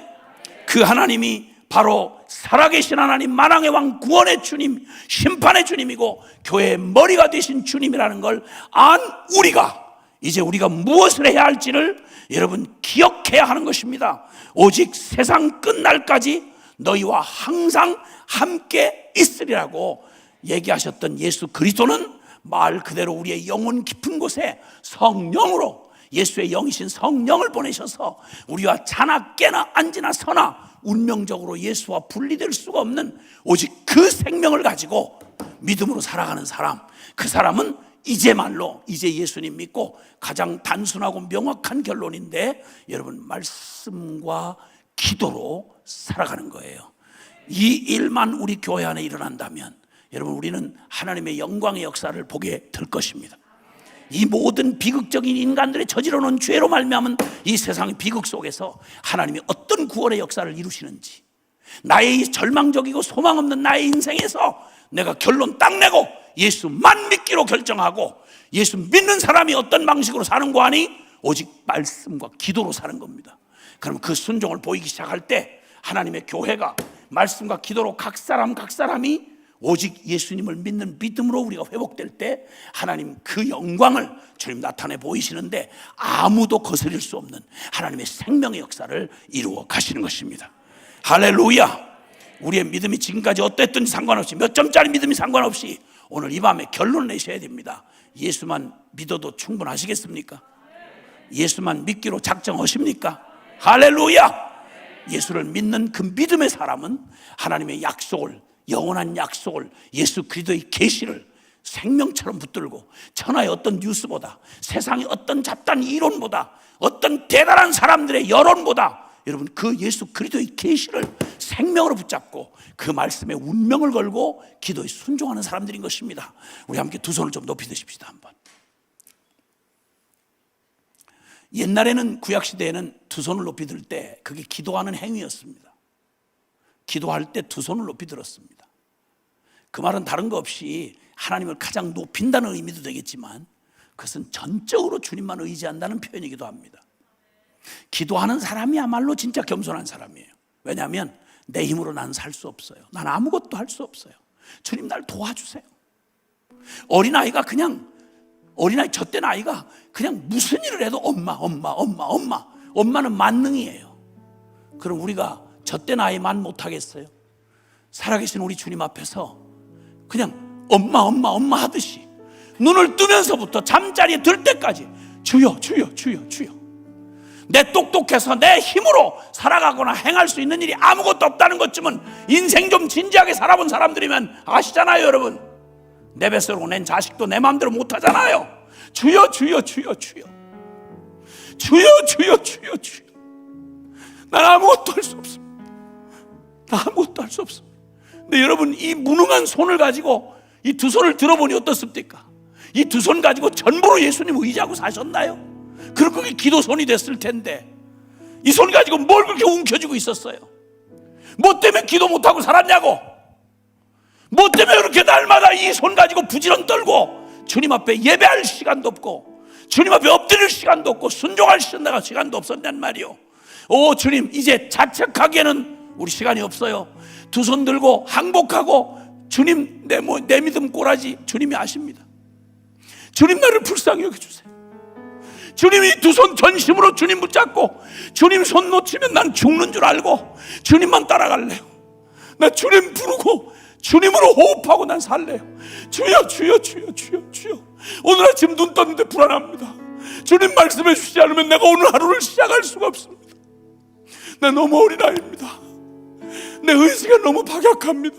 S1: 그 하나님이 바로 살아계신 하나님, 만왕의 왕, 구원의 주님, 심판의 주님이고 교회의 머리가 되신 주님이라는 걸 안 우리가 이제 우리가 무엇을 해야 할지를 여러분 기억해야 하는 것입니다. 오직 세상 끝날까지 너희와 항상 함께 있으리라고 얘기하셨던 예수 그리스도는 말 그대로 우리의 영혼 깊은 곳에 성령으로, 예수의 영이신 성령을 보내셔서 우리와 자나 깨나 앉으나 서나 운명적으로 예수와 분리될 수가 없는 오직 그 생명을 가지고 믿음으로 살아가는 사람, 그 사람은 이제 말로 이제 예수님 믿고 가장 단순하고 명확한 결론인데, 여러분 말씀과 기도로 살아가는 거예요. 이 일만 우리 교회 안에 일어난다면 여러분 우리는 하나님의 영광의 역사를 보게 될 것입니다. 이 모든 비극적인 인간들의 저지르는 죄로 말미암은 이 세상의 비극 속에서 하나님이 어떤 구원의 역사를 이루시는지, 나의 이 절망적이고 소망 없는 나의 인생에서 내가 결론 딱 내고 예수만 믿기로 결정하고 예수 믿는 사람이 어떤 방식으로 사는 거 아니? 오직 말씀과 기도로 사는 겁니다. 그럼 그 순종을 보이기 시작할 때 하나님의 교회가 말씀과 기도로 각 사람이 오직 예수님을 믿는 믿음으로 우리가 회복될 때 하나님 그 영광을 주님 나타내 보이시는데 아무도 거스릴 수 없는 하나님의 생명의 역사를 이루어 가시는 것입니다. 할렐루야. 우리의 믿음이 지금까지 어땠든지 상관없이, 몇 점짜리 믿음이 상관없이 오늘 이 밤에 결론 내셔야 됩니다. 예수만 믿어도 충분하시겠습니까? 예수만 믿기로 작정하십니까? 할렐루야! 예수를 믿는 그 믿음의 사람은 하나님의 약속을, 영원한 약속을, 예수 그리스도의 계시를 생명처럼 붙들고 천하의 어떤 뉴스보다, 세상의 어떤 잡다한 이론보다, 어떤 대단한 사람들의 여론보다 여러분 그 예수 그리스도의 계시를 생명으로 붙잡고 그 말씀에 운명을 걸고 기도에 순종하는 사람들인 것입니다. 우리 함께 두 손을 좀 높이 드십시다. 한번. 옛날에는 구약시대에는 두 손을 높이 들 때 그게 기도하는 행위였습니다. 기도할 때 두 손을 높이 들었습니다. 그 말은 다른 거 없이 하나님을 가장 높인다는 의미도 되겠지만 그것은 전적으로 주님만 의지한다는 표현이기도 합니다. 기도하는 사람이야말로 진짜 겸손한 사람이에요. 왜냐하면 내 힘으로 나는 살 수 없어요. 난 아무것도 할 수 없어요. 주님 날 도와주세요. 어린아이가 젖된 아이가 그냥 무슨 일을 해도 엄마는 만능이에요. 그럼 우리가 젖된 아이만 못하겠어요? 살아계신 우리 주님 앞에서 그냥 엄마 하듯이 눈을 뜨면서부터 잠자리에 들 때까지 주여 내 똑똑해서 내 힘으로 살아가거나 행할 수 있는 일이 아무것도 없다는 것쯤은 인생 좀 진지하게 살아본 사람들이면 아시잖아요. 여러분 내 뱃속으로 낸 자식도 내 마음대로 못하잖아요. 주여 난 아무것도 할 수 없습니다. 근데 여러분 이 무능한 손을 가지고 이 두 손을 들어보니 어떻습니까? 이 두 손 가지고 전부로 예수님 의지하고 사셨나요? 그럼 그게 기도손이 됐을 텐데 이 손 가지고 뭘 그렇게 움켜쥐고 있었어요? 뭐 때문에 기도 못하고 살았냐고? 뭐 때문에 그렇게 날마다 이 손 가지고 부지런 떨고 주님 앞에 예배할 시간도 없고 주님 앞에 엎드릴 시간도 없고 순종할 시간도 없었단 말이요. 오 주님 이제 자책하기에는 우리 시간이 없어요. 두 손 들고 항복하고 주님 내 믿음 꼬라지 주님이 아십니다. 주님 나를 불쌍히 여겨주세요. 주님이 두 손 전심으로 주님 붙잡고 주님 손 놓치면 난 죽는 줄 알고 주님만 따라갈래요. 나 주님 부르고 주님으로 호흡하고 난 살래요. 주여 오늘 아침 눈 떴는데 불안합니다. 주님 말씀해 주시지 않으면 내가 오늘 하루를 시작할 수가 없습니다. 나 너무 어린아이입니다. 내 의지가 너무 박약합니다.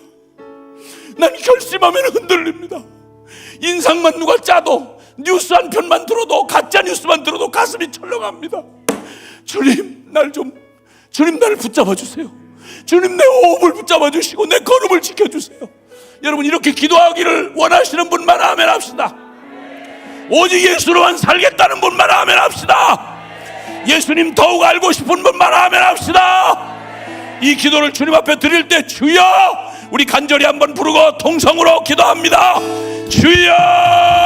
S1: 난 결심하면 흔들립니다. 인상만 누가 짜도 뉴스 한 편만 들어도 가짜 뉴스만 들어도 가슴이 철렁합니다. 주님 나를 붙잡아 주세요. 주님 내 호흡을 붙잡아 주시고 내 걸음을 지켜주세요. 여러분 이렇게 기도하기를 원하시는 분만 아멘 합시다. 오직 예수로만 살겠다는 분만 아멘 합시다. 예수님 더욱 알고 싶은 분만 아멘 합시다. 이 기도를 주님 앞에 드릴 때 주여 우리 간절히 한번 부르고 통성으로 기도합니다. 주여